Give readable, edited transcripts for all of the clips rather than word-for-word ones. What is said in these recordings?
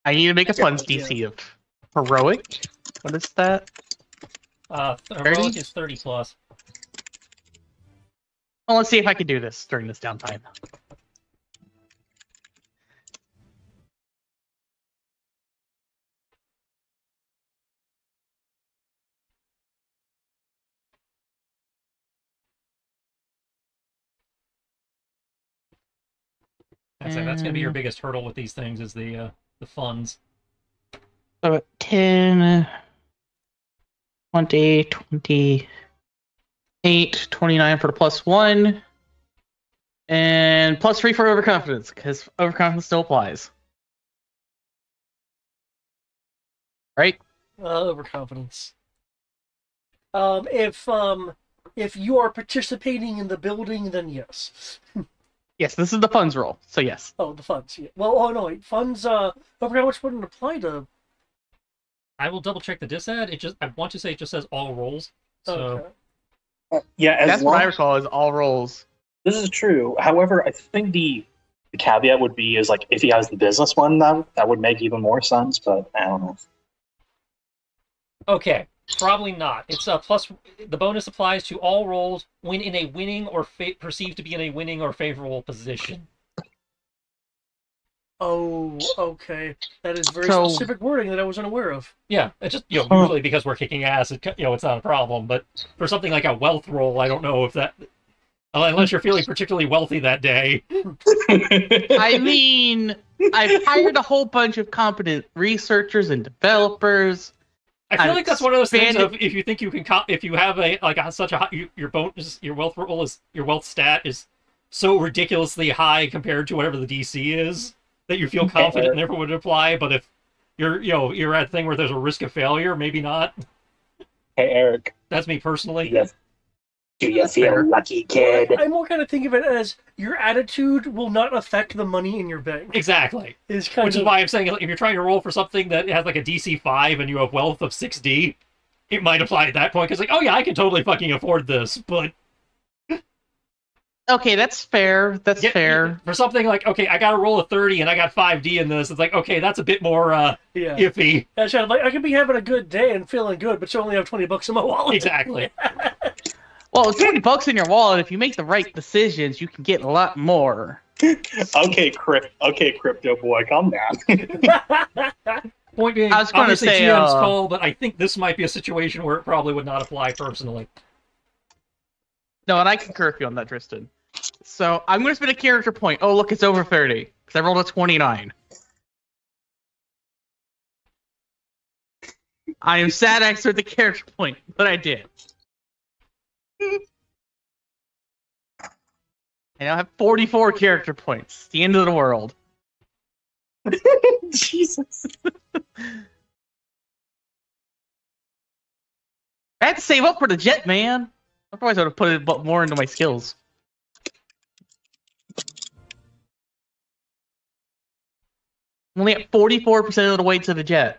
I need to make a funds DC of heroic. What is that? Heroic is 30 plus. Well, let's see if I can do this during this downtime. That's going to be your biggest hurdle with these things is the funds. So 10, 20, 28, 29 for the +1, and +3 for overconfidence, because overconfidence still applies. Right? Overconfidence. If you are participating in the building, then yes. Yes, this is the funds roll, so yes. Oh, the funds. Yeah. Well, oh no, wait. Funds. Overconfidence wouldn't apply to. I will double check the disad. I want to say it just says all rolls. So Okay. Yeah, That's what I recall is all rolls. This is true. However, I think the caveat would be is like if he has the business one, that would make even more sense. But I don't know. okay, probably not. It's a plus. The bonus applies to all rolls when in a winning or perceived to be in a winning or favorable position. Oh, okay. That is very So- specific wording that I wasn't aware of. Yeah, it's just usually because we're kicking ass, it's not a problem. But for something like a wealth roll, I don't know if that. Unless you're feeling particularly wealthy that day. I mean, I've hired a whole bunch of competent researchers and developers. I feel like that's one of those things expanded- of if you think you can, if you have such a high, your bonus, your wealth roll is your wealth stat is so ridiculously high compared to whatever the DC is that you feel confident never would apply. But if you're at a thing where there's a risk of failure, maybe not. Hey, Eric. That's me personally. Yes. Do you feel lucky, kid? I more kind of think of it as your attitude will not affect the money in your bank. Exactly. Is kind Which of is why I'm saying if you're trying to roll for something that has like a DC 5 and you have wealth of 6D, it might apply at that point. Because like, oh yeah, I can totally fucking afford this. But Okay, that's fair. That's fair. for something like, okay, I got to roll a 30 and I got 5D in this, it's like, okay, that's a bit more yeah. iffy. Actually, like I could be having a good day and feeling good, but you only have $20 in my wallet. Exactly. Well, it's $20 in your wallet. If you make the right decisions, you can get a lot more. Okay, crypto boy, calm down. Point being, I was gonna obviously say, GM's call, but I think this might be a situation where it probably would not apply personally. No, and I concur with you on that, Tristan. So I'm going to spend a character point. Oh, look, it's over 30 because I rolled a 29. I am sad I exerted the character point, but I did. I now have 44 character points. The end of the world. Jesus. I had to save up for the jet, man. Otherwise, I would have put it more into my skills. I'm only at 44% of the way to the jet.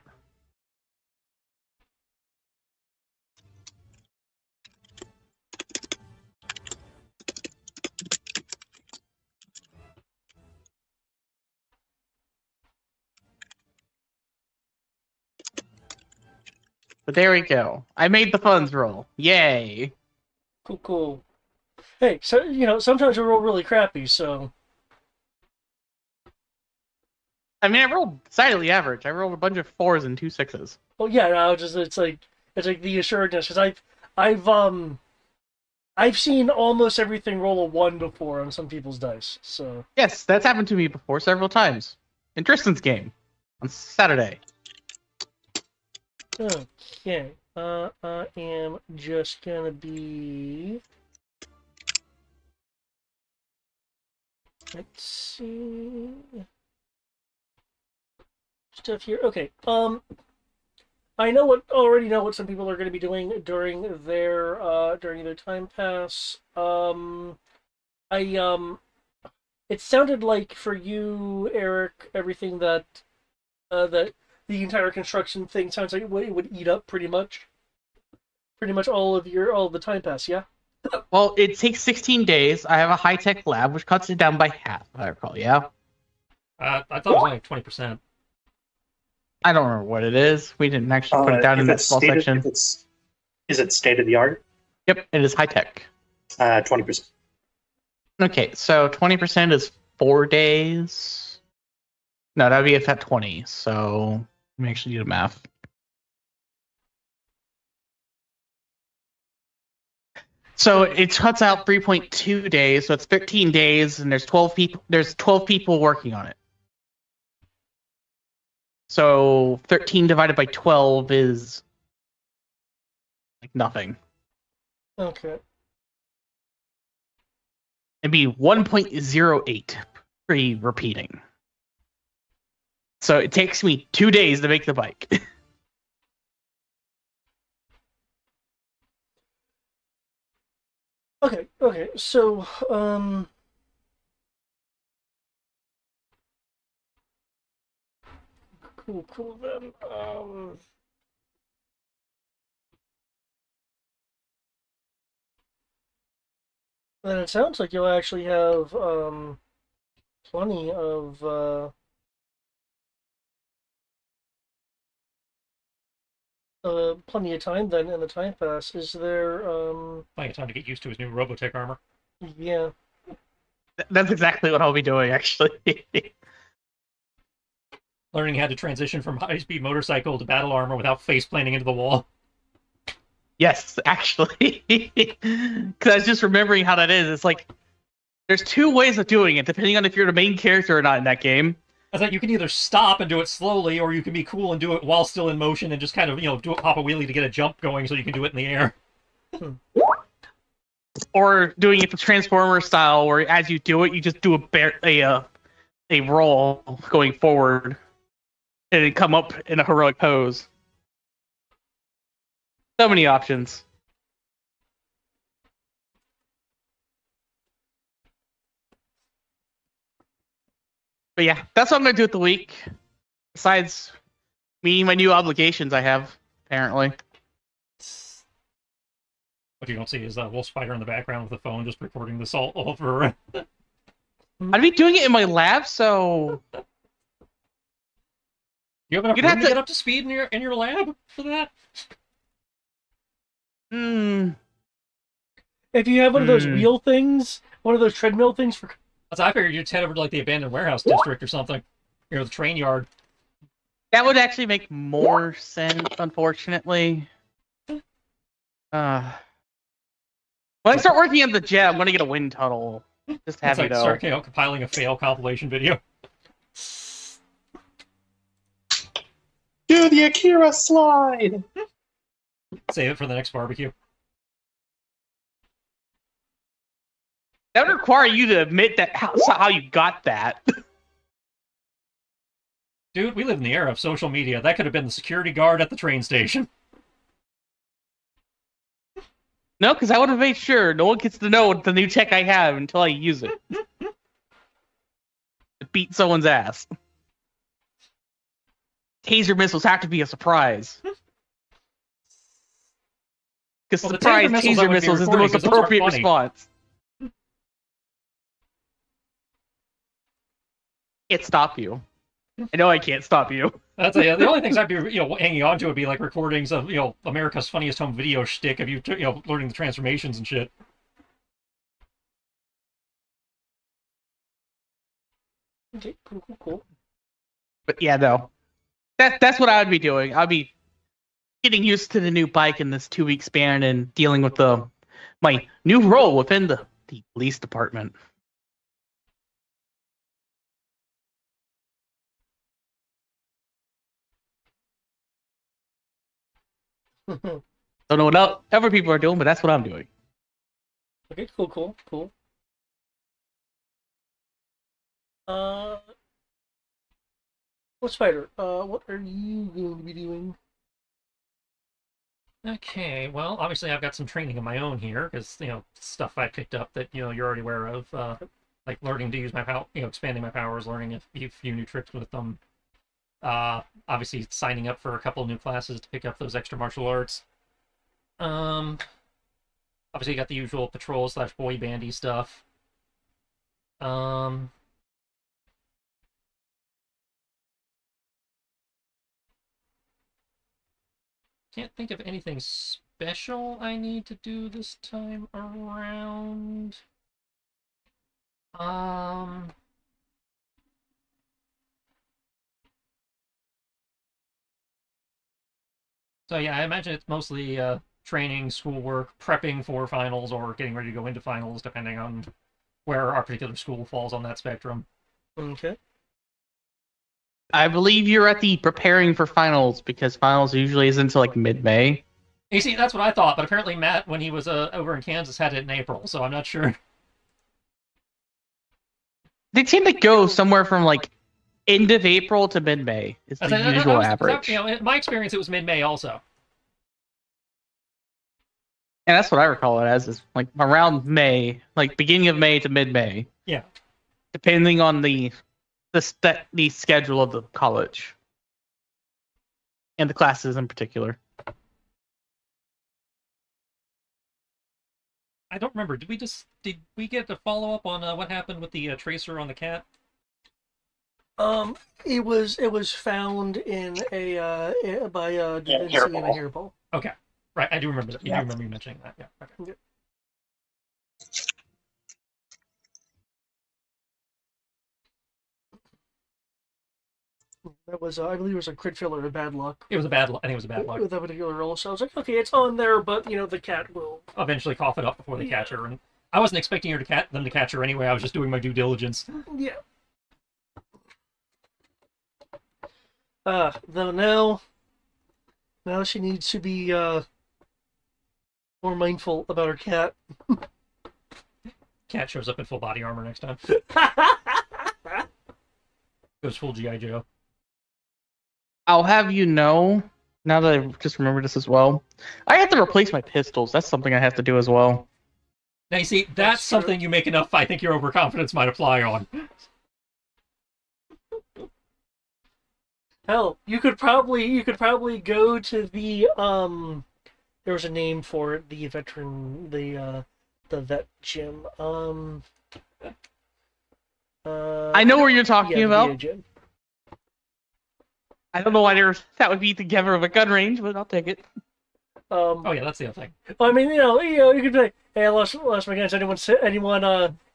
But there we go. I made the funds roll. Yay. Cool. Hey, so sometimes you roll really crappy, so I mean, I rolled decidedly average. I rolled a bunch of 4s and 2 6s. well, yeah. No, it's like the assuredness because I've seen almost everything roll a 1 before on some people's dice. So Yes, that's happened to me before several times. In Tristan's game on Saturday. okay, I am just gonna be. Let's see. Stuff here. Okay. I already know what some people are going to be doing during their time pass. It sounded like for you, Eric, everything that the entire construction thing sounds like it would eat up pretty much all of the time pass. Yeah. Well, it takes 16 days. I have a high-tech lab, which cuts it down by half, if I recall, yeah? I thought it was only 20%. I don't remember what it is. We didn't actually put it down in that small section. Is it state of the art? Yep, it is high tech. 20%. Okay, so 20% is 4 days. No, that'd be if at 20. So let me actually do the math. So it cuts out 3.2 days, so it's 13 days, and there's 12 people. There's 12 people working on it. So 13 divided by 12 is like nothing. Okay. It'd be 1.08 pre-repeating. So it takes me 2 days to make the bike. Okay, so, cool then, then it sounds like you'll actually have, plenty of, plenty of time then in the time pass. Is there, Plenty of time to get used to his new Robotech armor. yeah. That's exactly what I'll be doing, actually. Learning how to transition from high-speed motorcycle to battle armor without face planting into the wall. Yes, actually. Because I was just remembering how that is. It's like, there's 2 ways of doing it, depending on if you're the main character or not in that game. I thought you can either stop and do it slowly, or you can be cool and do it while still in motion and just kind of, pop a wheelie to get a jump going so you can do it in the air. Or doing it the Transformer style, where as you do it, you just do a roll going forward, and then come up in a heroic pose. So many options. But yeah, that's what I'm going to do with the week. Besides meeting my new obligations I have, apparently. What you don't see is Wolf Spider in the background with the phone just recording this all over. I'd be doing it in my lab, so... You have enough You'd room have to to- get up to speed in your lab for that? If you have one of those wheel things, one of those treadmill things for... I figured you'd just head over to like the abandoned warehouse district or something. The train yard. That would actually make more sense, unfortunately. When I start working on the jet, I'm going to get a wind tunnel. Just have you know. Start compiling a fail compilation video. Do the Akira slide! Save it for the next barbecue. That would require you to admit that how you got that. Dude, we live in the era of social media. That could have been the security guard at the train station. No, because I would have made sure no one gets to know the new tech I have until I use it. To beat someone's ass. Taser missiles have to be a surprise. Because Well, the surprise taser missiles I taser would be missiles is the most recording, 'cause those aren't appropriate funny. response. Can't stop you. I know I can't stop you. That's the only things I'd be hanging on to would be like recordings of America's Funniest Home Video shtick of you learning the transformations and shit. Okay, cool. But yeah, no. That's what I would be doing. I'd be getting used to the new bike in this 2-week span and dealing with my new role within the police department. Don't know what other people are doing, but that's what I'm doing. Okay, cool. What Spider? What are you going to be doing? Okay, well, obviously I've got some training of my own here, because, stuff I picked up that, you're already aware of, like learning to use my power, expanding my powers, learning a few new tricks with them. Obviously signing up for a couple new classes to pick up those extra martial arts. Obviously you got the usual patrol / boy bandy stuff. I Can't think of anything special I need to do this time around. So yeah, I imagine it's mostly training, schoolwork, prepping for finals, or getting ready to go into finals, depending on where our particular school falls on that spectrum. Okay. I believe you're at the preparing for finals, because finals usually is until like mid-May. You see, that's what I thought, but apparently Matt, when he was over in Kansas, had it in April, so I'm not sure. They seem to go somewhere from like end of April to mid-May. Is the usual average. In my experience, it was mid-May also. And that's what I recall it as, is like around May, like beginning of May to mid-May. Yeah. Depending on the schedule of the college. And the classes in particular. I don't remember. Did we get a follow up on what happened with the tracer on the cat? It was found in a by Da Vinci in a hairball. Okay, right. I do remember that. Yeah. I do remember you mentioning that. Yeah. Okay. Yeah. That was, I believe, it was a crit fail or a bad luck. It was a bad luck. I think it was a bad luck. With that particular roll, so I was like, okay, it's on there, but the cat will eventually cough it up before they catch her. And I wasn't expecting them to catch her anyway. I was just doing my due diligence. Yeah. Though now she needs to be more mindful about her cat. Cat shows up in full body armor next time. Goes full G.I. Joe. I'll have you know, now that I just remembered this as well, I have to replace my pistols. That's something I have to do as well. Now you see, that's something you make enough. I think your overconfidence might apply on. Hell, you could probably go to the there was a name for it, the veteran, the vet gym. I know where you're talking about. Gym. I don't know why that would be together of a gun range, but I'll take it. Oh yeah, that's the other thing. I mean, you could be like, hey, I lost my guns. Anyone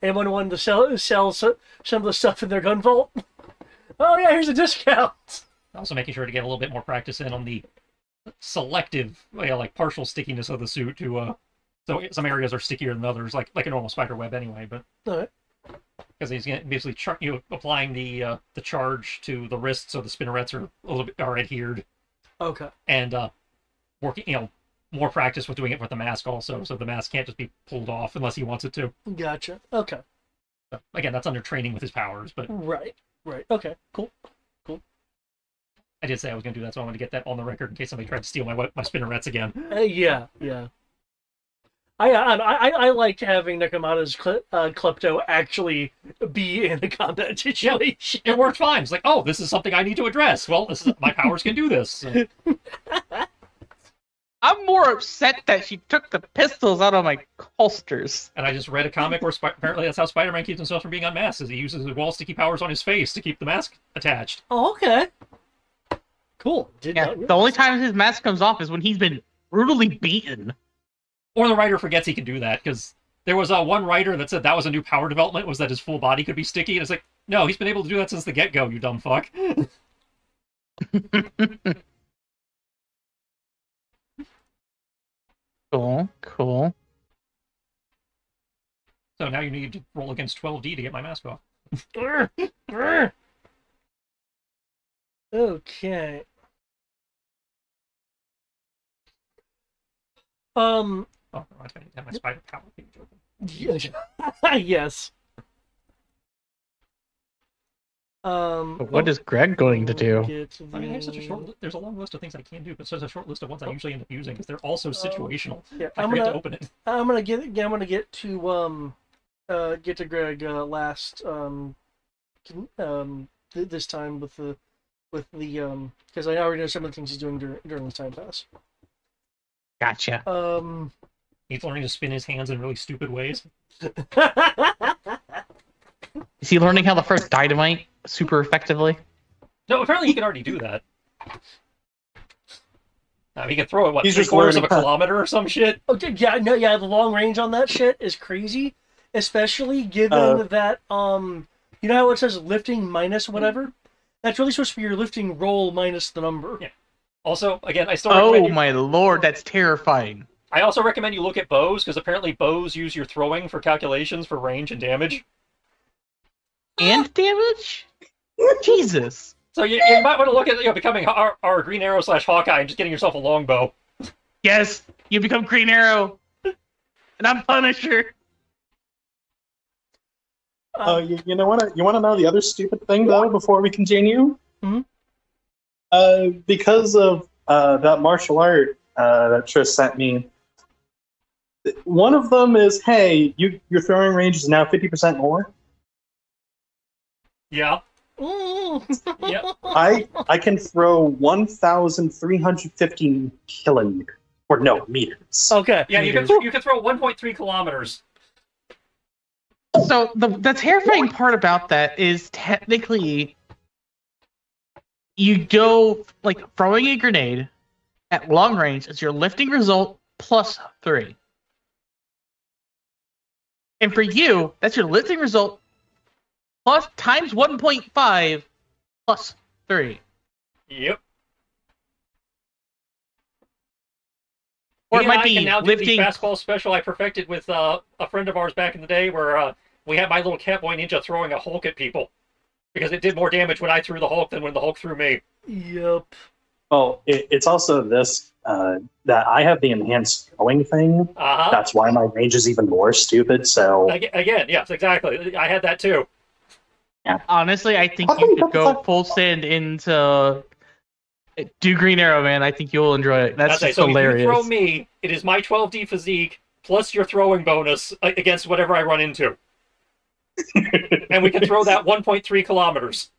wanted to sell some of the stuff in their gun vault? Oh yeah, here's a discount. Also making sure to get a little bit more practice in on the selective, like partial stickiness of the suit to so some areas are stickier than others, like a normal spider web anyway, but because he's basically applying the charge to the wrist, so the spinnerets are adhered. Okay. And working, more practice with doing it with the mask also, so the mask can't just be pulled off unless he wants it to. Gotcha. Okay. So, again, that's under training with his powers, but right. Okay. Cool. I did say I was going to do that, so I wanted to get that on the record in case somebody tried to steal my spinnerets again. Yeah. I liked having Nakamata's klepto actually be in a combat situation. Yeah, it worked fine. It's like, oh, this is something I need to address. Well, my powers can do this. So. I'm more upset that she took the pistols out of my holsters. And I just read a comic where apparently that's how Spider-Man keeps himself from being unmasked, is he uses his wall sticky powers on his face to keep the mask attached. Oh, okay. Cool. The only time his mask comes off is when he's been brutally beaten. Or the writer forgets he can do that, because there was one writer that said that was a new power development, was that his full body could be sticky, and it's like, no, he's been able to do that since the get-go, you dumb fuck. Cool. So now you need to roll against 12D to get my mask off. Okay. Oh, I didn't have my spider power page open. Yes. What is Greg going to do? I mean, there's a long list of things I can do, but there's a short list of ones I usually end up using because they're also situational. Yeah, I forget to open it. I'm gonna get to Greg last this time with the because I already know some of the things he's doing during the time pass. Gotcha. He's learning to spin his hands in really stupid ways. Is he learning how to first dynamite super effectively? No, apparently he can already do that. He can throw it, what, He's just 3/4 of learning a kilometer or some shit? Okay, yeah, no, yeah, the long range on that shit is crazy, especially given that you know how it says lifting minus whatever? That's really supposed to be your lifting roll minus the number. Yeah. Also, again, I still recommend Oh my lord, that's terrifying. I also recommend you look at bows, because apparently bows use your throwing for calculations for range and damage. And damage? Jesus. So you might want to look at becoming our Green Arrow / Hawkeye and just getting yourself a longbow. Yes, you become Green Arrow. And I'm Punisher. You know what? You want to know the other stupid thing though? Before we continue, because of that martial art that Trish sent me, one of them is, hey, your throwing range is now 50% more. Yeah. Yep. I can throw 1,350 kilometers, or no, meters. Okay. Yeah, you can throw 1.3 kilometers. So the terrifying part about that is technically you go like throwing a grenade at long range as your lifting result plus 3. And for you, that's your lifting result plus times 1.5 plus 3. Yep. Or Me it might and I be can now lifting. do the fastball special I perfected with a friend of ours back in the day, where we had my little Catboy Ninja throwing a Hulk at people, because it did more damage when I threw the Hulk than when the Hulk threw me. Yep. Well, it's also this that I have the enhanced throwing thing. Uh-huh. That's why my range is even more stupid. So Again, yes, exactly. I had that too. Honestly, I think you could go full send into do Green Arrow, man. I think you'll enjoy it. That's just so hilarious. If you throw me, it is my 12D physique plus your throwing bonus against whatever I run into. And we can throw that 1.3 kilometers.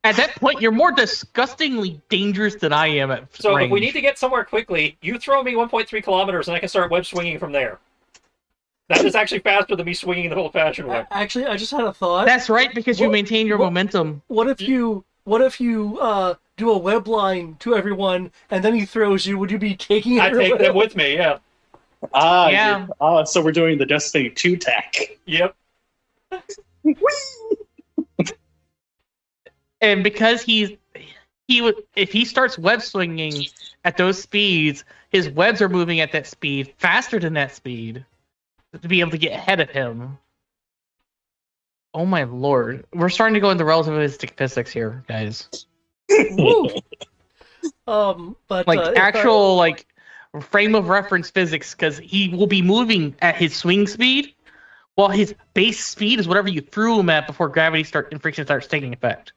At that point, you're more disgustingly dangerous than I am at So range. if we need to get somewhere quickly, you throw me 1.3 kilometers and I can start web swinging from there. That is actually faster than me swinging the old-fashioned way. Actually, I just had a thought. That's right, because you maintain your momentum. What if you do a web line to everyone and then he throws you? Would you be taking it? I take them with me, yeah. Yeah. So we're doing the Destiny 2 tech. Yep. And because he would, if he starts web swinging at those speeds, his webs are moving at that speed faster than that speed to be able to get ahead of him. Oh my lord, we're starting to go into relativistic physics here, guys. But Like actual like frame of reference physics, because he will be moving at his swing speed, while his base speed is whatever you threw him at before gravity and friction starts taking effect.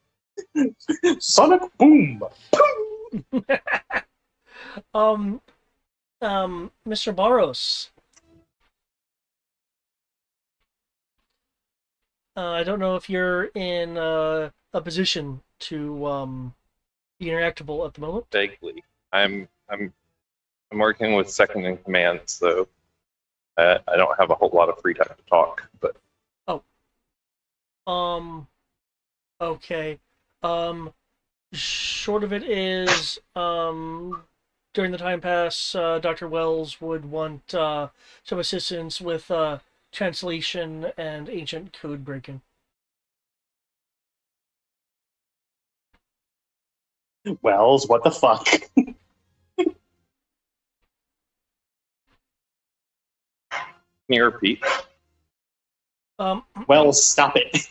Sonic boom. Mr. Barros. I don't know if you're in a position to be interactable at the moment. Vaguely. I'm working with second in command, so I don't have a whole lot of free time to talk. But okay. Short of it is during the time pass, Dr. Wells would want some assistance with translation and ancient code breaking. Wells, what the fuck? can you repeat? Wells, stop it.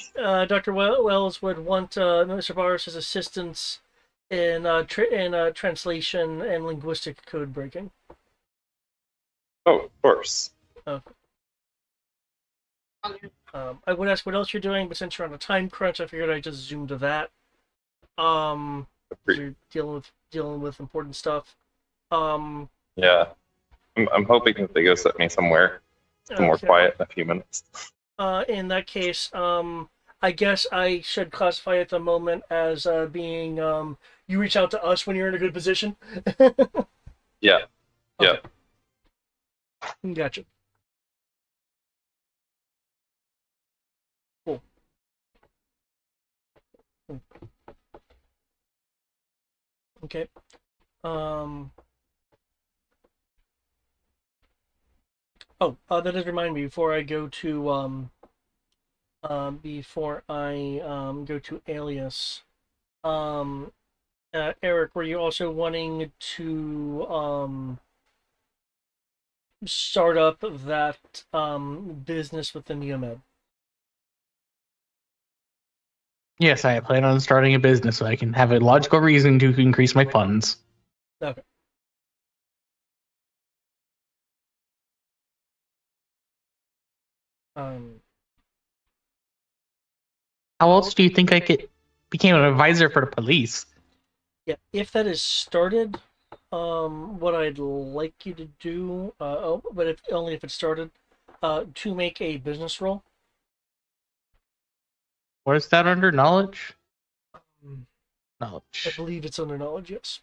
Dr. Wells would want Mr. Barros' assistance in translation and linguistic code breaking. Oh, of course. Okay. I would ask what else you're doing, but since you're on a time crunch, I figured I'd just zoom to that. You're dealing with important stuff. Yeah, I'm hoping that they go set me somewhere more quiet in a few minutes. In that case, I guess I should classify at the moment as being you reach out to us when you're in a good position. Yeah. Okay. Gotcha. Cool. Okay. That does remind me. Before I go to Alias, Eric, were you also wanting to start up that business with the Neomed? Yes, I plan on starting a business so I can have a logical reason to increase my funds. Okay. How else do you think I became an advisor for the police? Yeah, if that is started, what I'd like you to do, but only if it's started, to make a business roll. What is that under knowledge? I Knowledge. believe it's under knowledge, yes.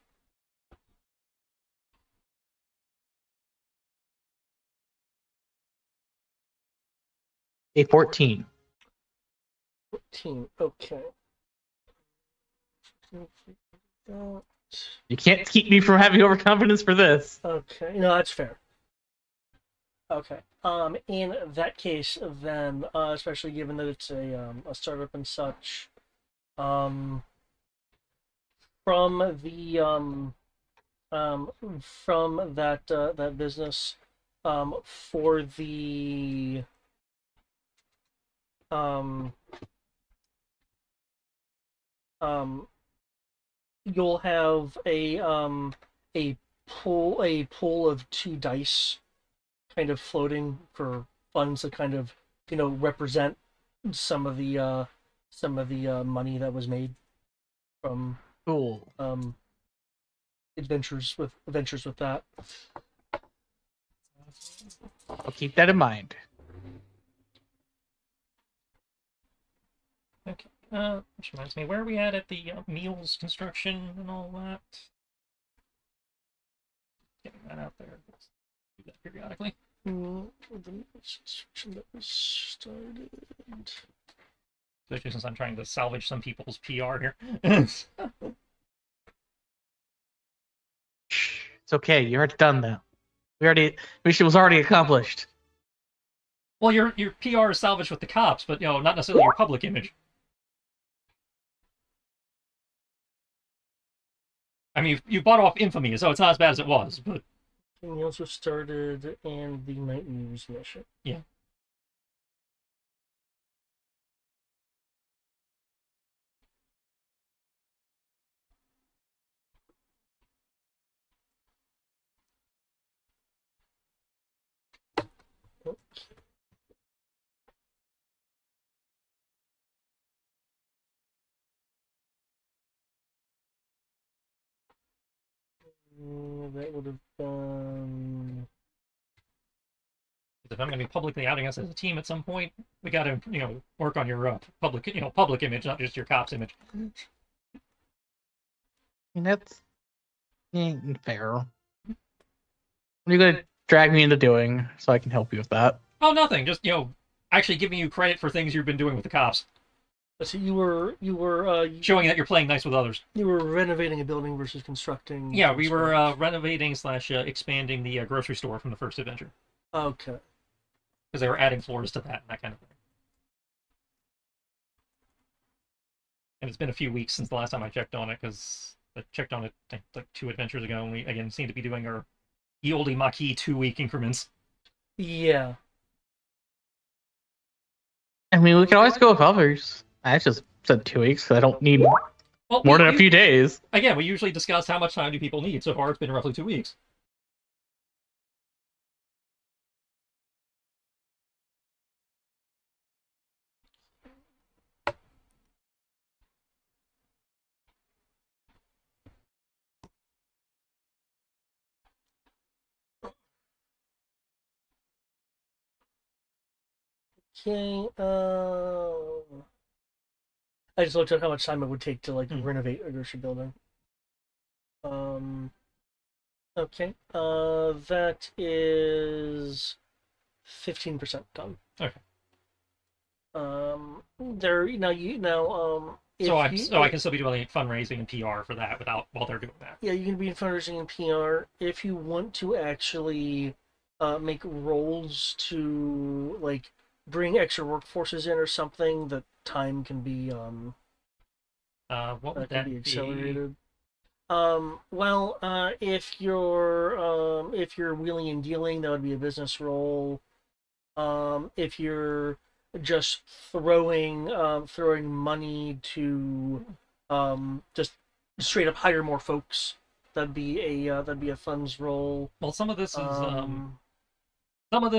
A 14. 14, okay. You can't keep me from having overconfidence for this. Okay, no, that's fair. Okay. In that case, then, especially given that it's a startup and such, from that business, for the you'll have a pool of 2 dice kind of floating for funds that kind of represent some of the money that was made from Cool. adventures with that. I'll keep that in mind. Okay. Which reminds me, where are we at the meals construction and all that? Getting that out there. Let's do that periodically. The construction that was started. Especially since I'm trying to salvage some people's PR here. It's okay. You're already done that. Mission was already accomplished. Well, your PR is salvaged with the cops, but not necessarily your public image. I mean, you bought off infamy, so it's not as bad as it was, but... He also started in the Night News mission. Yeah. That would have been... If I'm going to be publicly outing us as a team at some point, we got to, work on your public image, not just your cops image. That's fair. What are you going to drag me into doing so I can help you with that? Oh, nothing. Just, actually giving you credit for things you've been doing with the cops. So you were showing that you're playing nice with others. You were renovating a building versus constructing. Yeah, we were renovating / expanding the grocery store from the first adventure. Okay. Because they were adding floors to that and that kind of thing. And it's been a few weeks since the last time I checked on it, because I checked on it like 2 adventures ago, and we again seem to be doing our ye olde Maquis 2-week increments. Yeah. I mean, we can always go with others. I just said 2 weeks, so I don't need more than a few days. Again, we usually discuss how much time do people need. So far, it's been roughly 2 weeks. Okay, I just looked at how much time it would take to renovate a grocery building. Okay, that is 15% done. Okay. There now So I can still be doing fundraising and PR for that while they're doing that. Yeah, you can be in fundraising and PR. If you want to actually make roles to like bring extra workforces in or something, the time can be What would that be? accelerated. If you're wheeling and dealing, that would be a business role. If you're just throwing money to just straight up hire more folks, that'd be a funds role. Well, some of this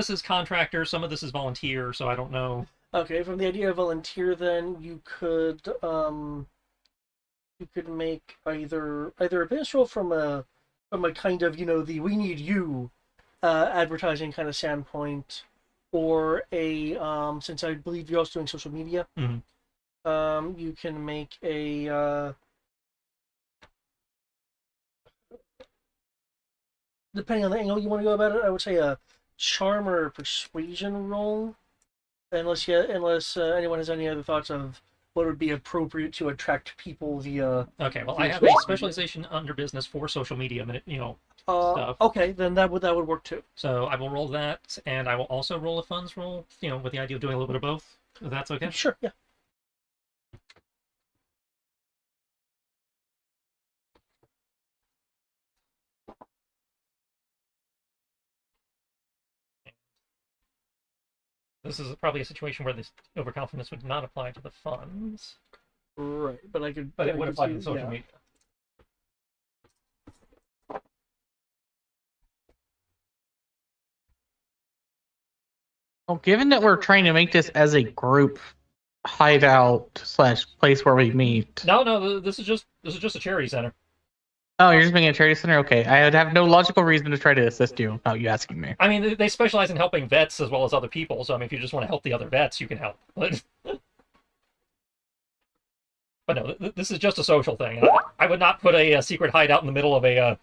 is contractor, some of this is volunteer, so I don't know. Okay, from the idea of volunteer, then you could make either a business role from a kind of, the we need you advertising kind of standpoint, or a since I believe you're also doing social media, you can make a depending on the angle you want to go about it, I would say a charm or persuasion role, unless anyone has any other thoughts of what would be appropriate to attract people via. Okay, well, I have a specialization under business for social media, stuff. Okay, then that would work too. So I will roll that, and I will also roll a funds roll, with the idea of doing a little bit of both. If that's okay. Sure. Yeah. This is probably a situation where this overconfidence would not apply to the funds. Right, but it would apply to the social media. Well, given that we're trying to make this as a group hideout / place where we meet. No, this is just a charity center. Oh, you're just making a charity center? Okay. I would have no logical reason to try to assist you without you asking me. I mean, they specialize in helping vets as well as other people, so I mean, if you just want to help the other vets, you can help. But no, this is just a social thing. I would not put a secret hideout in the middle of a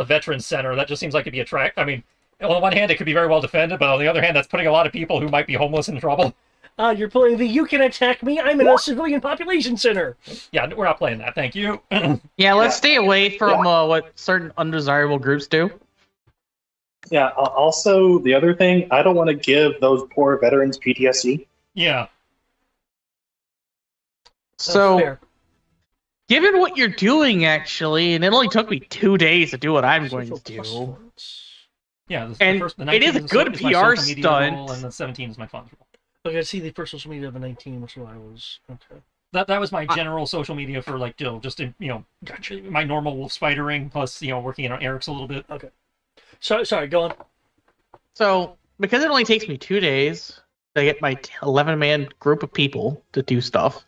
veterans center. That just seems like it'd be I mean, on the one hand, it could be very well defended, but on the other hand, that's putting a lot of people who might be homeless in trouble. You're playing the you can attack me, I'm in a civilian population center. Yeah, we're not playing that, thank you. Yeah, let's stay away from what certain undesirable groups do. Yeah, also, the other thing, I don't want to give those poor veterans PTSD. Yeah. So, fair. Given what you're doing, actually, and it only took me 2 days to do what I'm going to do. Yeah, and the it is a good PR stunt. Roll, and the 17 is my funds roll. Okay, I see the first social media of a 19, which I was okay. That was my general social media for just Gotcha. My normal wolf spidering plus working on Eric's a little bit. Okay. Sorry, go on. So because it only takes me 2 days to get my 11-man group of people to do stuff,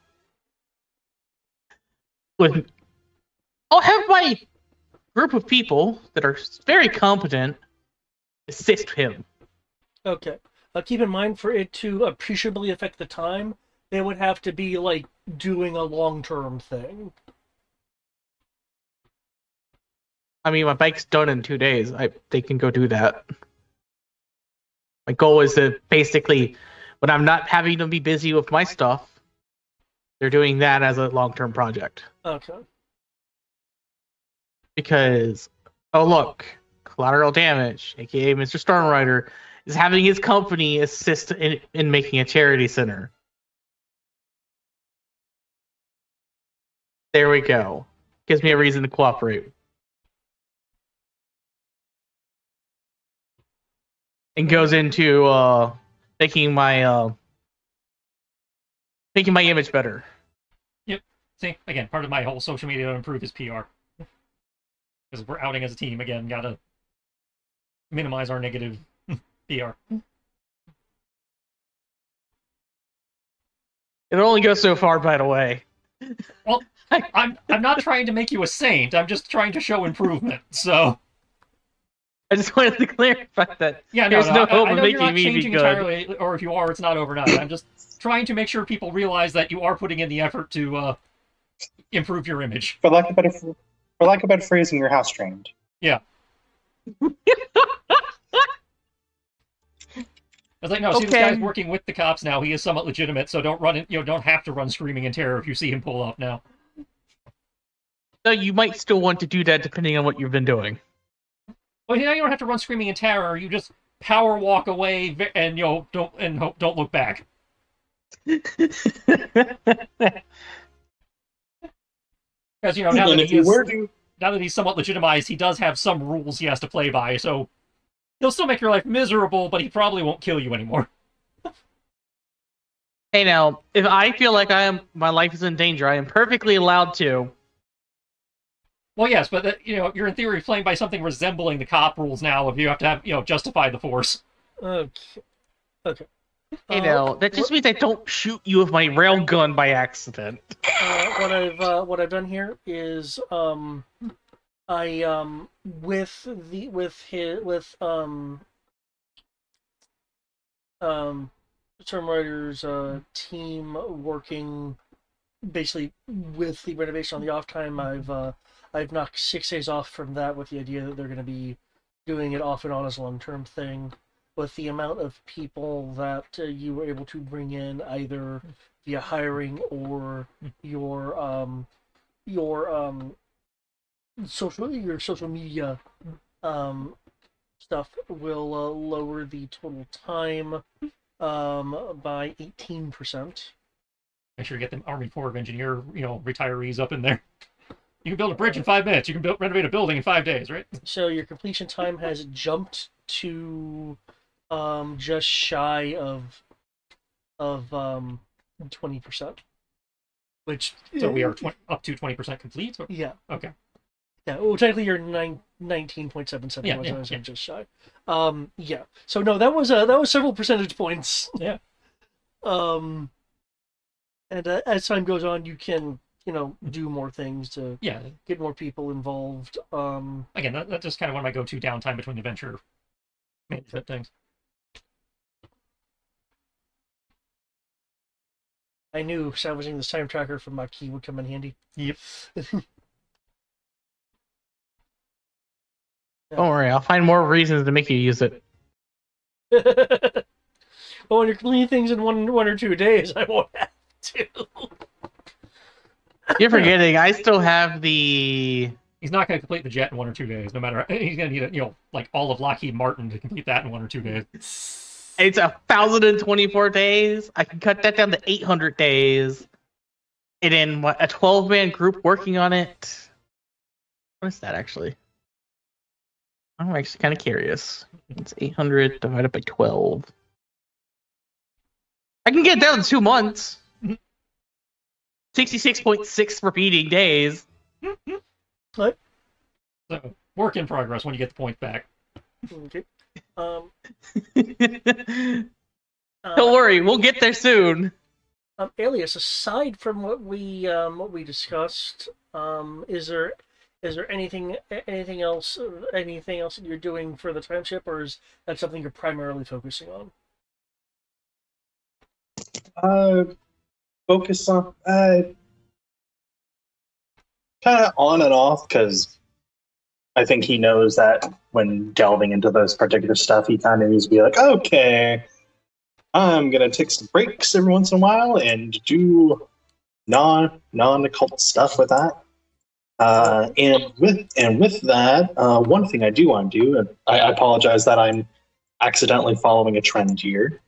I'll have my group of people that are very competent assist him. Okay. Keep in mind, for it to appreciably affect the time, they would have to be doing a long-term thing. I mean, my bike's done in 2 days. They can go do that. My goal is to basically, when I'm not having them be busy with my stuff, they're doing that as a long-term project. Okay. Because, oh look, Collateral Damage, aka Mr. Stormrider, is having his company assist in making a charity center. There we go. Gives me a reason to cooperate. And goes into making my image better. Yep. See, again, part of my whole social media to improve is PR. Because we're outing as a team again, gotta minimize our negative PR. It only goes so far, by the way. Well, I'm not trying to make you a saint. I'm just trying to show improvement. So I just wanted to clarify that. Yeah, there's no hope I of know you're making not me be changing good. entirely, or if you are, it's not overnight. I'm just trying to make sure people realize that you are putting in the effort to improve your image. For lack of better phrasing, you're house trained. Yeah. was like, no, see, this Okay. guy's working with the cops now. He is somewhat legitimate, so don't run. Don't have to run screaming in terror if you see him pull up now. So you might still want to do that depending on what you've been doing. Well, now you don't have to run screaming in terror. You just power walk away and don't look back. Because now And if you were to, now that he's somewhat legitimized, he does have some rules he has to play by. So he'll still make your life miserable, but he probably won't kill you anymore. Hey, now, if I feel like my life is in danger, I am perfectly allowed to. Well, yes, but you're in theory playing by something resembling the cop rules now. If you have to have justify the force. Okay. Hey, now, that just means I don't shoot you with my rail gun by accident. What I've done here is I Storm Rider's team working basically with the renovation on the off time. I've knocked 6 days off from that with the idea that they're going to be doing it off and on as a long-term thing. With the amount of people that you were able to bring in either via hiring or your social media stuff will lower the total time by 18%. Make sure you get the Army Corps of Engineer retirees up in there. You can build a bridge in 5 minutes. You can renovate a building in 5 days, right? So your completion time has jumped to just shy of 20%. Which So we are up to 20% complete? Or? yeah. Okay. Yeah, well technically you're 19.77 Yeah, was yeah, I was yeah. just shy. Yeah. So no, that was several percentage points. Yeah. And as time goes on, you can do more things to Yeah. get more people involved. Again, that's just kind of one of my go-to downtime between adventure management things. I knew salvaging this time tracker from my key would come in handy. Yep. Don't worry, I'll find more reasons to make you use it. Well, when you're cleaning things in one or 2 days, I won't have to. You're forgetting, I still have the... He's not going to complete the jet in 1 or 2 days. No matter, he's going to need like all of Lockheed Martin to complete that in 1 or 2 days. It's 1,024 days. I can cut that down to 800 days. And then a 12-man group working on it. What is that actually? I'm actually kind of curious. It's 800 divided by 12. I can get it down in 2 months. 66.6 repeating days. What? So, work in progress when you get the points back. Okay. Don't worry, we'll get there soon. Alias, aside from what we discussed, is there anything else that you're doing for the time ship, or is that something you're primarily focusing on? focus on kind of on and off, because I think he knows that when delving into those particular stuff, he kind of needs to be like, okay, I'm gonna take some breaks every once in a while and do non-occult stuff with that. And with that, one thing I do want to do, and I apologize that I'm accidentally following a trend here.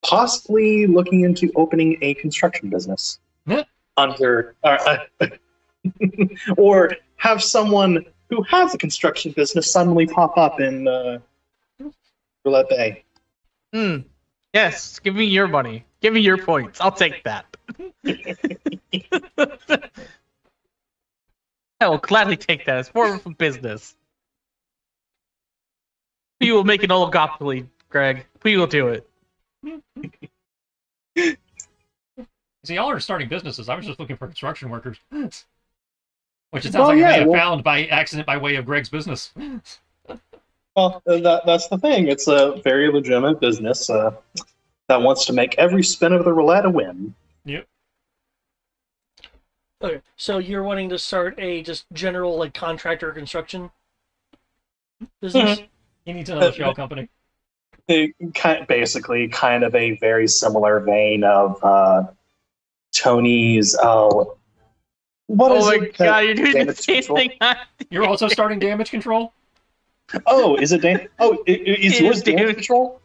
Possibly looking into opening a construction business under, or have someone who has a construction business suddenly pop up in Roulette Bay. Yes, give me your money. Give me your points. I'll take that. I will gladly take that as form of a business. We will make an oligopoly, Greg. We will do it. See, y'all are starting businesses. I was just looking for construction workers. Which it sounds like you may have found by accident by way of Greg's business. Well, that's the thing. It's a very legitimate business that wants to make every spin of the roulette a win. Yep. Okay, so you're wanting to start a just general like contractor construction business? He needs another shell company. basically kind of a very similar vein of Tony's. What is Oh my it? god, you're doing the Damage same control? thing. You're also starting damage control? Oh, is it? Is It yours is damage damage. control?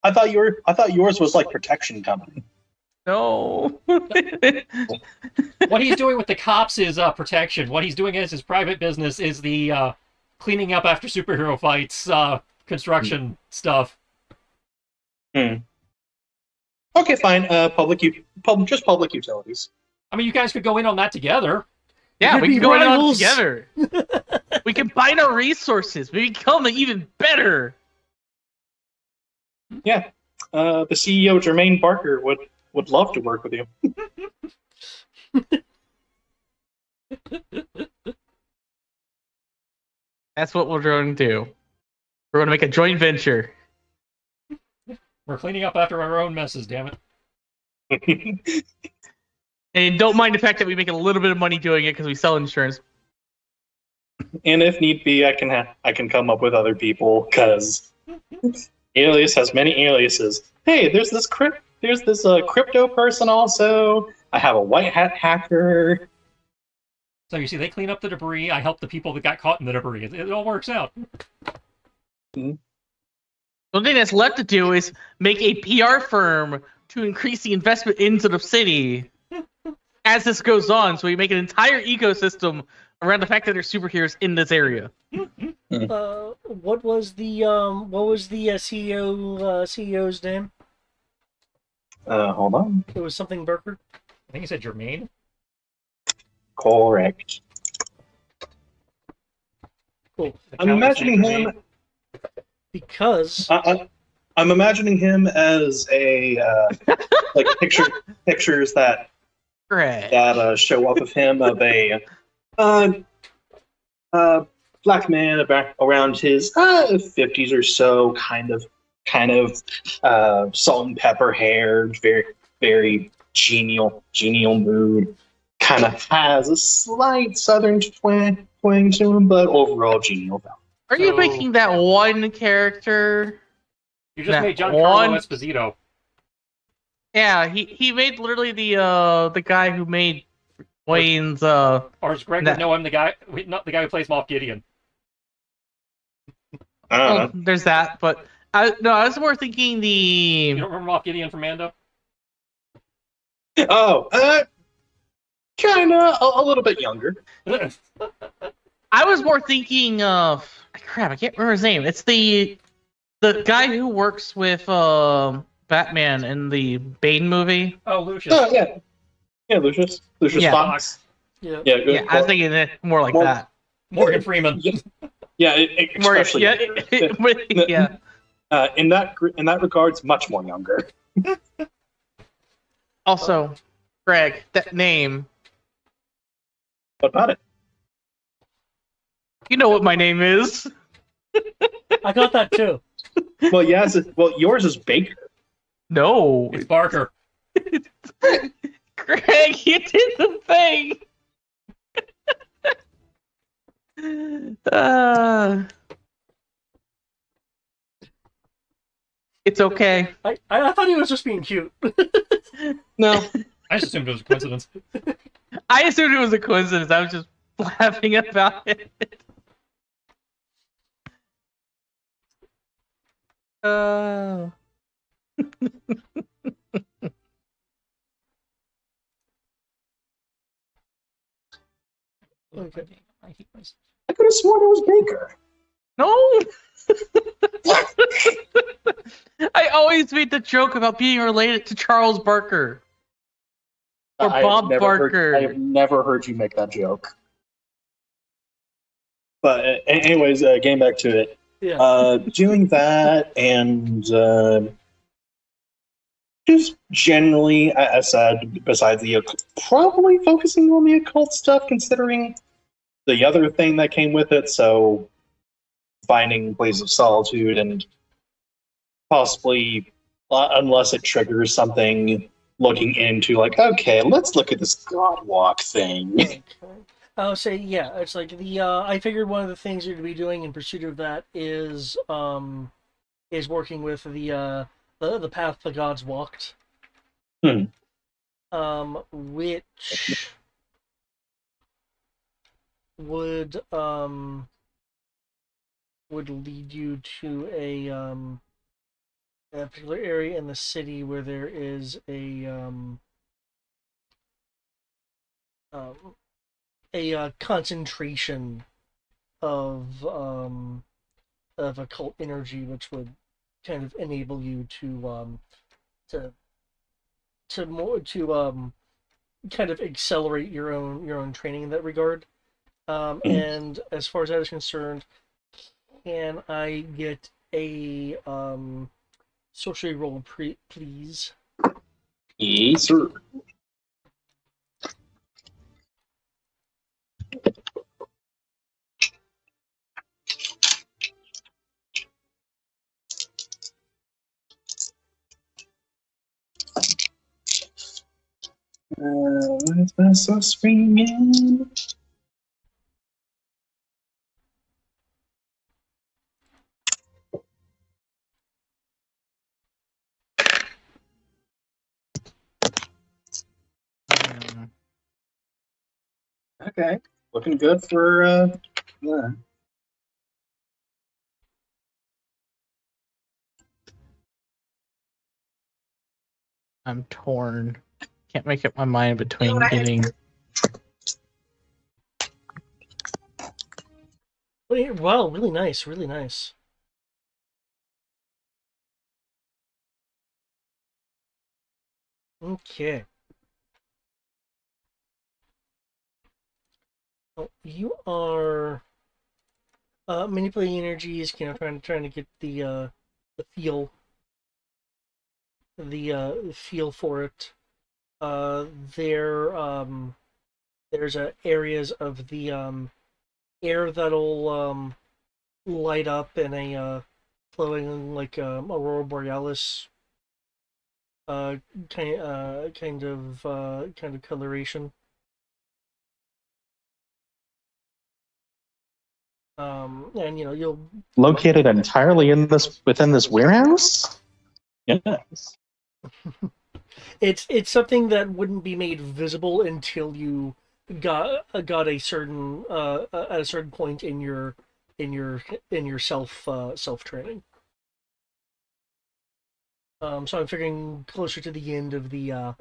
I thought yours was like protection company. No. What he's doing with the cops is protection. What he's doing as his private business is the cleaning up after superhero fights, construction stuff. Okay, fine. Just public utilities. I mean, you guys could go in on that together. Yeah, could we be can go in on rivals. together. We combine our resources. We become even better. Yeah. The CEO, Jermaine Barker, would love to work with you. That's what we're going to do. We're going to make a joint venture. We're cleaning up after our own messes, damn it. And don't mind the fact that we make a little bit of money doing it because we sell insurance. And if need be, I can come up with other people because Alias has many aliases. Hey, there's this crypto person also. I have a white hat hacker. So you see, they clean up the debris. I help the people that got caught in the debris. It all works out. The only thing that's left to do is make a PR firm to increase the investment into the city as this goes on. So we make an entire ecosystem around the fact that there's superheroes in this area. What was the CEO's name? Hold on. It was something Burker. I think he said Jermaine. Correct. Cool. I'm imagining him. Because I'm imagining him as a like pictures that Correct. show up of him of a black man around his 50s or so, kind of salt and pepper hair, very genial mood. Kind of has a slight southern twang to him, but overall genial. Are you So- making that one character? You just That made one- Giancarlo Esposito. Yeah, he made literally the guy who made Wayne's Or is Greg Nah. would know him, not the guy who plays Moff Gideon. I don't well, know. there's that, but I was more thinking You the don't remember Moff Gideon from Mando? Oh, kind of a little bit younger. I was more thinking of crap, I can't remember his name. It's the guy who works with Batman in the Bane movie. Oh, Lucius. Oh yeah, Lucius Yeah. Fox. yeah, Yeah, Yeah, I was thinking it more like Well, that. Morgan Freeman. Yeah, More, especially yeah. in that regards, much more younger. Also, Greg, that name. What about it? You know what my name is. I got that too. Well, yes. Well, yours is Baker. No, It's Barker. Greg, you did the thing. It's okay. I thought he was just being cute. No, I just assumed it was a coincidence. I assumed it was a coincidence. I was just laughing about it. Okay. I hate myself. I could have sworn it was Baker. No. I always made the joke about being related to Charles Barker. Or Bob Barker. I have never heard you make that joke. But anyways, getting back to it. Yeah. Doing that and just generally, as said, besides the probably focusing on the occult stuff, considering the other thing that came with it. So finding places of solitude and possibly, unless it triggers something, looking into like, okay, let's look at this God Walk thing. Okay. I'll say, yeah, it's like I figured one of the things you'd be doing in pursuit of that is is working with the path the gods walked. Hmm. Which would lead you to a particular area in the city where there is a concentration of occult energy, which would kind of enable you to kind of accelerate your own training in that regard. And as far as that is concerned, can I get a sorcery roll, please? Yes, sir. What's my so screaming? Okay, looking good for yeah. I'm torn. Can't make up my mind between getting. Wow, really nice, really nice. Okay. Well, you are manipulating energies, trying to get the feel feel for it. There there's areas of the air that'll light up in a flowing like aurora borealis kind of coloration. And you'll Located entirely within this warehouse? Yes. it's something that wouldn't be made visible until you got a certain at a certain point in your self training. So I'm figuring closer to the end of the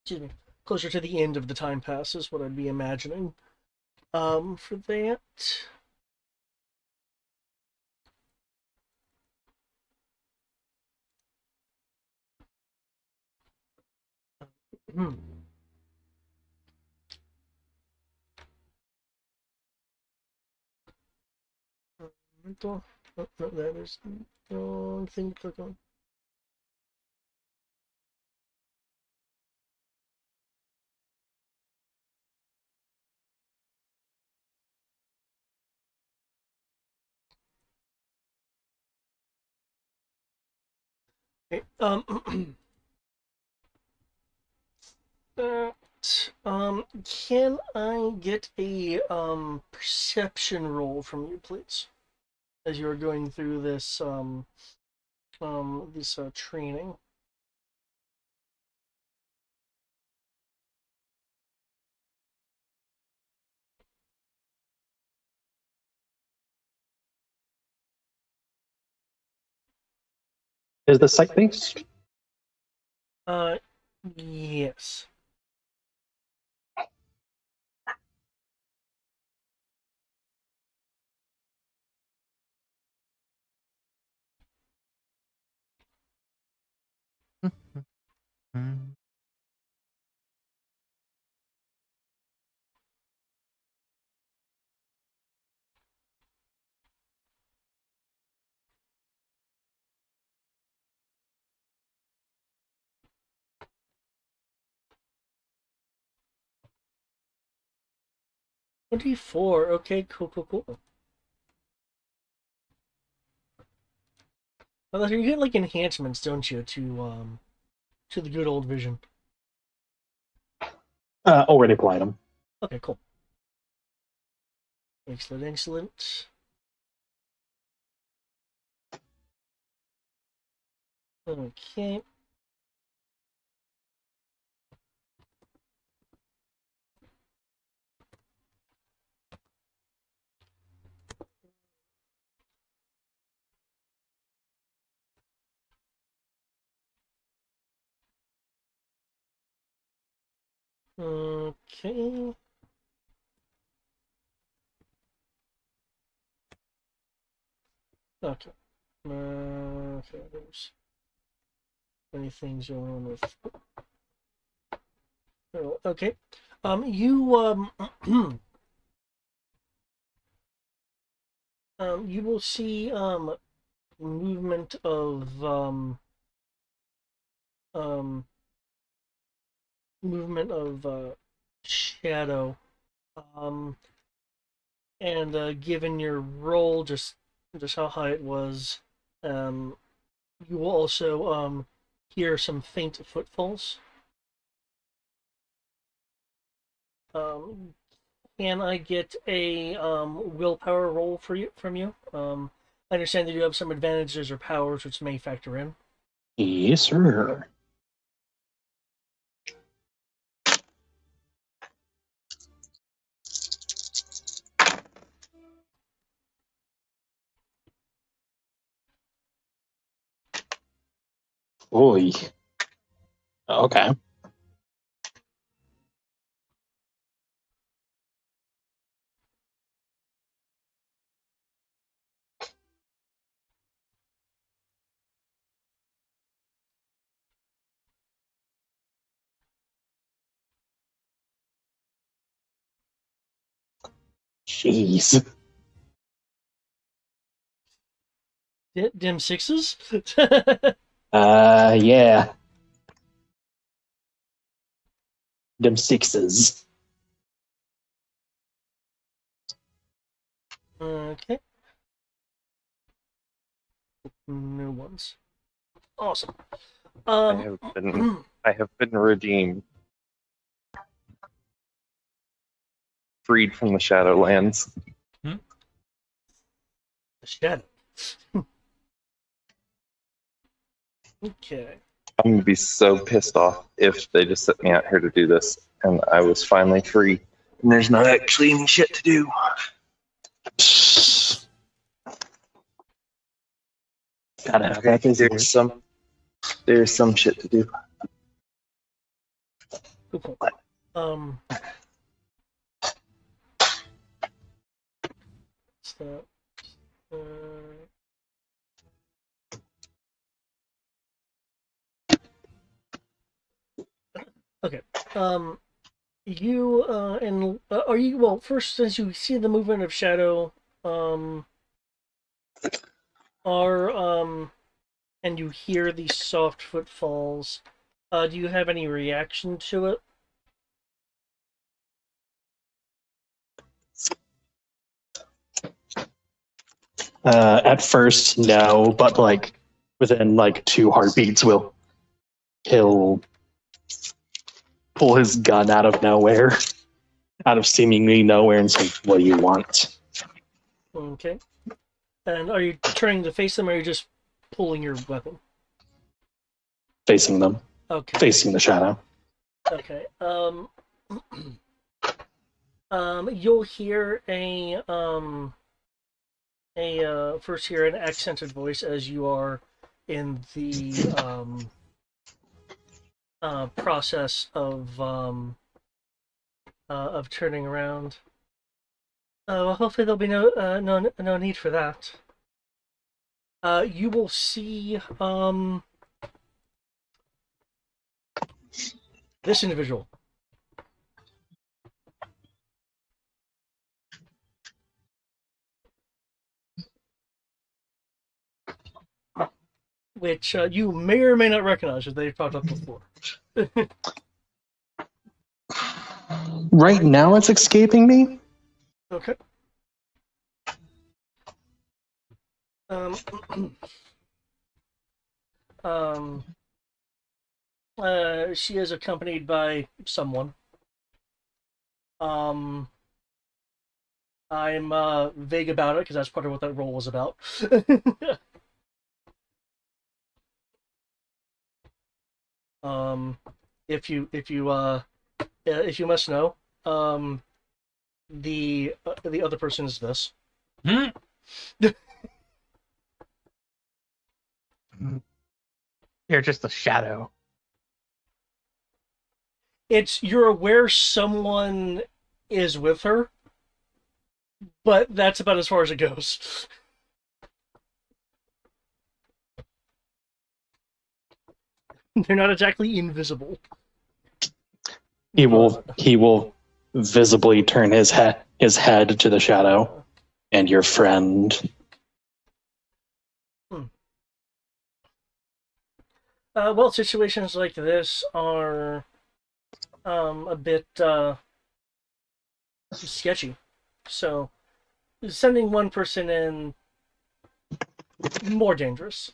excuse me, closer to the end of the time pass is what I'd be imagining. For that. Hmm. Oh, no, that is the wrong thing to click on. Okay, can I get a perception roll from you, please, as you're going through this training? Is the site based? Yes. $24. Okay, cool. Well, you get like enhancements, don't you, to the good old vision? Already applied them. Okay, cool. Excellent. Okay. Okay. Okay. Okay, there's many things going on with. Oh, okay. You you will see movement of um shadow. Um, and given your roll, just how high it was, you will also hear some faint footfalls. Can I get a willpower roll for you from you? I understand that you have some advantages or powers which may factor in. Yes, sir. Oy. Okay. Jeez. Dim sixes? Yeah. Them sixes. Okay. New ones. Awesome. I have been redeemed. Freed from the Shadowlands. The shadow. Okay. I'm gonna be so pissed off if they just set me out here to do this and I was finally free and there's not actually any shit to do. Gotta have that busy. There's some shit to do. Good point. So, okay. You and are you well? First, since you see the movement of shadow, are and you hear these soft footfalls. Do you have any reaction to it? At first, no, but like within like 2 heartbeats, he'll pull his gun out of nowhere, out of seemingly nowhere, and say, "What do you want?" Okay. And are you turning to face them, or are you just pulling your weapon? Facing them, Okay. facing the shadow. Okay. You'll hear first hear an accented voice as you are in the process of turning around. Well, hopefully there'll be no need for that. You will see this individual. Which you may or may not recognize as they've popped up before. Right now, it's escaping me. Okay. She is accompanied by someone. I'm vague about it because that's part of what that role was about. If you must know, the other person is this. Hmm? You're just a shadow. You're aware someone is with her, but that's about as far as it goes. They're not exactly invisible. He will visibly turn his head to the shadow, and your friend. Well, situations like this are a bit sketchy. So, sending one person in more dangerous,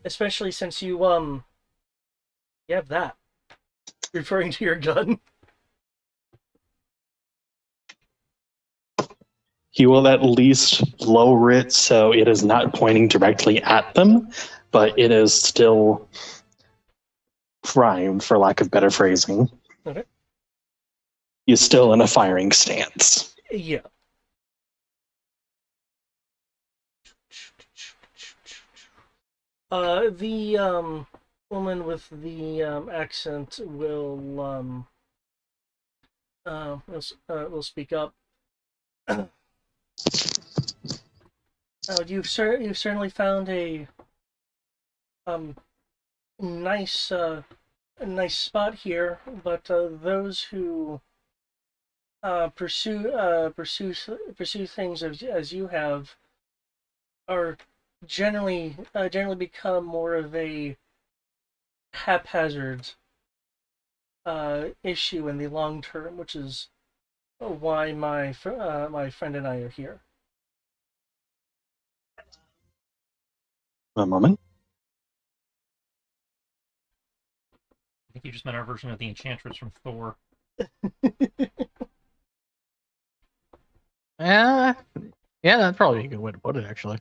especially since you have that, referring to your gun. He will at least lower it so it is not pointing directly at them, but it is still primed, for lack of better phrasing. Okay. He's still in a firing stance. Yeah. The woman with the accent will speak up. You've certainly found a nice spot here, but those who pursue things as you have are generally become more of a haphazard issue in the long term, which is why my friend and I are here. A moment. I think you just meant our version of the Enchantress from Thor. Yeah, that's probably a good way to put it, actually.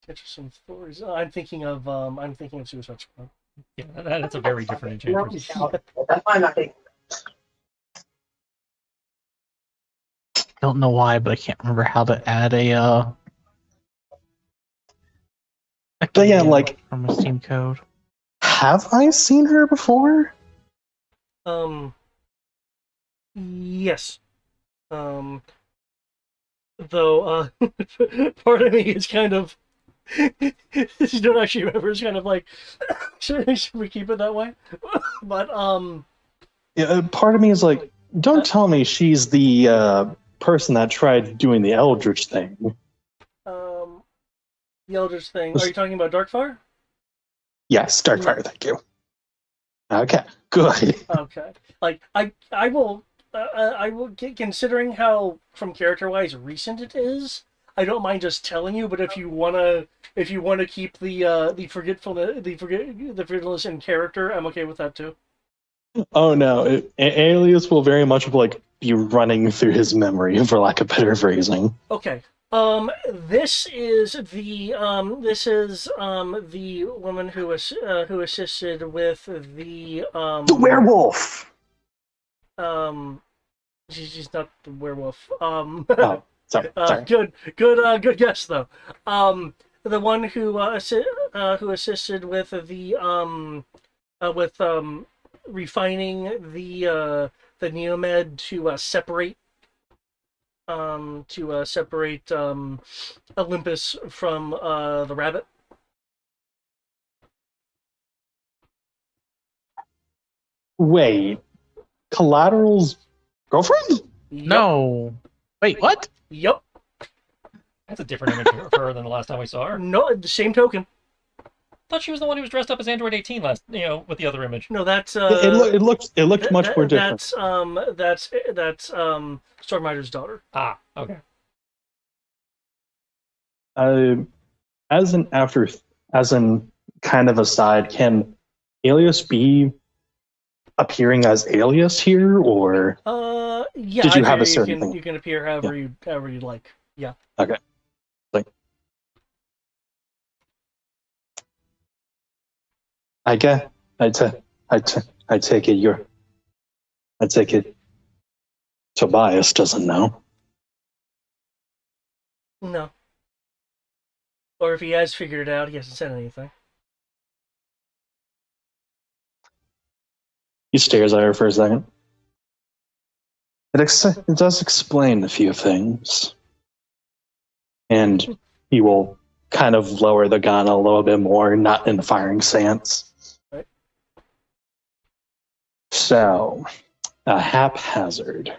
Interesting stories. I'm thinking of Suicide Squad. Yeah, that's a very different Enchantress. Don't know why, but I can't remember how to add a But yeah, like, from a Steam code. have I seen her before? Yes. Though, part of me is kind of, you don't actually remember, it's kind of like, should we keep it that way? But, Yeah, part of me is like, don't tell me she's the person that tried doing the Eldritch thing. the Eldritch thing, are you talking about Darkfire? Yes, Darkfire, thank you. Okay, good. Okay. Like, I will, considering how, from character-wise, recent it is, I don't mind just telling you, but if you wanna keep the forgetfulness in character, I'm okay with that too. Oh no, Alias will very much like be running through his memory, for lack of better phrasing. Okay. This is the woman who assisted with the The werewolf. She's not the werewolf. Oh, sorry. Good guess though. The one who assisted with the refining the Neomed to separate Olympus from the rabbit. Wait, Collateral's girlfriend? No. Wait, what? Yep. That's a different image of her than the last time we saw her. No, the same token. I thought she was the one who was dressed up as Android 18 last, with the other image. No, that's It looked much more different. That's Stormrider's daughter. Ah, okay. As an kind of aside, can Alias be appearing as Alias here, or yeah. did you have a certain thing? You can appear however you'd like. Yeah. Okay. I get. I take it. I take it. Tobias doesn't know. No. Or if he has figured it out, he hasn't said anything. He stares at her for a second. It does explain a few things. And he will kind of lower the gun a little bit more, not in the firing stance. Right. So, a haphazard.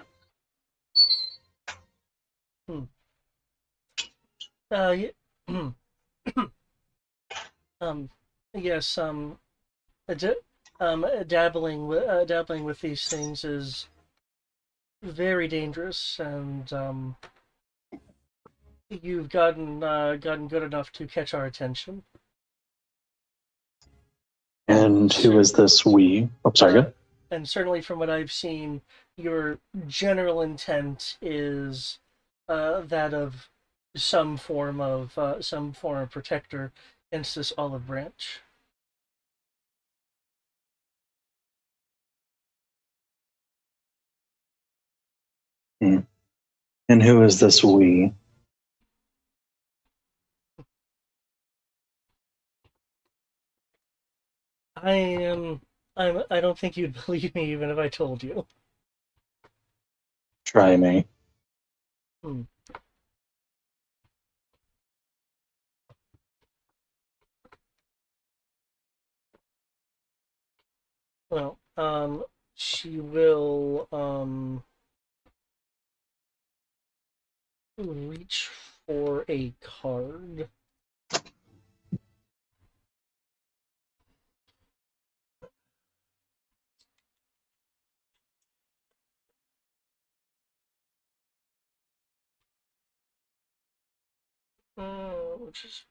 Yeah. Yes. Dabbling with these things is very dangerous, and you've gotten good enough to catch our attention. And who is this we? Oh, sorry, good. And certainly from what I've seen, your general intent is that of some form of protector against this olive branch. And who is this we? I don't think you'd believe me even if I told you. Try me. Well, she will reach for a card. Which is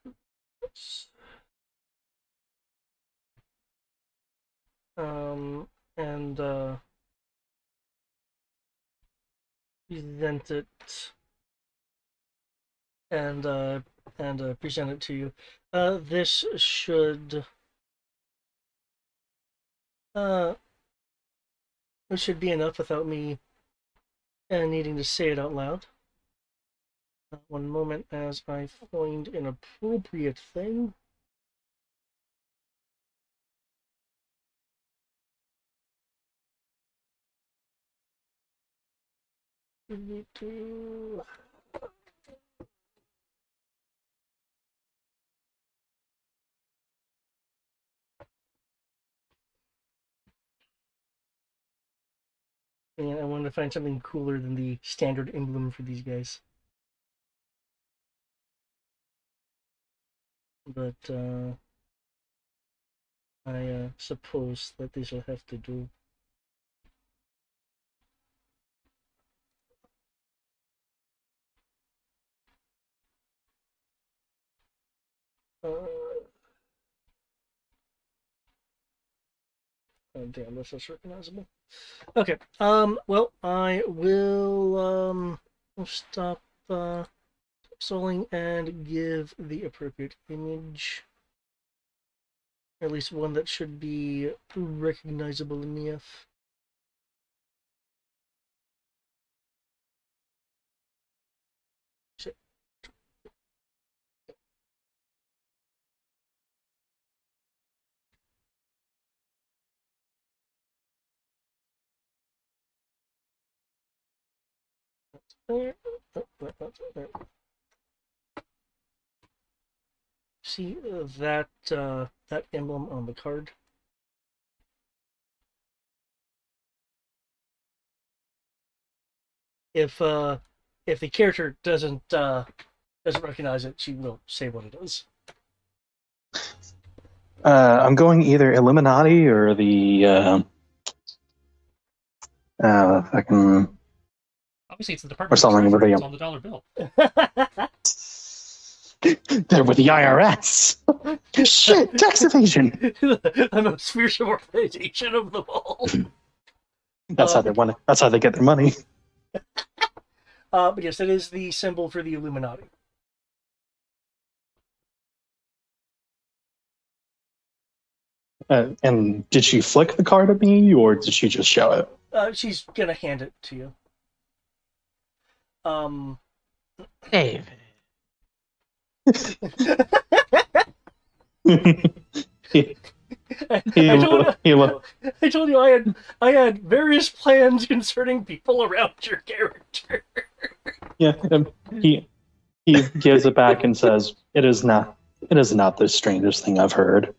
and present it and present it to you. This should be enough without me needing to say it out loud. One moment as I find an appropriate thing. And I wanted to find something cooler than the standard emblem for these guys. But I suppose that this will have to do. Oh, damn, this is recognizable. Okay. Well, I will stop stalling and give the appropriate image. Or at least one that should be recognizable enough. Shit. There. Oh, there. See that emblem on the card? If the character doesn't recognize it, she will say what it is. I'm going either Illuminati or the fucking. Obviously, it's the Department Or something of with Treasury. the- It's on the dollar bill. They're with the IRS. Shit, tax evasion. The most fierce organization of them all. That's how they want it. That's how they get their money. But yes, it is the symbol for the Illuminati. And did she flick the card at me, or did she just show it? She's gonna hand it to you. Dave. he, I he looked. told you I had various plans concerning people around your character. Yeah, he gives it back and says, "It is not the strangest thing I've heard.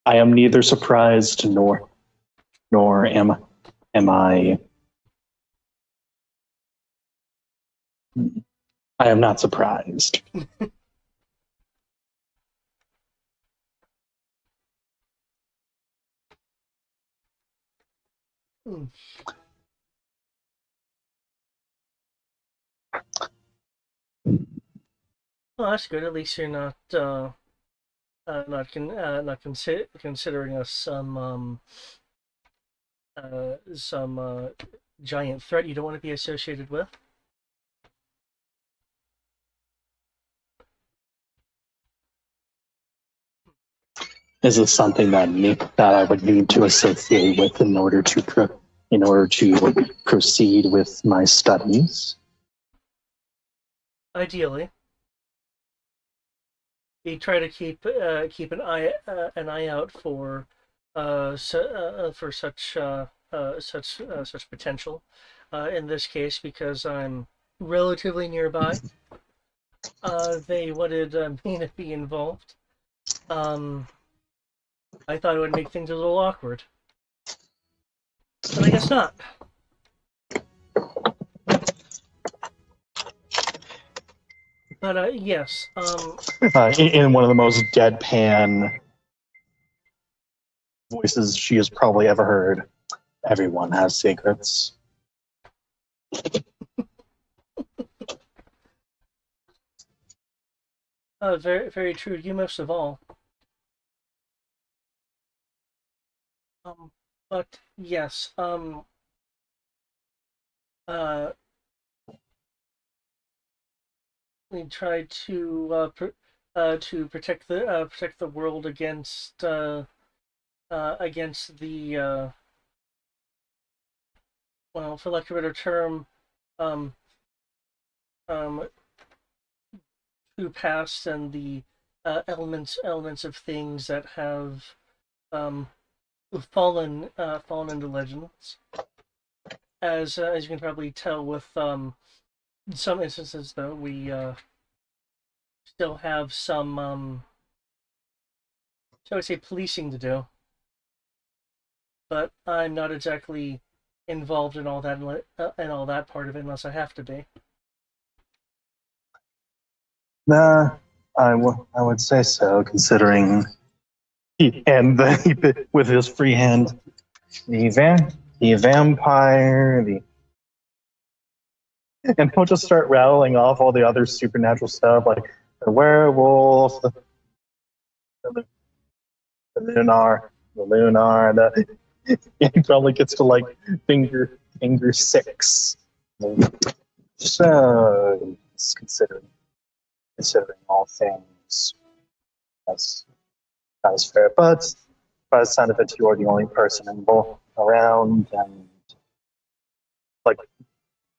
I am neither surprised nor am I. I am not surprised." Well, that's good. At least you're not considering us some giant threat you don't want to be associated with. Is this something that I would need to associate with in order to proceed with my studies? Ideally, you try to keep an eye out for such potential. In this case, because I'm relatively nearby, they wanted me to be involved. I thought it would make things a little awkward, but I guess not. But yes, in one of the most deadpan voices she has probably ever heard, everyone has secrets. very, very true. You most of all. But yes, we try to protect the world against the well, for lack of a better term, true past and the elements of things that have fallen into legends. As you can probably tell with some instances, though, we still have some shall we say policing to do. But I'm not exactly involved in all that part of it unless I have to be. Nah, I would say so, considering with his free hand, the vampire, and he'll just start rattling off all the other supernatural stuff, like the werewolf, the lunar, he probably gets to like finger 6. So considering all things, that's fair. But by the sound of it, you're the only person involved around, and like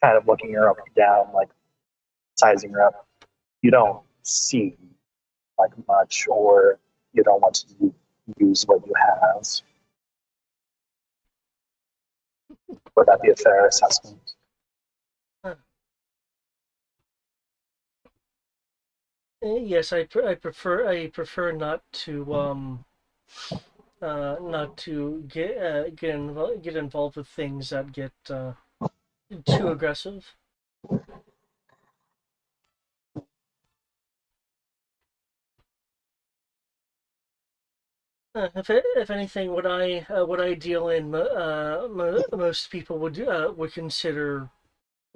kind of looking her up and down, like sizing her up. You don't see like much, or you don't want to use what you have. Would that be a fair assessment? Yes, I prefer not to get involved with things that get too aggressive. If anything, what I deal in, most people would consider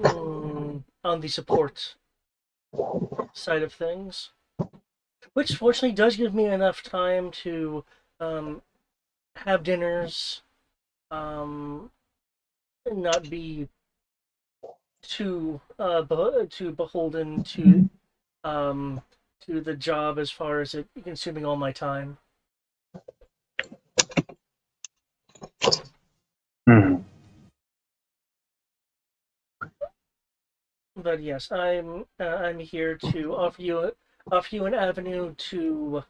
on the support side of things, which fortunately does give me enough time to have dinners, not be too beholden to the job as far as it consuming all my time. Hmm. But yes, I'm here to offer you an avenue to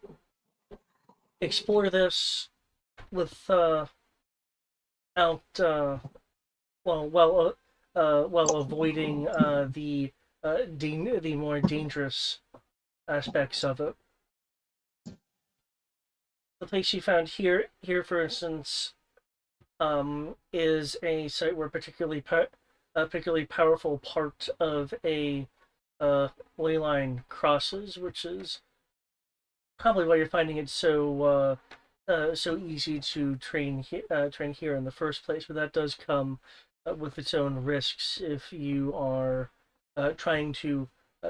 explore this with out while avoiding the more dangerous aspects of it. The place you found here for instance, is a site where a particularly powerful part of a ley line crosses, which is probably why you're finding it so easy to train here in the first place. But that does come with its own risks if you are trying to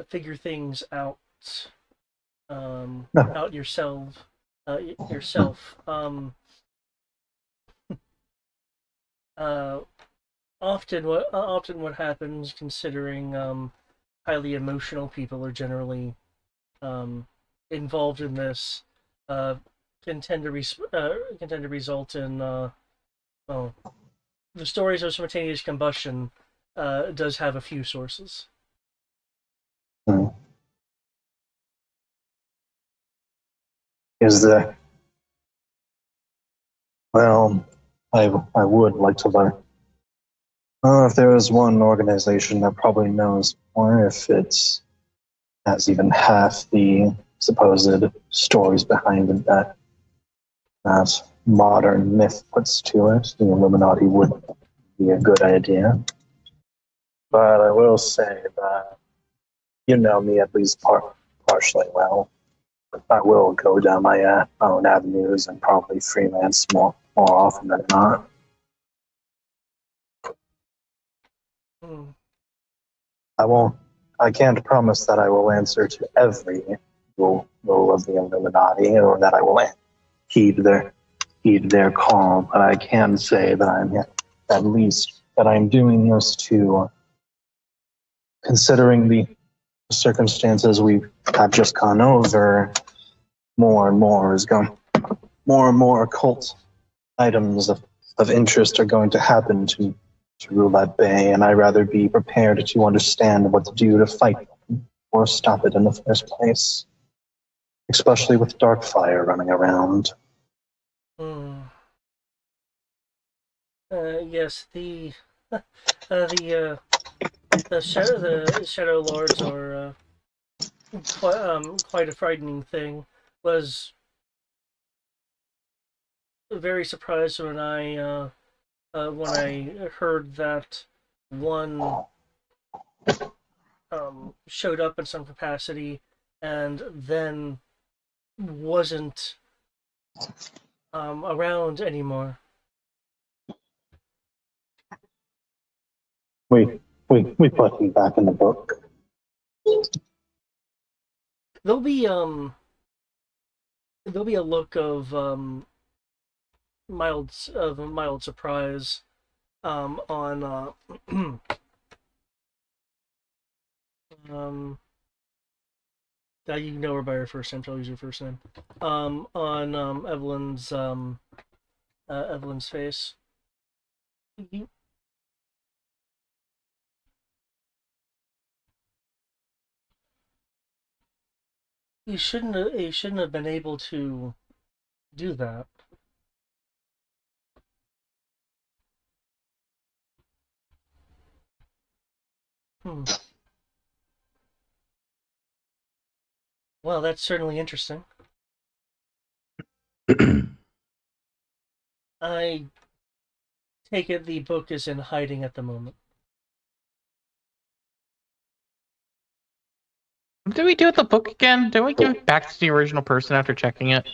figure things out out yourself. Yourself. Often what happens, considering highly emotional people are generally involved in this, can tend to result in well, the stories of spontaneous combustion does have a few sources. Hmm. Is there? Well, I would like to learn. If there is one organization that probably knows more, if it has even half the supposed stories behind it that modern myth puts to it, the Illuminati would be a good idea. But I will say that you know me at least partially well. I will go down my own avenues and probably freelance more often than not. I won't. I can't promise that I will answer to every rule of the Illuminati, or that I will heed their call. But I can say that I'm doing this to, considering the circumstances we have just gone over, more and more occult items of interest are going to happen to Roulette Bay, and I'd rather be prepared to understand what to do to fight or stop it in the first place, especially with Darkfire running around. Yes, the Shadow Lords are quite a frightening thing. Was very surprised when I heard that one showed up in some capacity and then wasn't around anymore. We put him back in the book. There'll be a look of mild surprise on that you know her by her first name, so I'll use her first name. On Evelyn's face. You shouldn't have been able to do that. Well, that's certainly interesting. I take it the book is in hiding at the moment. What did we do with the book again? Did we give it back to the original person after checking it?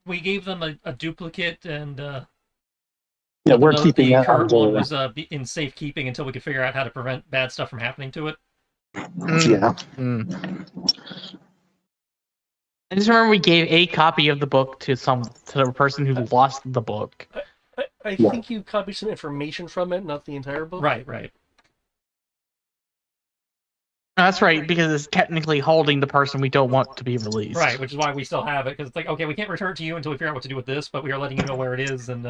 We gave them a duplicate, and yeah, we're keeping the that current under, one was in safekeeping until we could figure out how to prevent bad stuff from happening to it. Yeah. I just remember we gave a copy of the book to the person who lost the book. I think you copied some information from it, not the entire book. Right. That's right, because it's technically holding the person we don't want to be released. Right, which is why we still have it, because it's like, okay, we can't return it to you until we figure out what to do with this, but we are letting you know where it is, and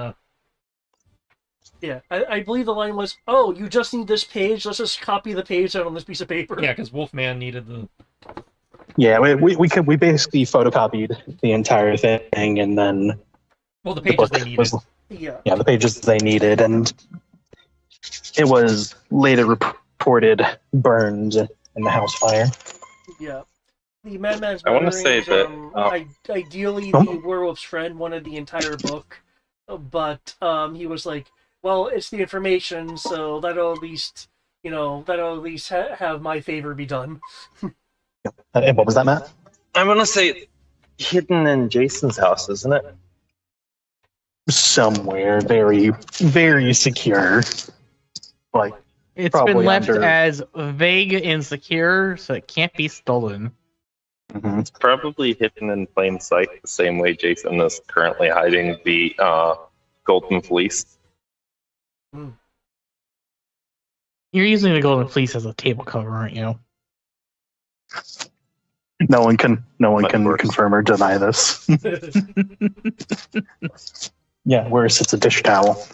Yeah, I believe the line was, "Oh, you just need this page. Let's just copy the page out on this piece of paper." Yeah, because Wolfman needed the. Yeah, we basically photocopied the entire thing, and then Well, the the pages book they needed. was Yeah. the pages they needed, and it was later reported burned in the house fire. Yeah. The Madman's I want to say Murderings, that ideally Oh. the werewolf's friend wanted the entire book, but he was like, well, it's the information, so that'll at least, have my favor be done. And what was that, Matt? I want to say hidden in Jason's house, isn't it? Somewhere very, very secure. Like, It's Probably been left under- as vague and secure, so it can't be stolen. mhm. It's probably hidden in plain sight, the same way Jason is currently hiding the golden fleece. You're using the golden fleece as a table cover, aren't you? No one can Much worse. confirm or deny this. Yeah, worse, it's a dish towel.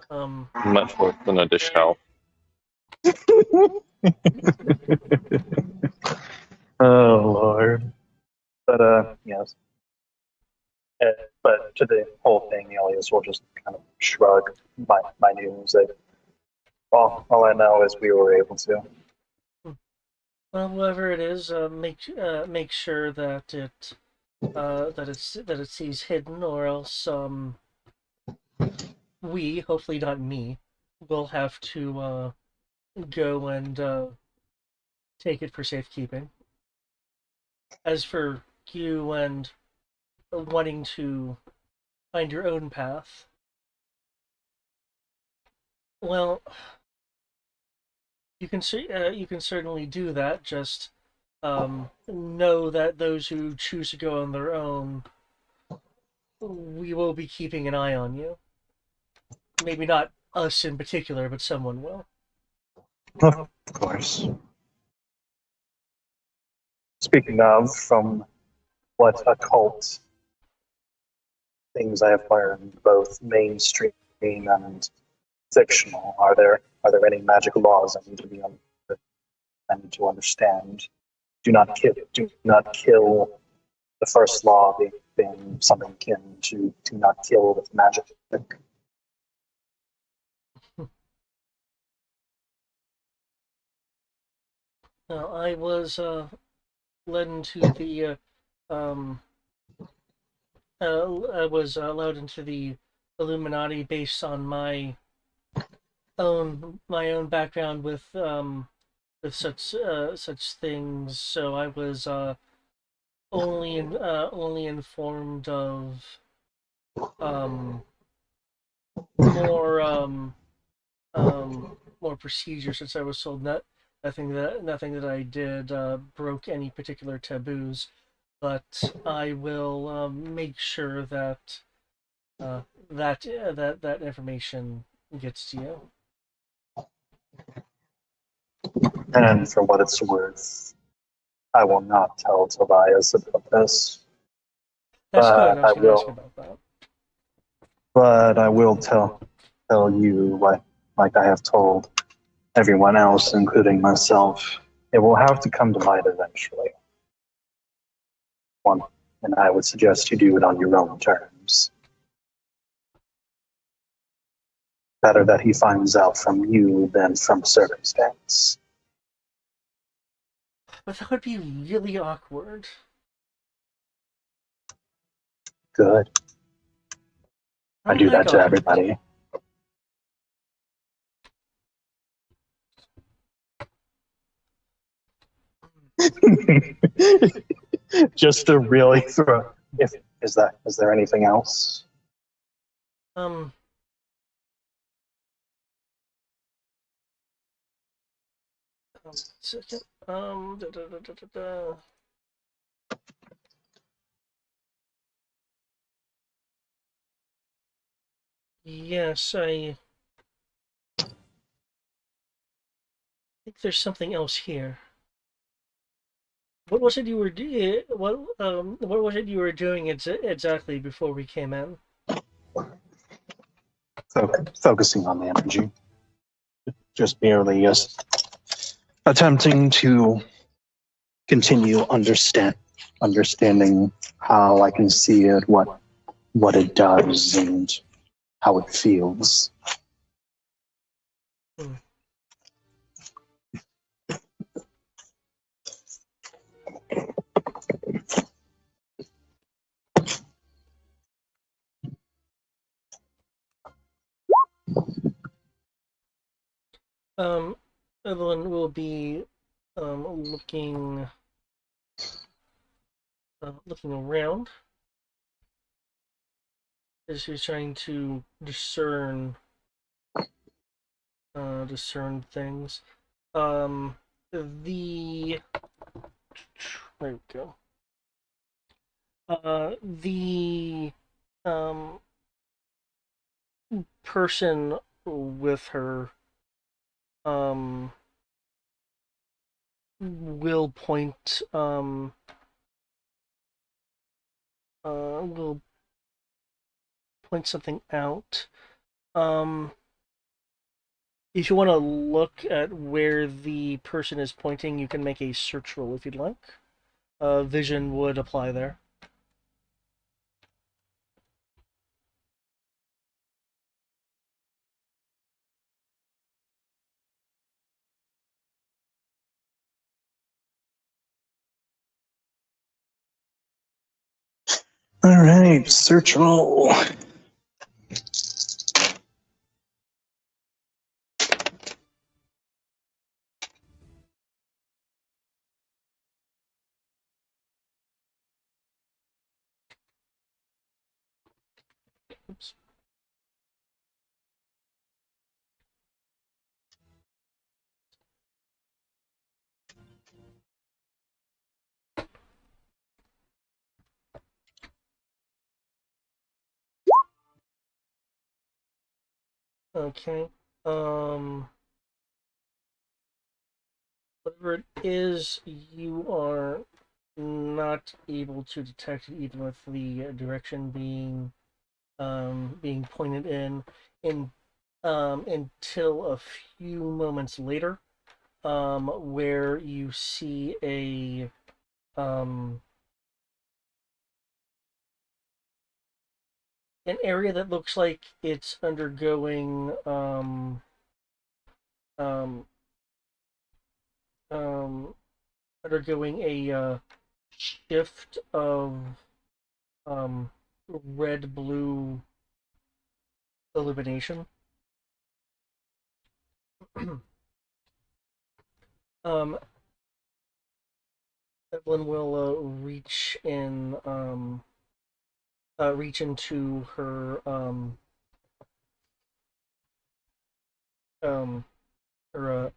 Um, Much worse than a dish towel. Oh Lord. But yes. But to the whole thing, Elias will just kind of shrug my news. All I know is we were able to. well, whoever it is, make sure that it stays hidden, or else we, hopefully not me, will have to go and take it for safekeeping. As for you and wanting to find your own path, well, you can certainly do that. Just know that those who choose to go on their own, we will be keeping an eye on you. Maybe not us in particular, but someone will. Of course. Speaking of, from what occult things I have learned, both mainstream and fictional, are there any magic laws I need to I need to understand? Do not kill. The first law being something akin to do not kill with magic. Now, I was led into the I was allowed into the Illuminati based on my own background with such things. So I was only informed of more more procedure, since I was told nothing that I did broke any particular taboos. But I will make sure that that information gets to you. And for what it's worth, I will not tell Tobias about this. That's good. I was I going to ask will. you about that. But I will tell you, like I have told everyone else, including myself, it will have to come to light eventually. And I would suggest you do it on your own terms. Better that he finds out from you than from circumstance. But that would be really awkward. Good. I Oh do my that to God. everybody. Just to really throw. Is there anything else? Um. Second. Da, da, da, da, da, da. Yes, I think there's something else here. What was it you were doing? What was it you were doing exactly before we came in? Focusing on the energy. Just merely attempting to continue understanding how I can see it, what it does, and how it feels. Evelyn will be looking around as she's trying to discern things. The There we go. The person with her will point something out. If you want to look at where the person is pointing, you can make a search roll if you'd like. Vision would apply there. All right, search roll. Oops. Okay. Whatever it is, you are not able to detect it, even with the direction being pointed in until a few moments later, where you see an area that looks like it's undergoing a shift of red blue illumination. Evelyn will reach into her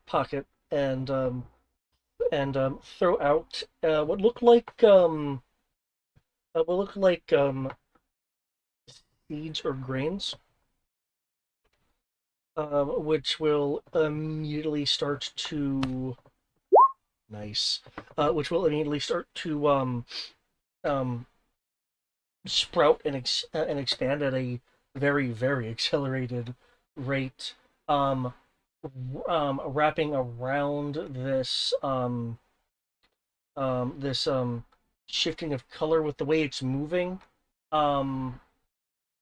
pocket and throw out what look like seeds or grains, which will immediately start to sprout and expand at a very, very accelerated rate, wrapping around this shifting of color with the way it's moving.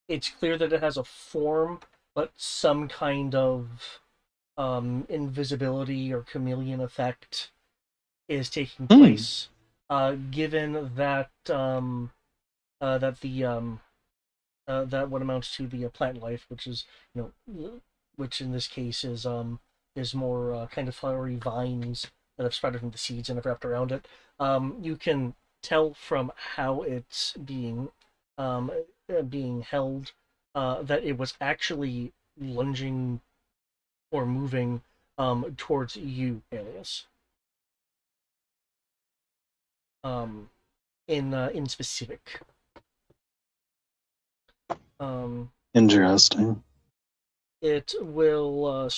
It's clear that it has a form, but some kind of invisibility or chameleon effect is taking place. Given that that what amounts to the plant life, which is which in this case is more kind of flowery vines that have sprouted from the seeds and have wrapped around it. You can tell from how it's being held that it was actually lunging or moving towards you, Alias. In specific. Interesting. It will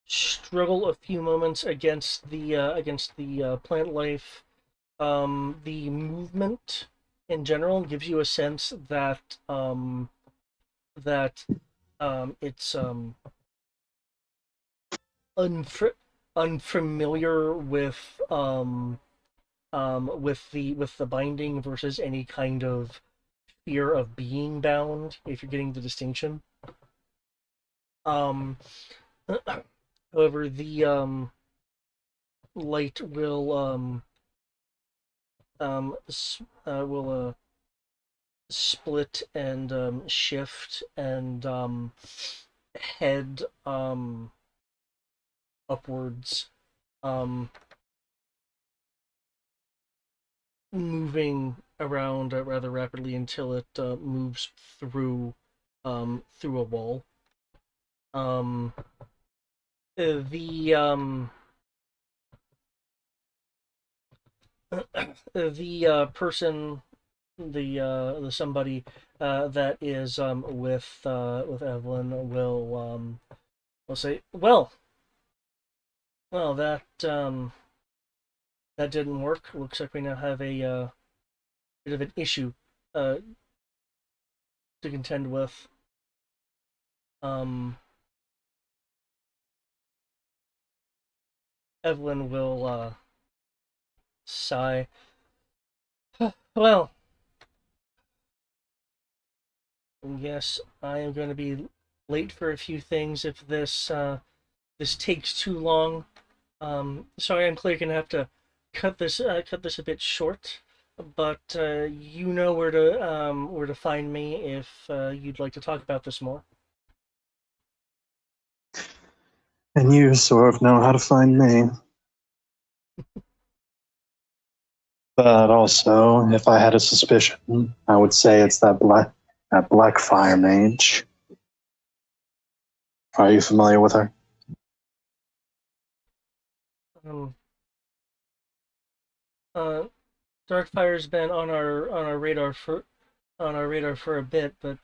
struggle a few moments against the plant life. The movement in general gives you a sense that it's unfamiliar with the binding versus any kind of fear of being bound, if you're getting the distinction. However, the light will split and shift and head upwards, moving around rather rapidly until it moves through a wall. The person, the somebody that is with Evelyn will say, well, that didn't work. Looks like we now have a bit of an issue to contend with. Evelyn will sigh. Well, yes, I am going to be late for a few things if this takes too long. Sorry, I'm clearly going to have to cut this a bit short, but you know where to find me if you'd like to talk about this more. And you sort of know how to find me. But also, if I had a suspicion, I would say it's that black fire mage. Are you familiar with her? Darkfire's been on our radar for a bit, but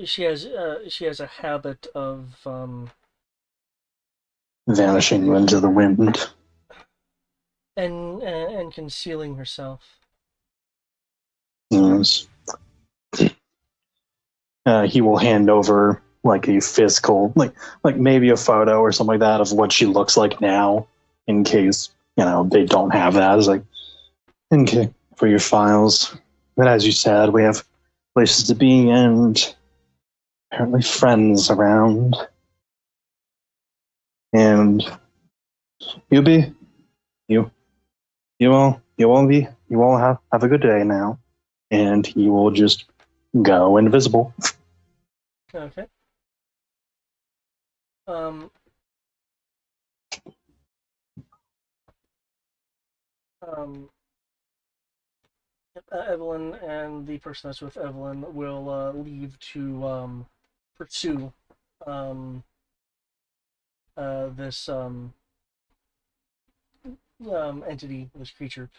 she has a habit of vanishing into the wind and concealing herself. Yes. He will hand over like a physical, like maybe a photo or something like that of what she looks like now, in case they don't have that. It's like, okay, for your files. But as you said, we have places to be and apparently friends around. And you all have a good day now. And he will just go invisible. Okay. Evelyn and the person that's with Evelyn will leave to pursue this entity, this creature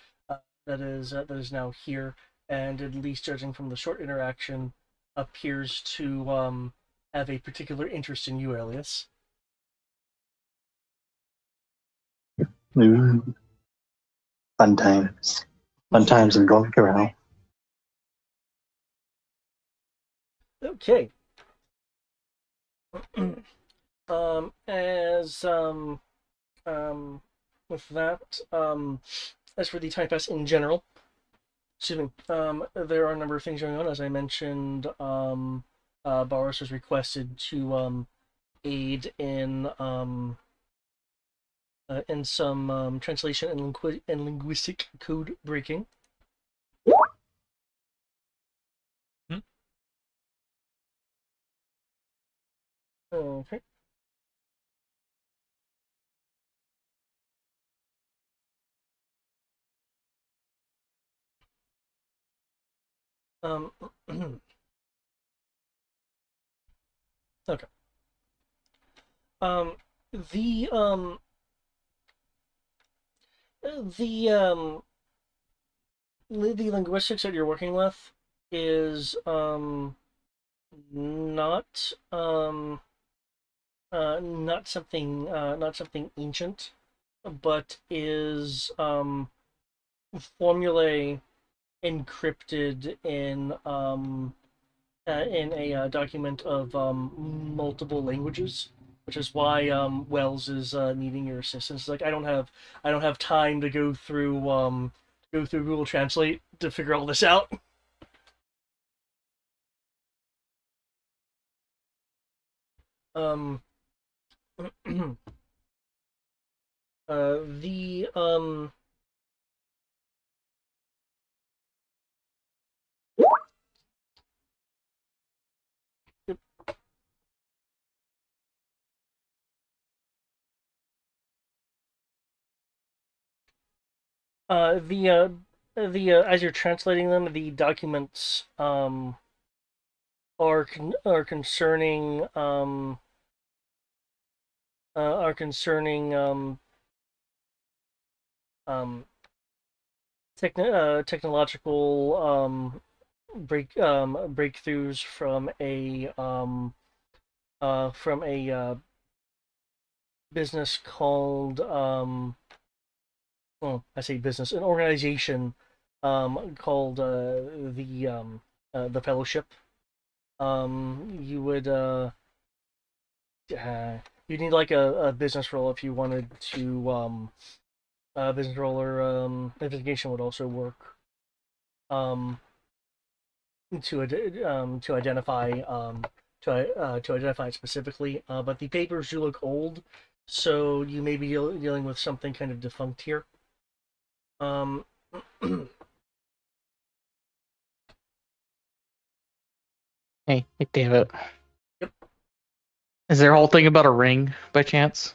that is now here, and at least judging from the short interaction, appears to have a particular interest in you, Alias. Ooh. Fun times in Golden Corral. Okay. With that, as for the time pass in general, excuse me, there are a number of things going on. As I mentioned, Boris was requested to aid in some translation and linguistic code breaking. Okay. Okay. The linguistics that you're working with is not not something ancient, but is formulae encrypted in a document of multiple languages, which is why Wells is needing your assistance. Like I don't have time to go through Google Translate to figure all this out. Um, the as you're translating them, the documents are concerning um technological breakthroughs from a business called well, I say business, an organization called the Fellowship. You would you need like a business role if you wanted to business role or investigation would also work. Um, to identify to identify it specifically. But the papers do look old, so you may be dealing with something kind of defunct here. Um, Hey, David. Yep. Is there a whole thing about a ring by chance?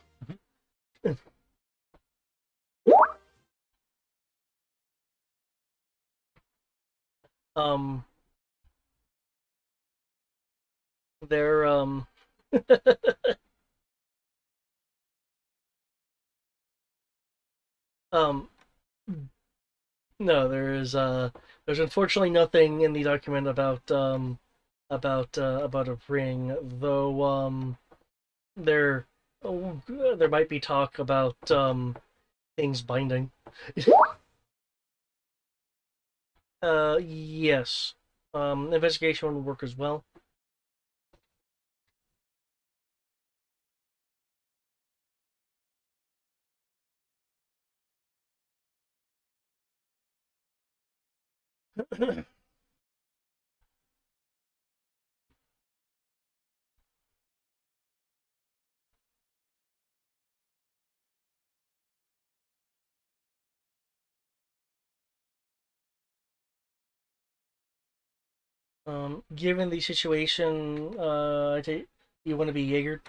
um, they're um no, there's unfortunately nothing in the document about a ring, though there there might be talk about things binding. Yes. Investigation would work as well. Given the situation, I take you want to be Jaeger.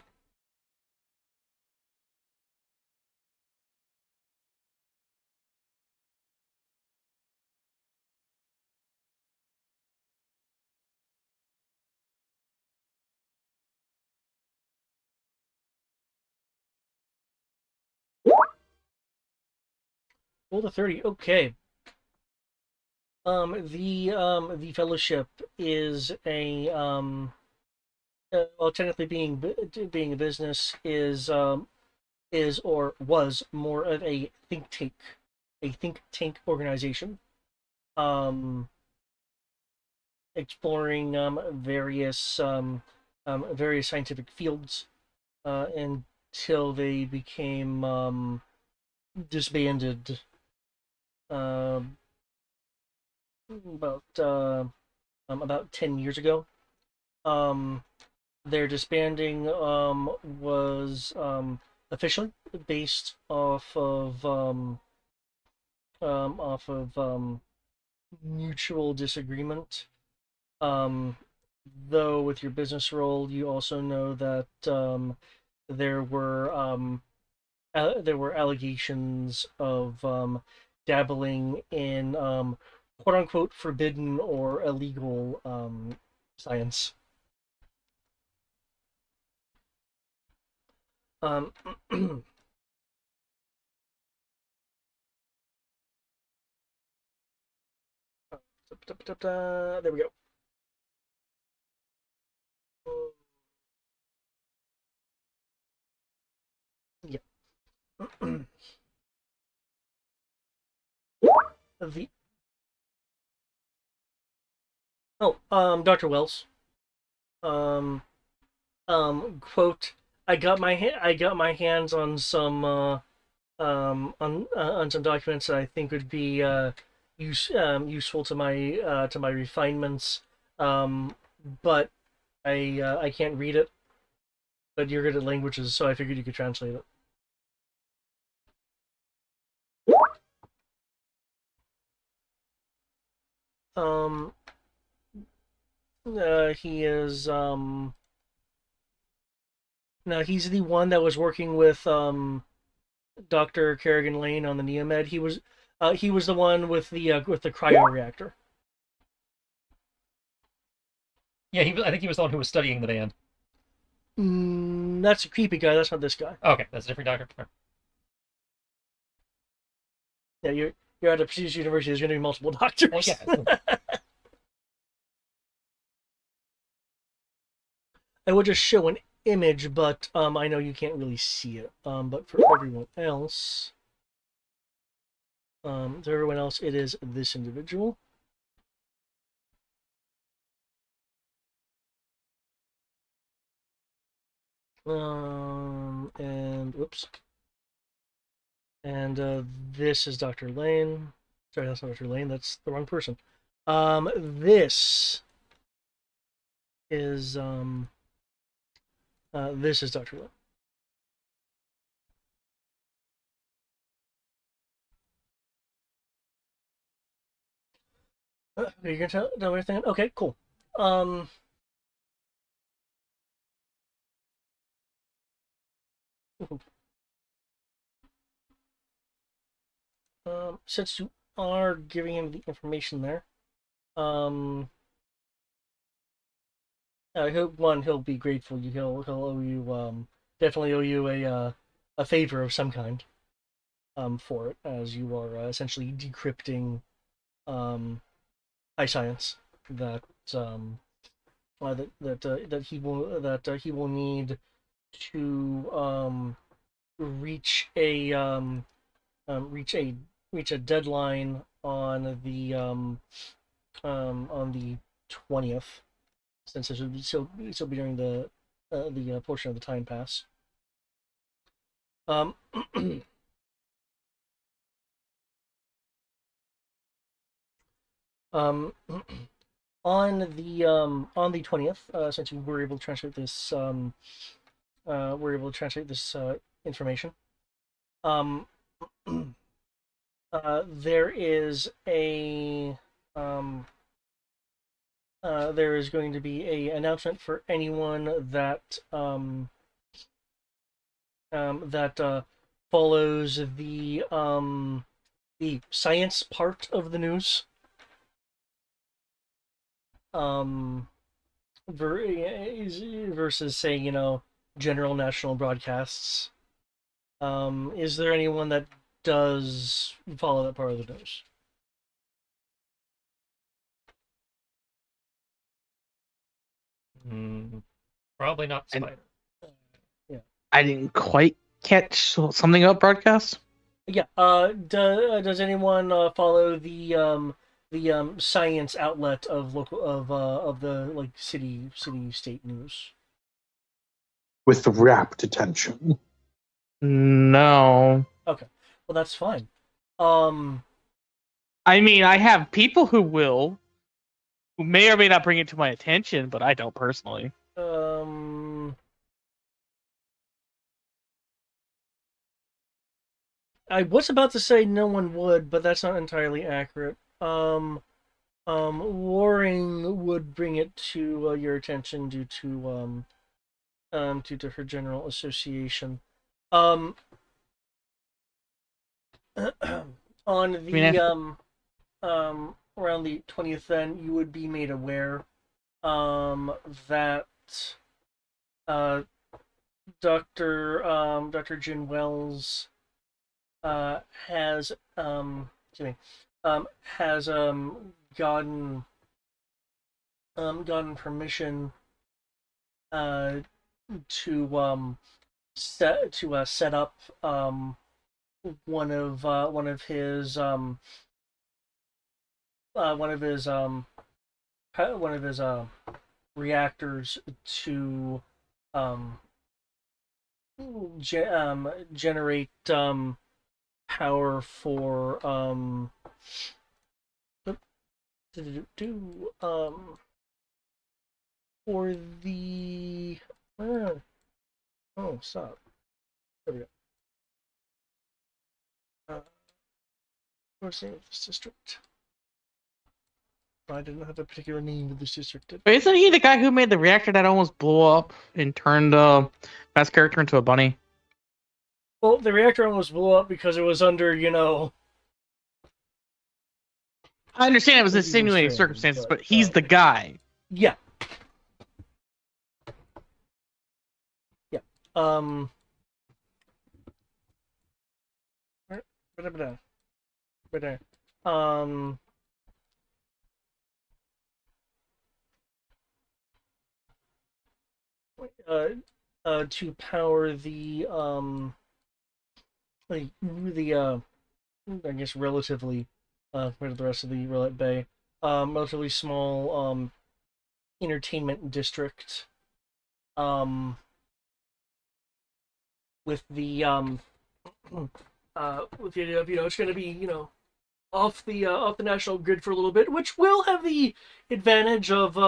Roll the 30. Okay. The fellowship is a well, technically being a business is or was more of a think tank organization, um, exploring various scientific fields until they became disbanded uh, about about 10 years ago. Um, their disbanding was officially based off of mutual disagreement. Um, though with your business role, you also know that there were there were allegations of dabbling in quote unquote forbidden or illegal science. Um, there we go. the Dr. Wells. Quote, I got my hands on some on some documents that I think would be useful to my refinements. But I can't read it. But you're good at languages, so I figured you could translate it. He is No, he's the one that was working with Dr. Kerrigan Lane on the Neomed. He was the one with the cryoreactor. Yeah, I think he was the one who was studying the band. That's a creepy guy. That's not this guy. Okay, that's a different doctor. Yeah, you're at a prestigious university. There's going to be multiple doctors. Well, yeah. I would just show an image, but I know you can't really see it. But for everyone else, it is this individual. And whoops. And this is Dr. Lane. Sorry, that's not Dr. Lane. That's the wrong person. This is Dr. Lane. Are you gonna tell me everything? Okay, cool. Since you are giving him the information there, I hope he'll be grateful. He'll owe you definitely owe you a favor of some kind for it, as you are essentially decrypting high science that he will need to reach a deadline on the 20th, since it should still be during the portion of the time pass. On the 20th, since we were able to translate this information, there is going to be a announcement for anyone that follows the science part of the news. Versus, say, general national broadcasts. Is there anyone that does follow that part of the news? Probably not Spider. Yeah. I didn't quite catch something about broadcast. Yeah. Does anyone follow the science outlet of the city state news? With rapt attention. No. Okay. Well, that's fine. I mean, I have people who may or may not bring it to my attention, but I don't personally. I was about to say no one would, but that's not entirely accurate. Waring would bring it to your attention due to her general association. On the around the 20th, then you would be made aware that Dr. Jin Wells has gotten permission to set up one of his reactors to generate power for for the stop. There we go. What's the name of this district? I didn't have a particular name of this district. Wait, isn't he the guy who made the reactor that almost blew up and turned best character into a bunny? Well, the reactor almost blew up because it was under, I understand it was Maybe insinuating strange, circumstances, but, but he's the guy. Yeah. Yeah. Right there. To power the I guess relatively compared to the rest of the Roulette Bay, relatively small entertainment district, with the with the idea of it's going to be off the national grid for a little bit, which will have the advantage of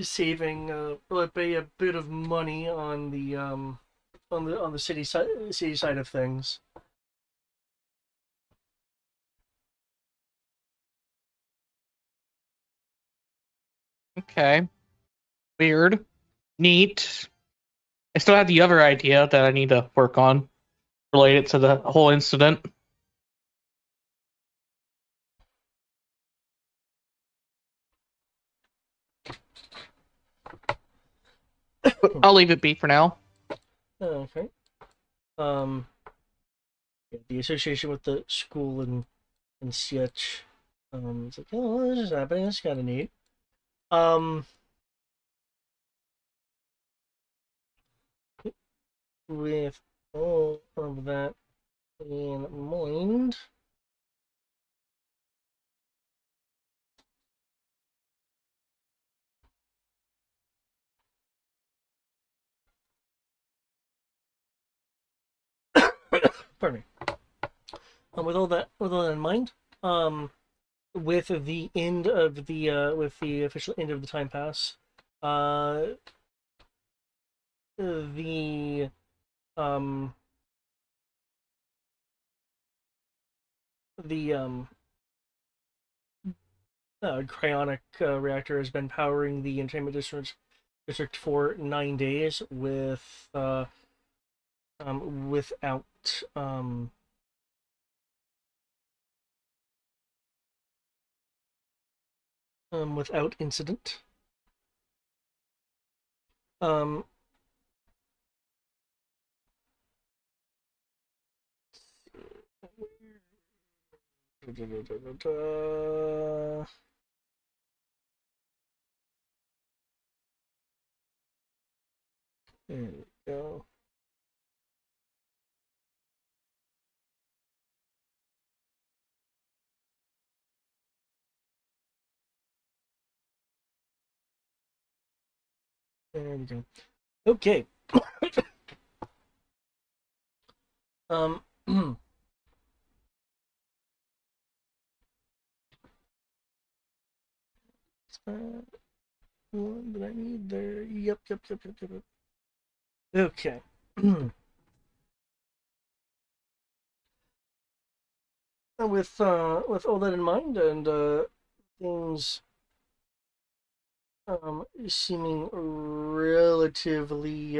saving Roulette Bay a bit of money on the city side of things. Okay. Weird. Neat. I still have the other idea that I need to work on related to the whole incident. I'll leave it be for now. Okay. The association with the school and such. It's like, oh, this is happening. That's kind of neat. With all of that in mind, pardon me. With all that in mind, with the end of with the official end of the time pass, the cryonic reactor has been powering the entertainment district for 9 days without without incident. There we go. There we go. Okay. One that I need there. Yep. Okay. With all that in mind and things seeming relatively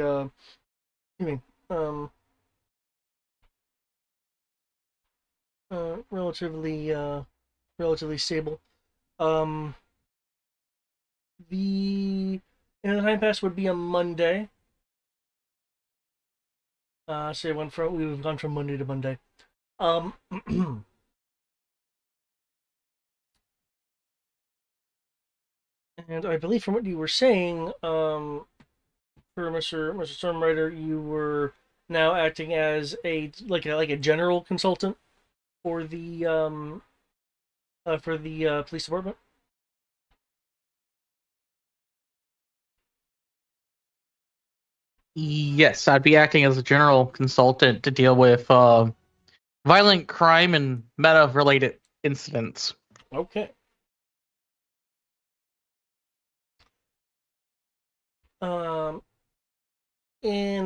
relatively stable. The time pass would be a Monday. So we've gone from Monday to Monday. And I believe from what you were saying, for Mr. Stormrider, you were now acting as a general consultant for the police department. Yes, I'd be acting as a general consultant to deal with violent crime and meta-related incidents. Okay. In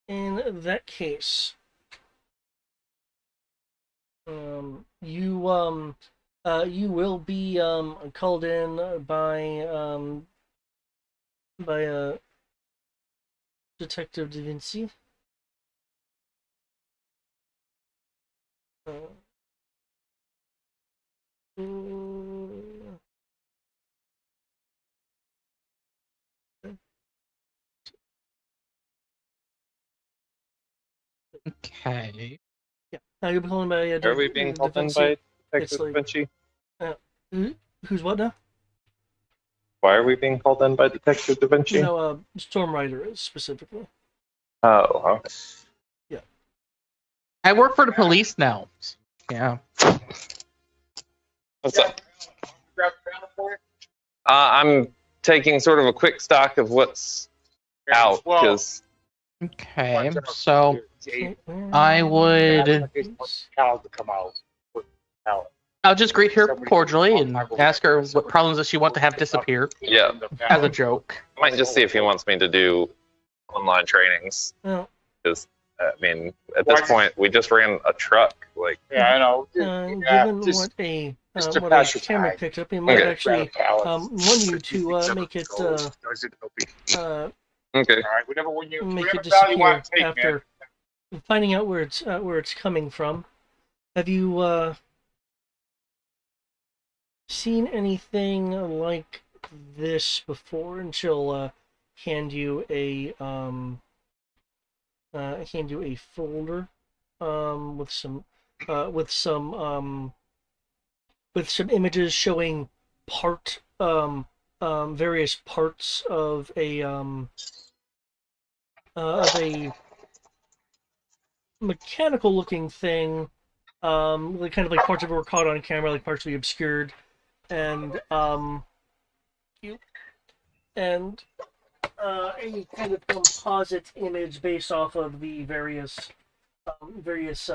that case, you will be called in by Detective Da Vinci. Okay. Yeah. Now you'll be calling by. Are we being called in by Detective Da Vinci? Who's what now? Why are we being called in by Detective Da Vinci? No, Storm Rider is specifically. Oh, okay. Yeah. I work for the police now. Yeah. What's up? I'm taking sort of a quick stock of what's out, because Okay, so I would. I'll just greet her cordially and ask her what problems does she want to have disappear. yeah, As a joke. I might just see if he wants me to do online trainings. Oh. Because I mean, at this point, we just ran a truck. Like, Yeah, I know. Given what a camera picked up, it might Okay. actually want you to make it okay. make it disappear after finding out where it's coming from. Have you seen anything like this before? And she'll hand you a folder with some images showing various parts of a mechanical looking thing, like kind of like parts of it were caught on camera, like partially obscured, and a kind of composite image based off of the various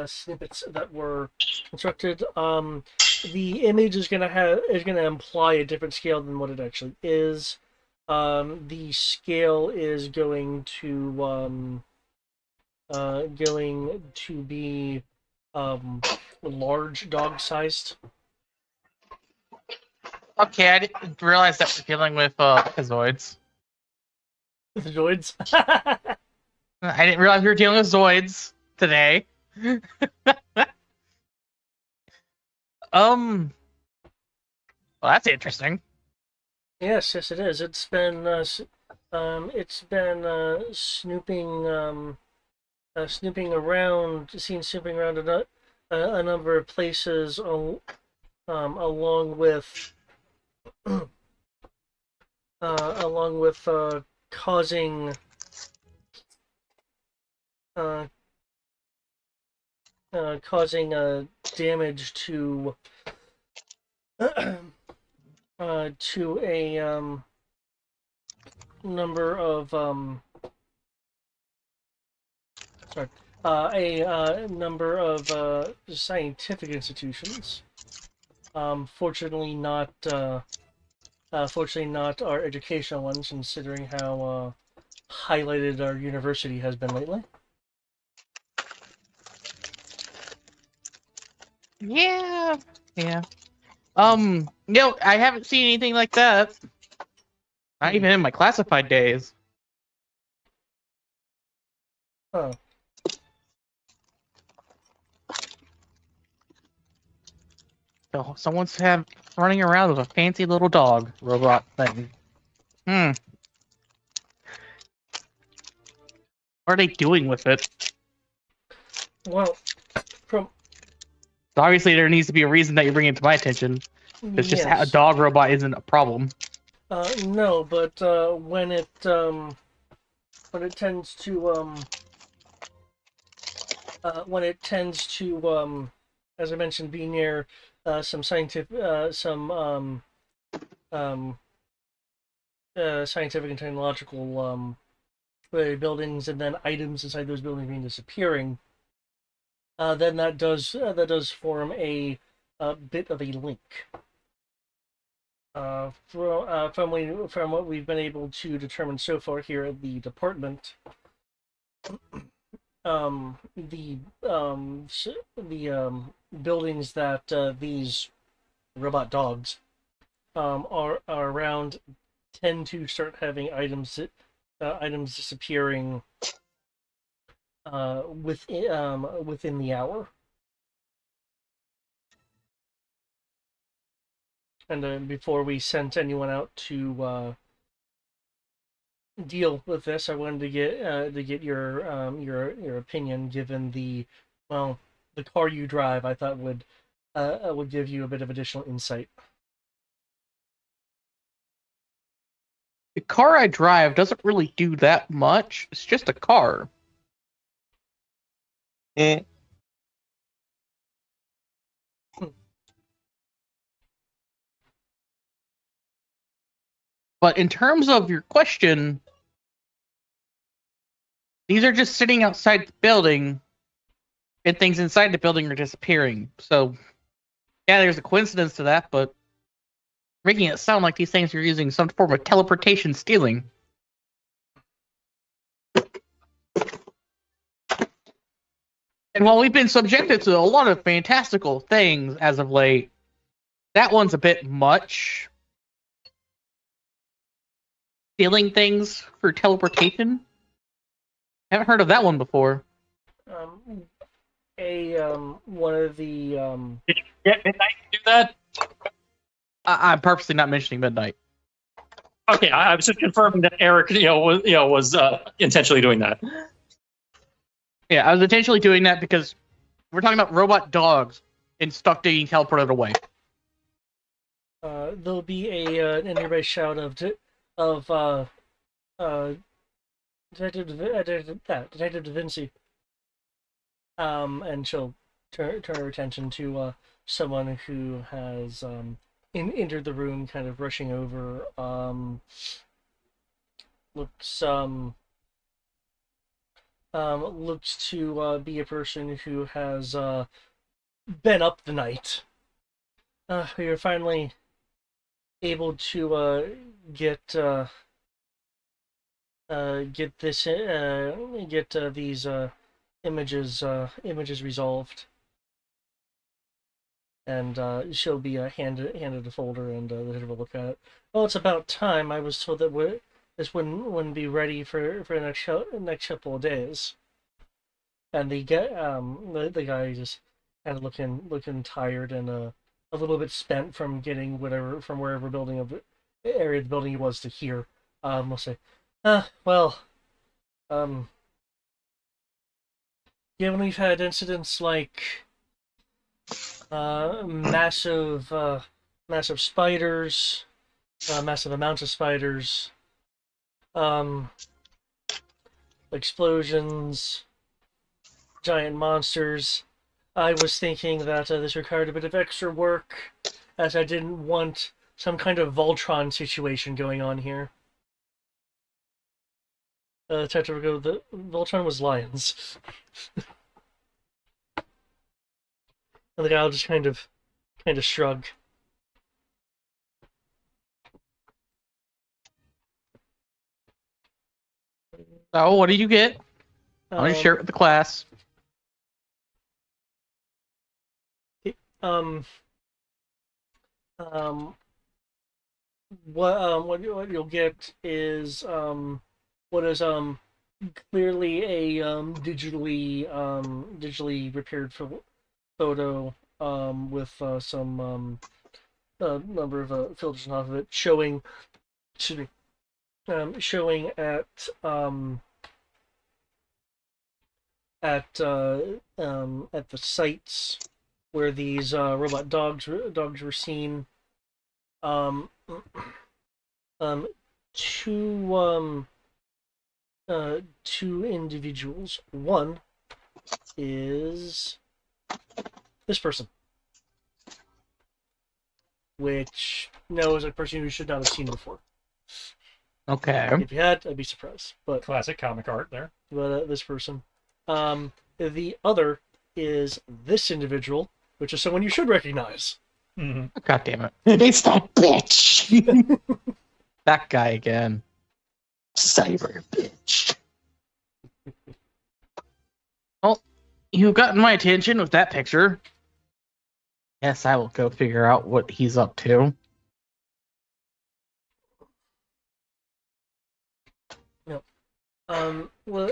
snippets that were constructed. The image is gonna imply a different scale than what it actually is. The scale is going to be large dog-sized. Okay, I didn't realize that we're dealing with Zoids. Zoids. I didn't realize we were dealing with Zoids today. Well, that's interesting. Yes, it is. It's been snooping around a number of places, along with causing damage to a number of scientific institutions. Fortunately not our educational ones, considering how highlighted our university has been lately. Yeah. I haven't seen anything like that. Not even in my classified days. Oh. So someone's running around with a fancy little dog robot thing. What are they doing with it? Well, Obviously, there needs to be a reason that you bring it to my attention. It's just a dog robot isn't a problem. No, but when it tends to as I mentioned, be near some scientific um, scientific and technological buildings, and then items inside those buildings being disappearing, then that does form a bit of a link. From what we've been able to determine so far here at the department, the buildings that these robot dogs are around tend to start having items disappearing within the hour. And before we sent anyone out to deal with this, I wanted to get your opinion, given the car you drive. I thought would give you a bit of additional insight. The car I drive doesn't really do that much. It's just a car. But in terms of your question, these are just sitting outside the building, and things inside the building are disappearing. So, yeah, there's a coincidence to that, but making it sound like these things are using some form of teleportation stealing. And while we've been subjected to a lot of fantastical things as of late, that one's a bit much. Stealing things for teleportation? Haven't heard of that one before. One of the Did you get Midnight to do that? I'm purposely not mentioning Midnight. Okay, I was just confirming that Eric, was intentionally doing that. Yeah, I was intentionally doing that because we're talking about robot dogs and stuff being teleported away. there'll be an nearby shout of Detective Da Vinci. And she'll turn her attention to someone who has entered the room, kind of rushing over. Looks to be a person who has been up the night. We are finally able to get these images resolved, and she'll be handed a folder, and let her look at it. Well, it's about time. I was told that this wouldn't be ready for the next couple of days. And the guy just kind of looking tired and a little bit spent from getting wherever area of the building he was to here. We'll say, given we've had incidents like massive spiders, massive amounts of spiders, explosions, giant monsters, I was thinking that this required a bit of extra work, as I didn't want some kind of Voltron situation going on here. The Voltron was lions. And the guy will just kind of shrug. So, what did you get? I want to share it with the class. What you'll get is what is clearly a digitally repaired photo with some number of filters off of it showing at the sites where these robot dogs were seen. two two individuals. One is this person, which is a person you should not have seen before. Okay. If you had, I'd be surprised. But Classic comic art there. this person. The other is this individual, which is someone you should recognize. Mm-hmm. God damn it. It's that bitch. That guy again. Cyber bitch. Well, you've gotten my attention with that picture. Yes, I will go figure out what he's up to. Well,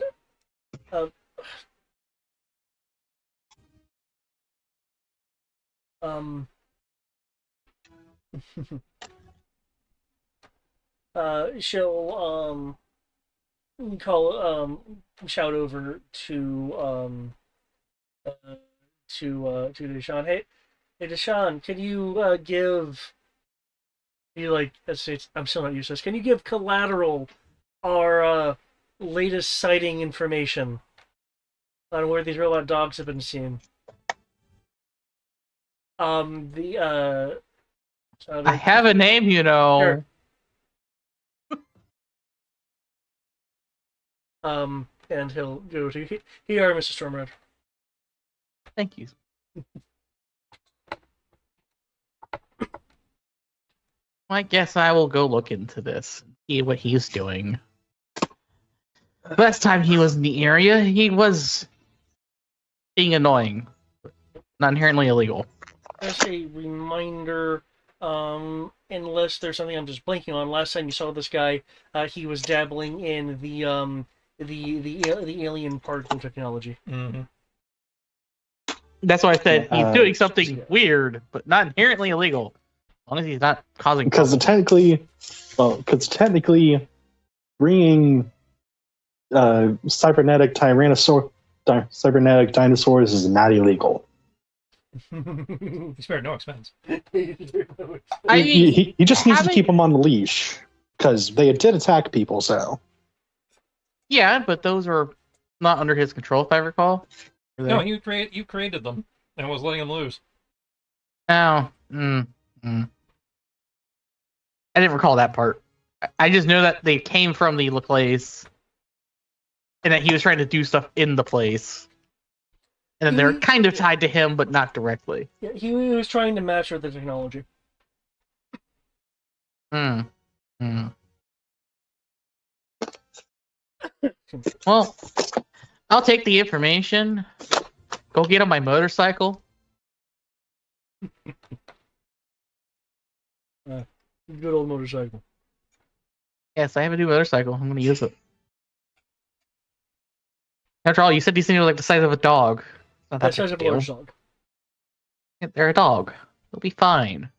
she'll shout over to Deshaun. Hey Deshaun, can you give I'm still not used to this. Can you give Collateral our latest sighting information on where these robot dogs have been seen? I have a name, you know. Sure. And he'll go to here, Mr. Stormrod. Thank you. I guess I will go look into this and see what he's doing. Last time he was in the area, he was being annoying, not inherently illegal. Just a reminder, unless there's something I'm just blanking on. Last time you saw this guy, he was dabbling in the alien particle technology. Mm-hmm. That's why I said he's doing something weird, but not inherently illegal. As long as he's not causing because technically bringing cybernetic dinosaurs is not illegal. He spared no expense. I mean, he just needs to keep them on the leash because they did attack people. So yeah, but those are not under his control, if I recall. No, you created them and was letting them loose. Oh, I didn't recall that part. I just know that they came from the place, and that he was trying to do stuff in the place, and then they're kind of tied to him, but not directly. Yeah, he was trying to match with the technology. Well, I'll take the information. Go get on my motorcycle. Good old motorcycle. Yes, I have a new motorcycle. I'm going to use it. After all, you said these things are like the size of a dog. Not that The size of a deal. large dog. They're a dog. They'll be fine.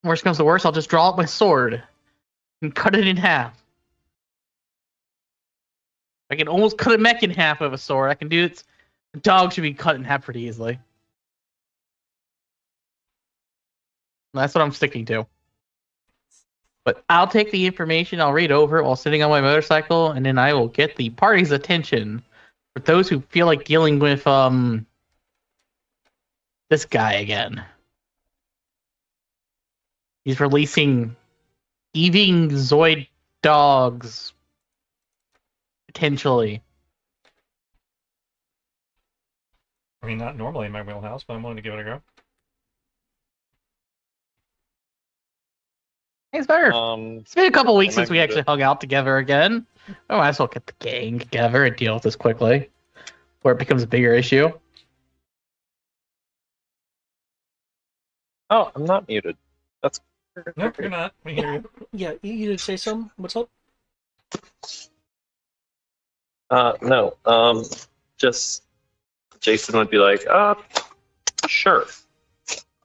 Worst comes to worst, I'll just draw out my sword and cut it in half. I can almost cut a mech in half with a sword. I can do it. A dog should be cut in half pretty easily. That's what I'm sticking to. But I'll take the information, I'll read over it while sitting on my motorcycle, and then I will get the party's attention for those who feel like dealing with this guy again. He's releasing thieving Zoid dogs. Potentially. I mean, not normally in my wheelhouse, but I'm willing to give it a go. It's better. It's been a couple weeks since we actually hung out together again. I might as well get the gang together and deal with this quickly, where it becomes a bigger issue. Oh, I'm not muted. That's Nope, you're not. We hear you. Yeah, you did say something? What's up? no. Just Jason would be like, sure.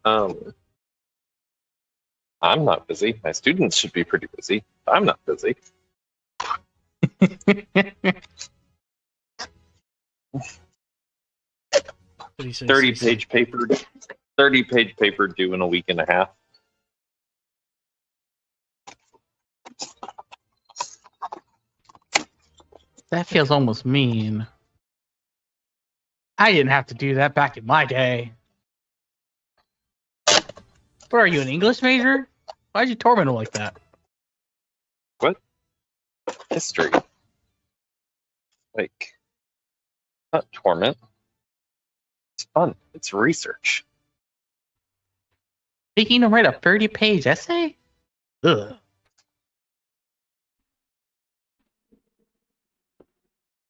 I'm not busy. My students should be pretty busy. I'm not busy. 30-page paper due in a week and a half. That feels almost mean. I didn't have to do that back in my day. What are you, an English major? Why'd you torment him like that? What? History. Like, not torment. It's fun. It's research. Making him write a 30-page essay? Ugh.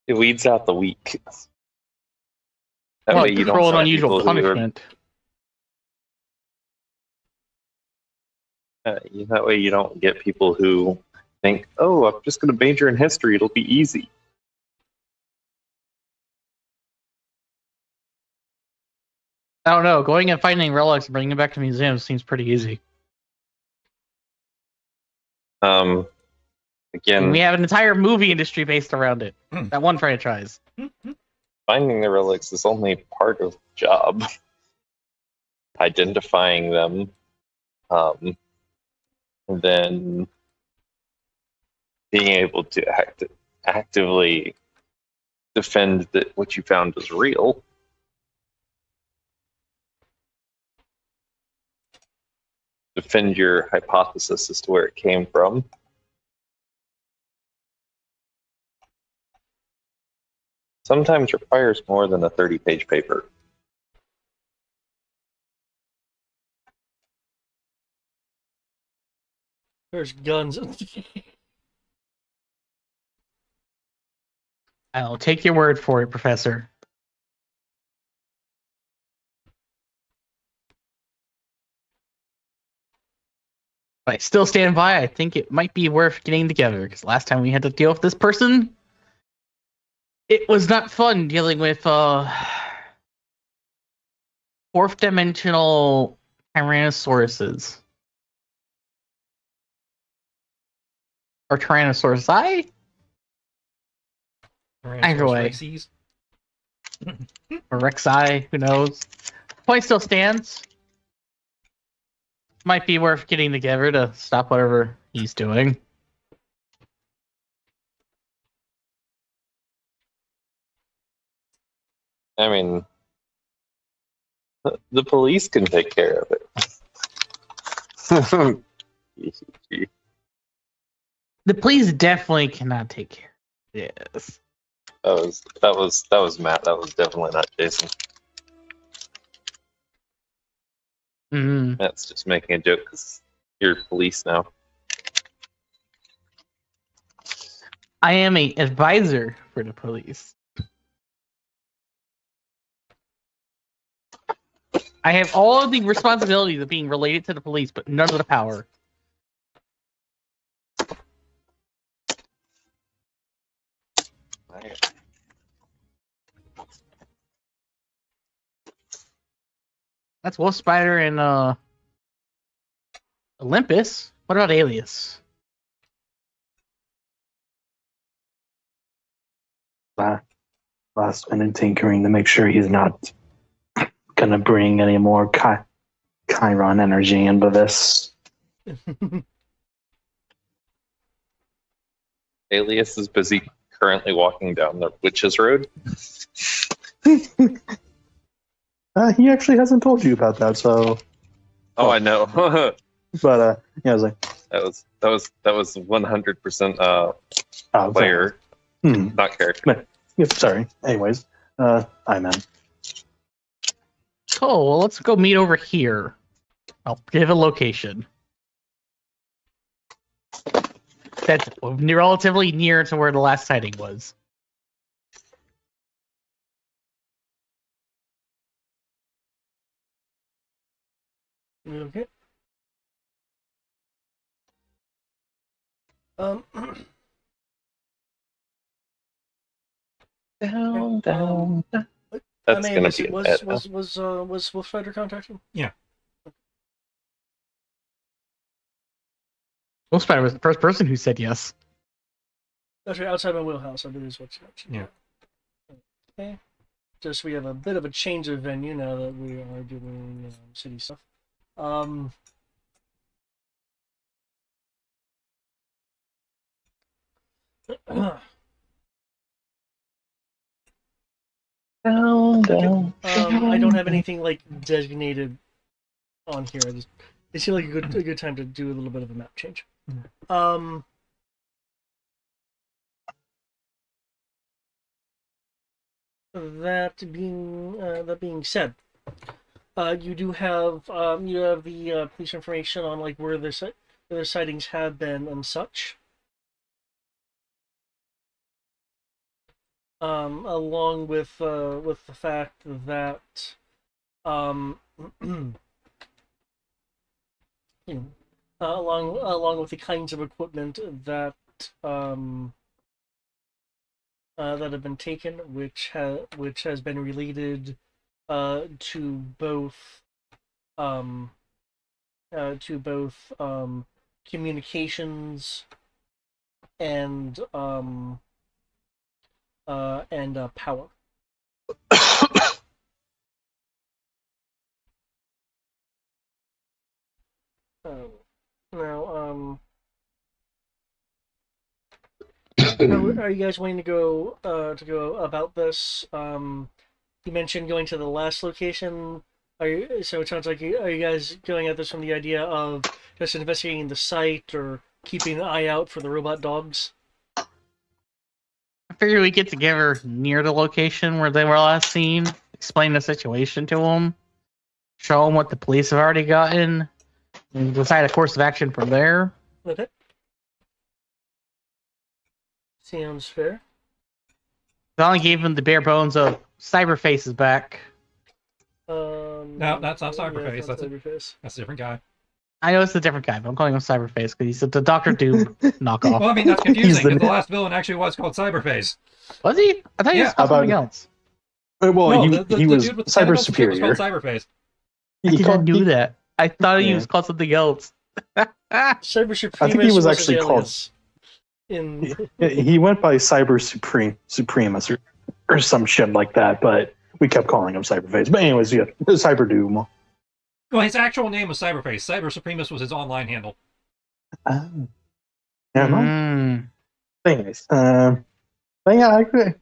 It weeds out the weak. That Well, way you don't cruel and find unusual people who are punishment. that way you don't get people who think, oh, I'm just going to major in history. It'll be easy. I don't know. Going and finding relics and bringing them back to museums seems pretty easy. Again, And we have an entire movie industry based around it. That one franchise. finding the relics is only part of the job. Identifying them, and then being able to actively defend that what you found is real. Defend your hypothesis as to where it came from. Sometimes requires more than a 30-page paper. There's guns. I'll take your word for it, Professor. But I still stand by. I think it might be worth getting together because last time we had to deal with this person, it was not fun dealing with fourth dimensional Tyrannosauruses. Or Tyrannosaurus. Either way. Rexes. Or Rexi, who knows? Point still stands. Might be worth getting together to stop whatever he's doing. I mean, the police can take care of it. The police definitely cannot take care. Yes. That was Matt. That was definitely not Jason. Mm. Matt's just making a joke because you're police now. I am a advisor for the police. I have all of the responsibilities of being related to the police, but none of the power. That's Wolf Spider and Olympus. What about Alias? Last minute tinkering to make sure he's not gonna bring any more Chiron energy into this. Alias is busy currently walking down the Witches Road. He actually hasn't told you about that, so. Oh, I know. But yeah, I was like, that was 100% player, not character. Yeah, sorry. Anyways, I'm in. Oh, well, let's go meet over here. I'll give a location. That's relatively near to where the last sighting was. Okay. Down. I That's may have gonna missed be it. a Was Wolf Spider contacting? Wolf Spider was the first person who said yes. That's right, outside my wheelhouse, I believe is what you mentioned. Yeah. Okay. Just we have a bit of a change of venue now that we are doing city stuff. I don't have anything like designated on here. It seemed like a good time to do a little bit of a map change. That being said, you do have the police information on like where the sightings have been and such. Along with the fact that along with the kinds of equipment that that have been taken, which has been related to both communications and power. Now, are you guys wanting to go about this? You mentioned going to the last location. So it sounds like are you guys going at this from the idea of just investigating the site or keeping an eye out for the robot dogs? I figure we get together near the location where they were last seen, explain the situation to them, show them what the police have already gotten, and decide a course of action from there. Okay. Sounds fair. I only gave them the bare bones of Cyberface is back. No, that's not Cyberface. Yeah, That's Cyberface. a different guy. I know it's a different guy, but I'm calling him Cyberface because he's the Dr. Doom knockoff. Well, I mean, that's confusing because the last villain actually was called Cyberface. Was he? I thought he was called something else. Well, No, he was dude with the cyber tentacles was superior. called Cyberface. I didn't know that. I thought he was called something else. Cyber Supreme. I think he was actually his called. alias in He went by Cyber Supremus or some shit like that, but we kept calling him Cyberface. But anyways, yeah, Cyber Doom. Well, his actual name was Cyberface. Cyber Supremus was his online handle. Yeah, no. Mm. Anyways, but yeah, I agree.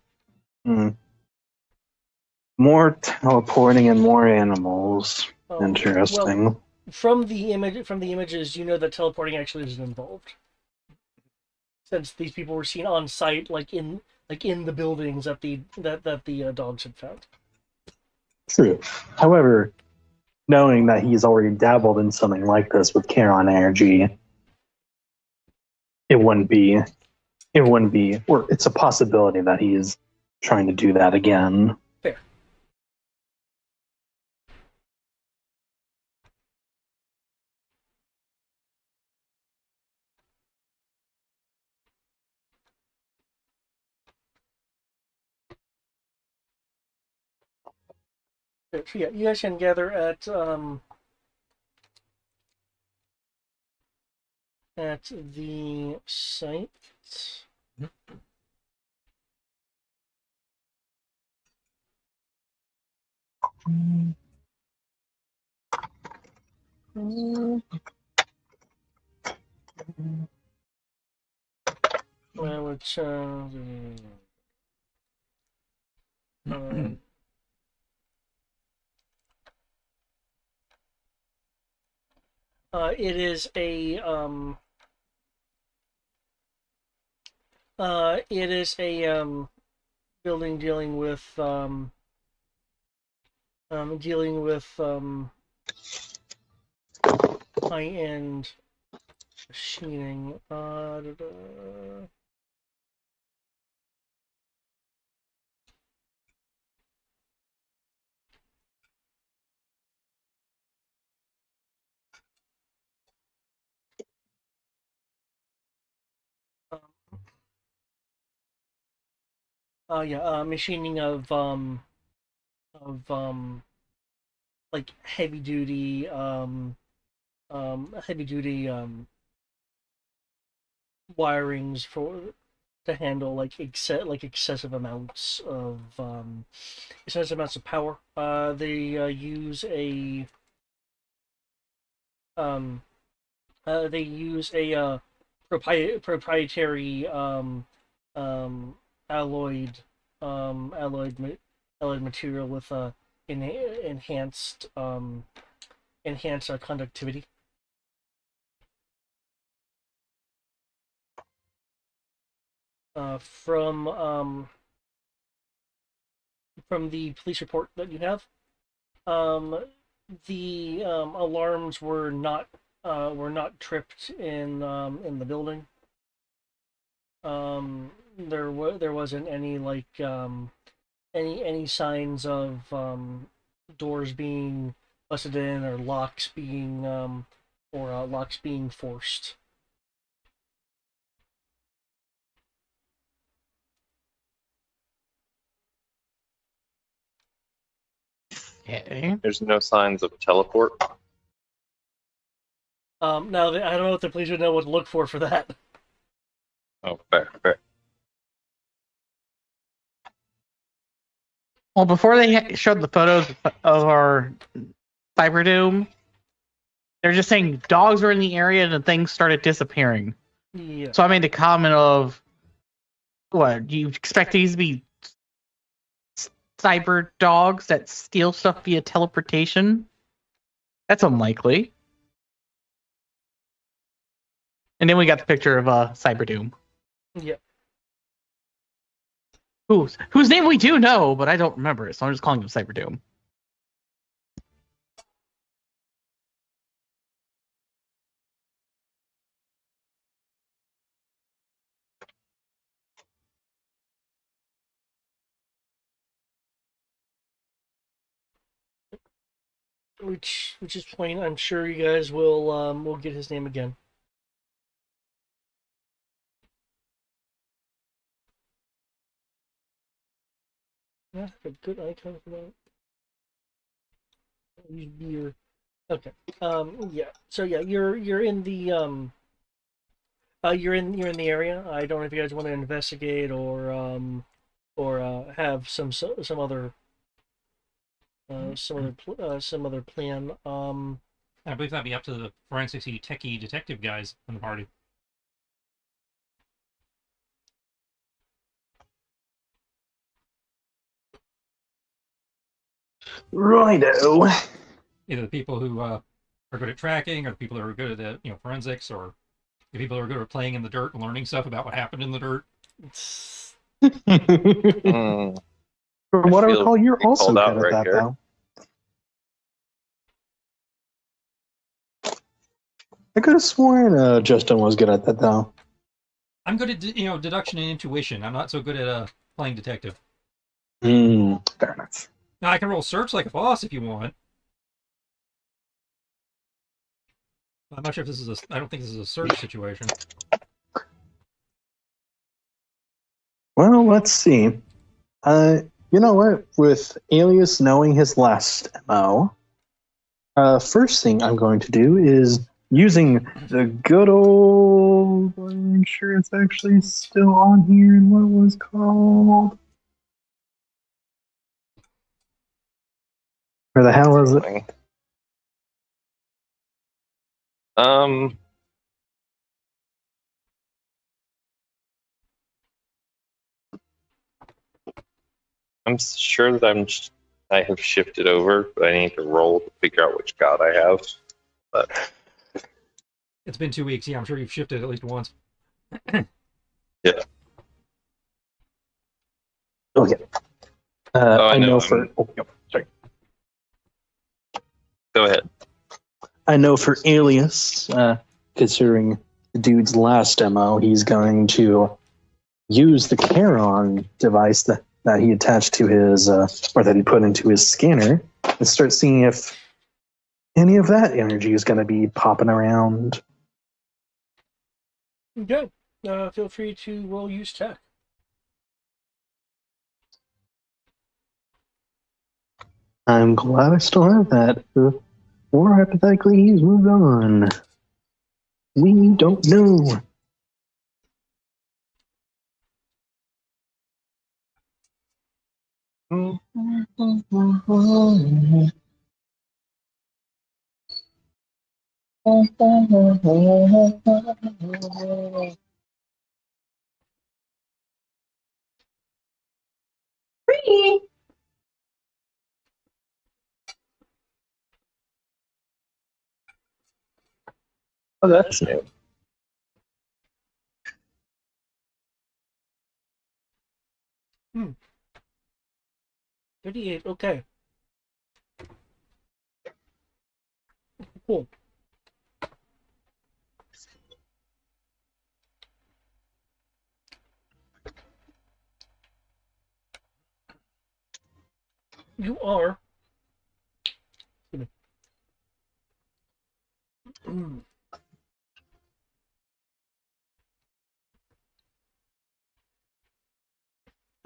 More teleporting and more animals. Interesting. Well, from the images, you know that teleporting actually isn't involved, since these people were seen on site, like in the buildings that the dogs had found. True. However, knowing that he's already dabbled in something like this with Charon energy, it wouldn't be, or it's a possibility that he's trying to do that again. Fair. So yeah, you guys can gather at the site. Which it is a building dealing with high-end machining. Machining of like heavy duty wirings to handle like excessive amounts of power. They use a proprietary alloyed alloy material with enhanced conductivity. From the police report that you have, the alarms were not tripped in the building. There wasn't any like any signs of doors being busted in or locks being forced. Okay. There's no signs of teleport. Now I don't know if the police would know what to look for that. Oh, fair, fair. Well, before they showed the photos of our Cyberdome, they're just saying dogs were in the area and then things started disappearing. Yeah. So I made a comment of, what, do you expect these to be cyber dogs that steal stuff via teleportation? That's unlikely. And then we got the picture of Cyberdoom. Yeah. Whose name we do know, but I don't remember it, so I'm just calling him Cyberdoom. Which is plain. I'm sure you guys will get his name again. Yeah, a good icon for that. Use beer. Okay. Yeah. So yeah, you're in the you're in the area. I don't know if you guys want to investigate or have some other some other plan. I believe that'd be up to the forensicsy techie detective guys in the party. Righto. Either the people who are good at tracking, or the people who are good at forensics, or the people who are good at playing in the dirt and learning stuff about what happened in the dirt. Mm, From what I feel recall, you're also called out good at right that, here. though. I could have sworn Justin was good at that, though. I'm good at deduction and intuition. I'm not so good at playing detective. Fair enough. Now I can roll search like a boss if you want. I'm not sure if this is I don't think this is a search situation. Well, let's see. You know what? With Alias knowing his last MO, first thing I'm going to do is using the good old. I'm sure it's actually still on here. And what it was called? Where the hell is it? I'm sure that I have shifted over, but I need to roll to figure out which god I have. But It's been 2 weeks. Yeah, I'm sure you've shifted at least once. yeah. Okay. I know for. Oh, yep, sorry. Go ahead. I know for Alias, considering the dude's last demo, he's going to use the Charon device that he attached to his, or that he put into his scanner, and start seeing if any of that energy is going to be popping around. Okay. Feel free to roll use tech. I'm glad I still have that. Or hypothetically, he's moved on. We don't know. Oh, that's new. 38. Okay. Cool. You are.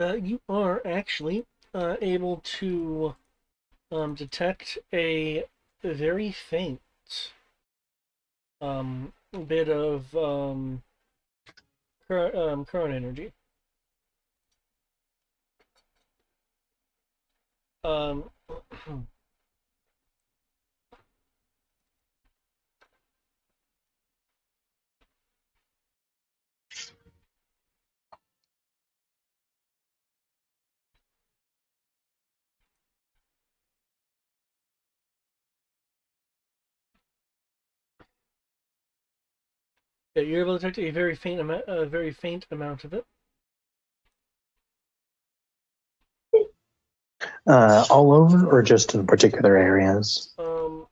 You are actually able to detect a very faint bit of current energy. Yeah, you're able to detect a very faint amount of it. All over, or just in particular areas? Well,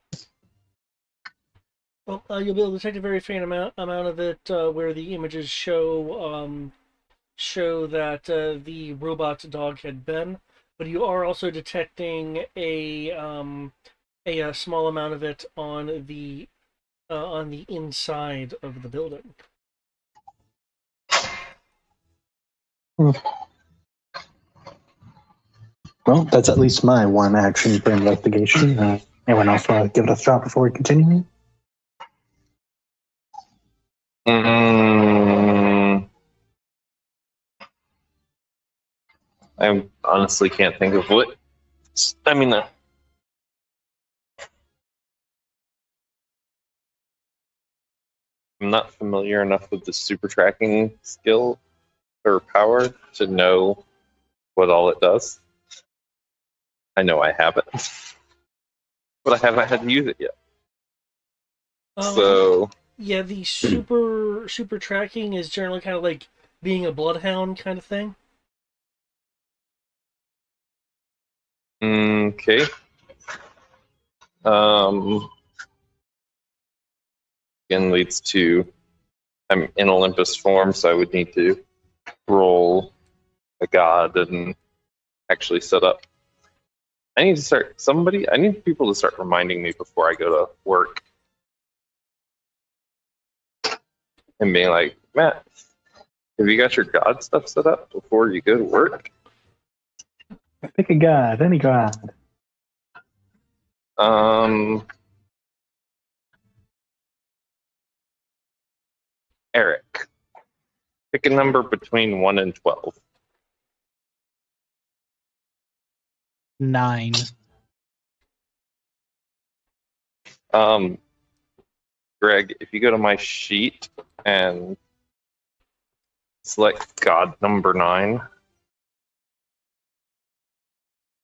you'll be able to detect a very faint amount of it where the images show that the robot dog had been, but you are also detecting a small amount of it on the inside of the building. Well, that's at least my one action for investigation. Anyone else want to give it a shot before we continue? I honestly can't think of what. I mean, I'm not familiar enough with the super tracking skill or power to know what all it does. I know I have it, but I haven't had to use it yet. So yeah, the super tracking is generally kind of like being a bloodhound kind of thing. okay. Again, leads to I'm in Olympus form, so I would need to roll a god and actually set up. I need people to start reminding me before I go to work and being like, Matt, have you got your god stuff set up before you go to work? Pick a god, any god. Eric, pick a number between 1 and 12. 9. Greg, if you go to my sheet and select god number 9.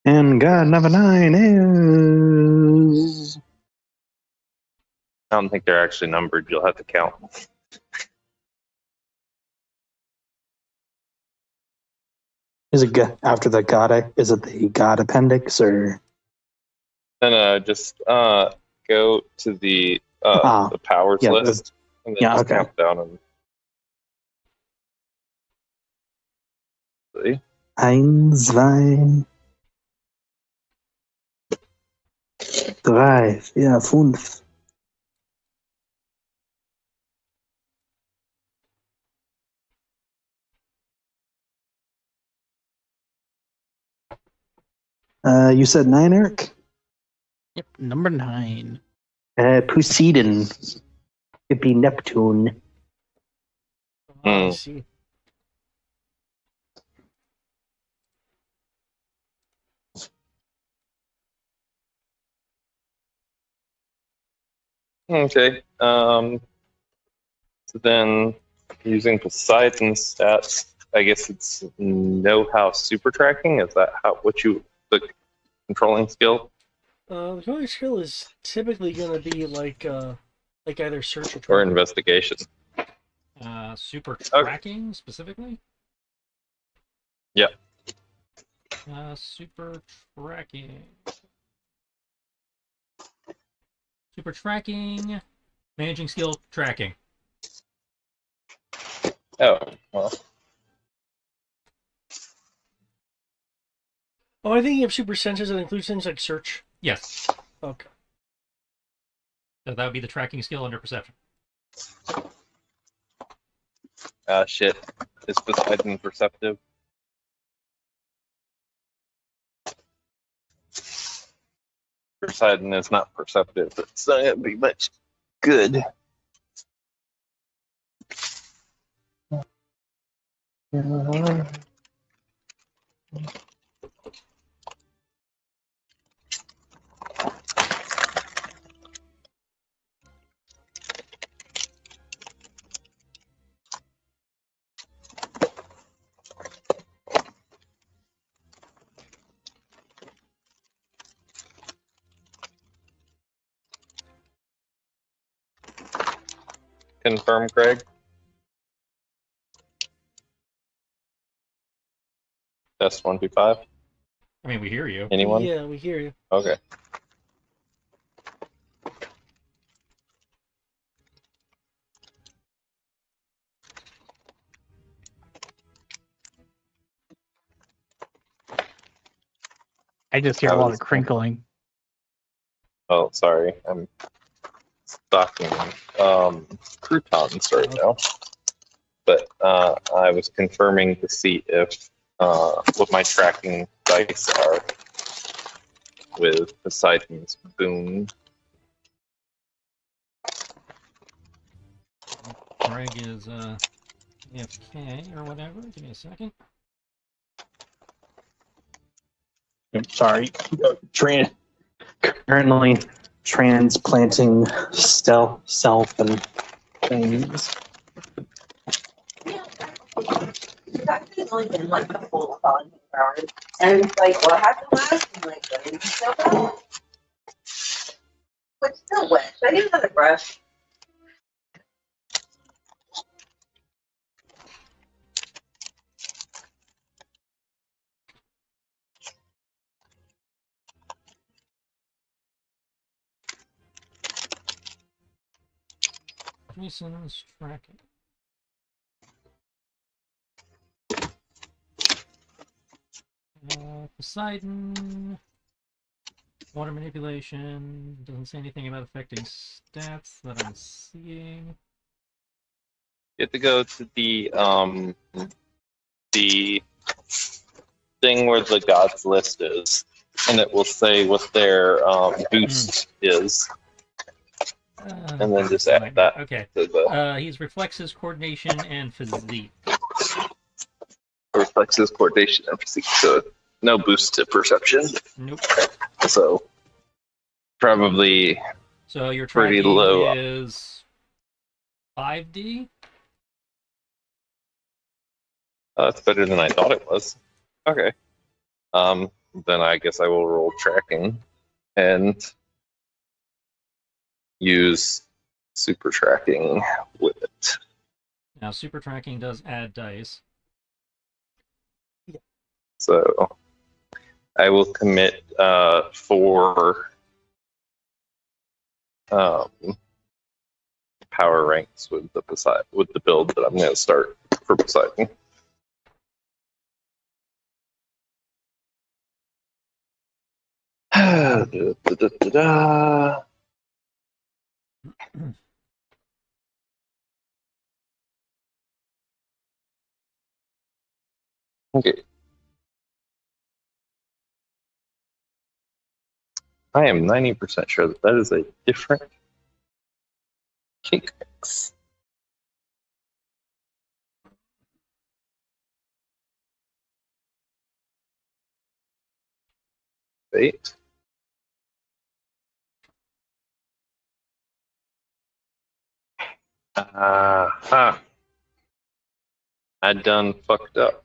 And god number 9 is... I don't think they're actually numbered. You'll have to count. Is it after the god? Is it the god appendix or? Then just go to the powers list and then just count down and see. 1, 2, 3, 4, 5. You said 9, Eric? Yep, number 9. Poseidon. It'd be Neptune. I see. Okay. So then, using Poseidon's stats, I guess it's know-how super tracking. Is that the controlling skill? The controlling skill is typically going to be like Like either search or Or tracking. investigation. Super tracking specifically? Yep. Super tracking. Super tracking. Managing skill tracking. Oh, well. Oh, I think you have super senses that includes things like search. Yes. Okay. So that would be the tracking skill under perception. Shit. Is Poseidon perceptive? Poseidon is not perceptive. It's not going to be much good. Confirm, Craig. Test 125. I mean, we hear you. Anyone? Yeah, we hear you. Okay. I just hear a lot of crinkling. Oh, sorry. I'm stocking croutons right now. But I was confirming to see if what my tracking dice are with Poseidon's boon. Greg is AFK or whatever. Give me a second. Sorry. Currently transplanting self and things. It's only been like a full 4 hours. And it's like, what happened last? I'm like, what did you still have? But still wet. Should I get another brush? Jason's tracking. Poseidon. Water manipulation. Doesn't say anything about affecting stats that I'm seeing. You have to go to the thing where the gods list is, and it will say what their boost is, and then just add that. Okay. To the He's reflexes, coordination, and physique. reflexes, coordination, and physique. So no boost to perception. Nope. So probably So your pretty tracking low. is 5D. That's better than I thought it was. Okay. Then I guess I will roll tracking and use super tracking with it. Now, super tracking does add dice. So I will commit 4 power ranks with the build that I'm going to start for Poseidon. Okay. I am 90% sure that that is a different cake mix. Wait. I done fucked up.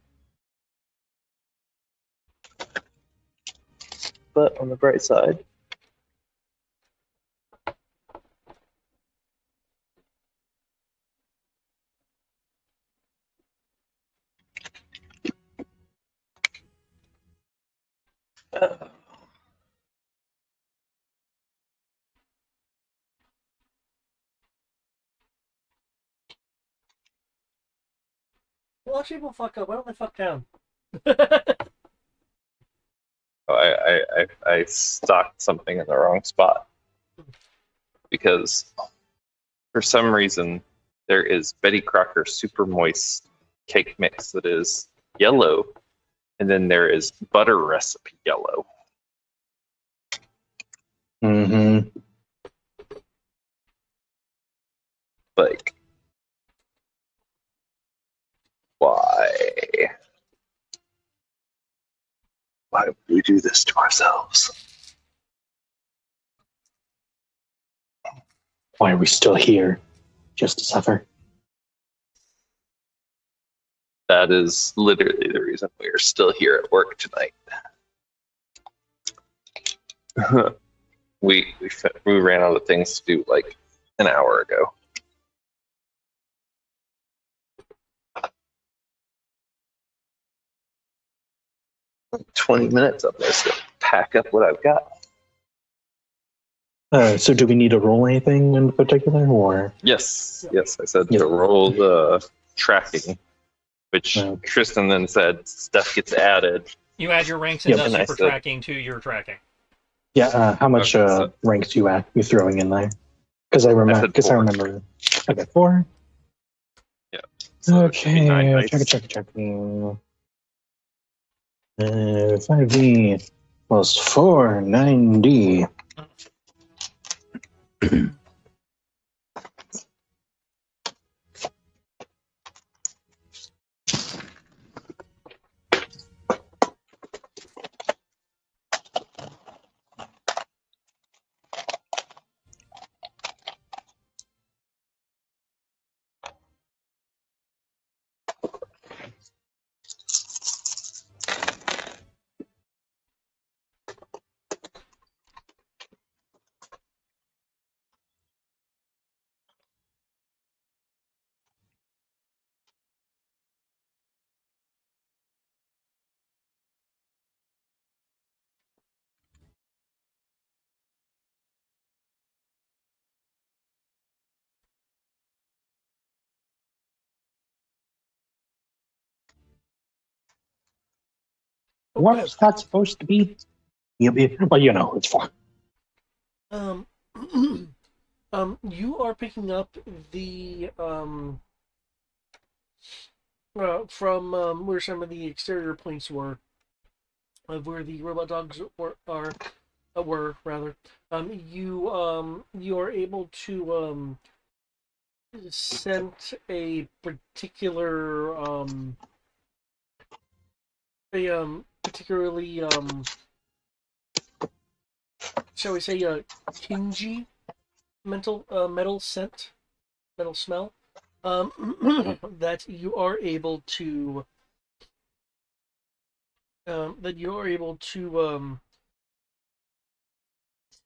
But on the bright side, Well, people fuck up. Why don't they fuck down? I stocked something in the wrong spot because for some reason there is Betty Crocker super moist cake mix that is yellow, and then there is butter recipe yellow. Mm-hmm. Like, why? Why would we do this to ourselves? Why are we still here? Just to suffer? That is literally the reason we are still here at work tonight. we ran out of things to do like an hour ago. In 20 minutes, I'm just gonna pack up what I've got. So do we need to roll anything in particular, or? Yes, I said to roll the tracking, which Okay. Tristan then said stuff gets added. You add your ranks into and I super said- tracking to your tracking. Yeah, how much Okay, so- ranks you throwing in there? Because I remember. said Because I 4. remember. Okay, 4. Yeah. So it should be 9 Okay. dice. Check. 5D plus 4, 9D. What is that supposed to be? Well, it's fine. You are picking up the from where some of the exterior points were, of where the robot dogs were rather. You are able to scent a particular particularly shall we say kingy metal smell that you are able to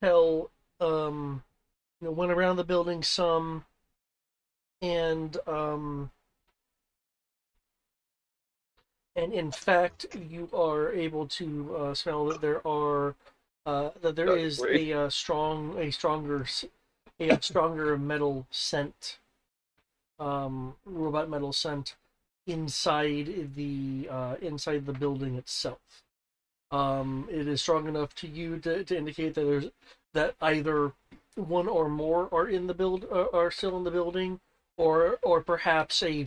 tell went around the building some, and in fact you are able to smell that there is a stronger metal scent, robot metal scent inside the building itself. It is strong enough to you to indicate that either one or more are still in the building, or perhaps a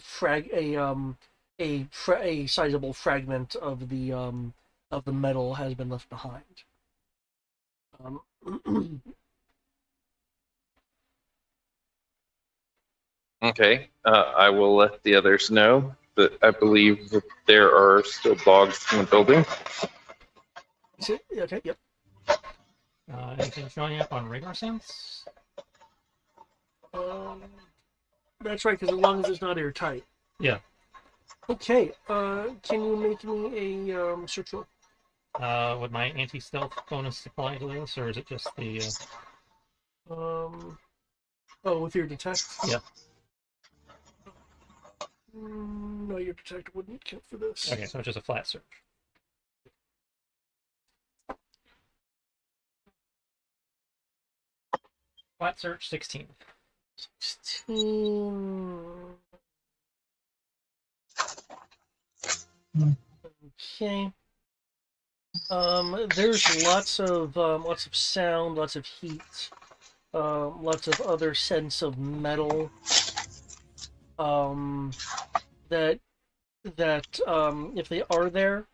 sizable fragment of the metal has been left behind. Okay, I will let the others know that I believe that there are still dogs in the building. Okay, yep. Anything showing up on radar sense? That's right, because as long as it's not airtight. Yeah. Okay, can you make me a search roll? Would my anti-stealth bonus apply to this, or is it just the... with your detect? Yeah. No, your detect wouldn't count for this. Okay, so it's just a flat search. Flat search 16. 16. Okay. There's lots of sound, lots of heat, lots of other sense of metal. That if they are there,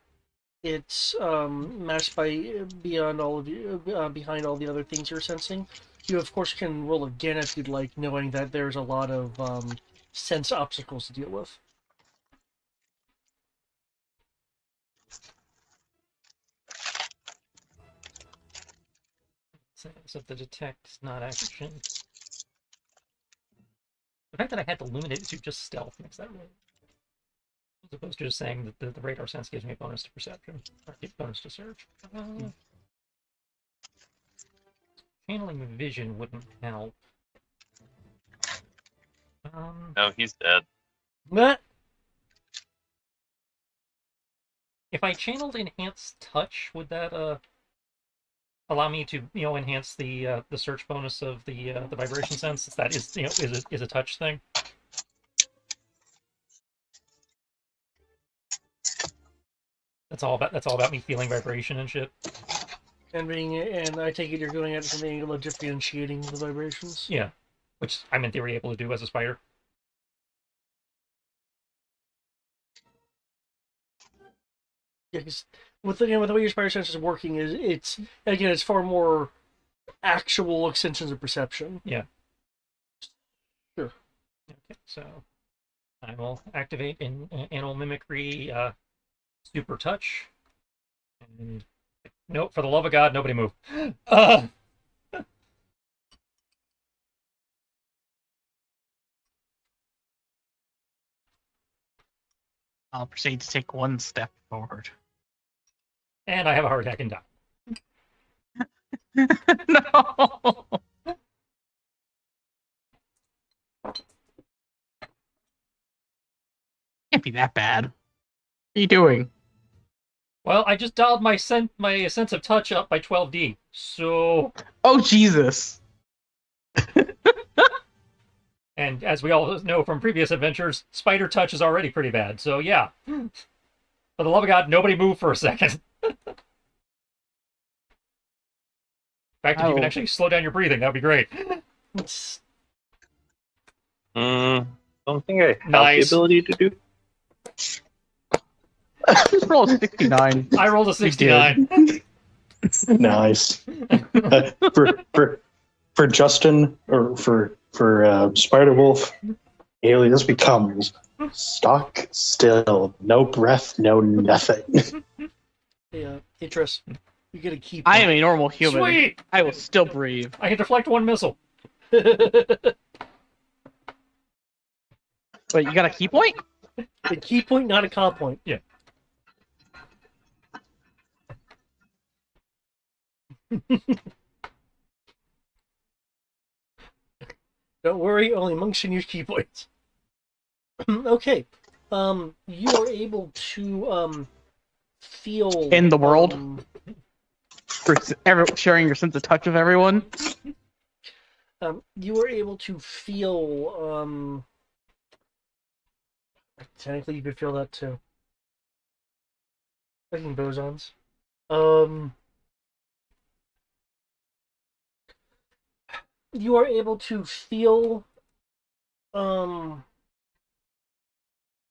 it's masked by behind all the other things you're sensing. You of course can roll again if you'd like, knowing that there's a lot of sense obstacles to deal with. So the detect is not action. The fact that I had to limit it to just stealth makes that really... As opposed to just saying that the radar sense gives me a bonus to perception. Or a bonus to search. Channeling vision wouldn't help. No, he's dead. What? If I channeled enhanced touch, would that allow me to enhance the search bonus of the vibration sense? Since that is a touch thing. That's all about me feeling vibration and shit. And I take it you're going at it from the angle of differentiating the vibrations. Yeah, which I'm in theory able to do as a spider. Yeah, because with the way your spider sense is working, it's far more actual extensions of perception. Yeah. Sure. Okay, so I will activate in animal mimicry super touch. And nope, for the love of God, nobody move. I'll proceed to take one step forward. And I have a heart attack and die. No! Can't be that bad. What are you doing? Well, I just dialed my sense of touch up by 12D. So... Oh, Jesus! And as we all know from previous adventures, spider touch is already pretty bad. So yeah. For the love of God, nobody move for a second. In fact, if you can actually slow down your breathing, that would be great. Don't think I have Nice. the ability to do. Just roll a 69. I rolled a 69. Nice. For Justin or for Spider Wolf, alias becomes stock still, no breath, no nothing. Yeah, hey Tris, you get a keep. I am a normal human. Sweet! I will still breathe. I can deflect one missile. Wait, you got a key point? The key point, not a comp point. Yeah. Don't worry, only monks can use key points. Okay. You are able to feel In the world? For sharing your sense of touch with everyone? You are able to feel technically you could feel that too. Fucking bosons. You are able to feel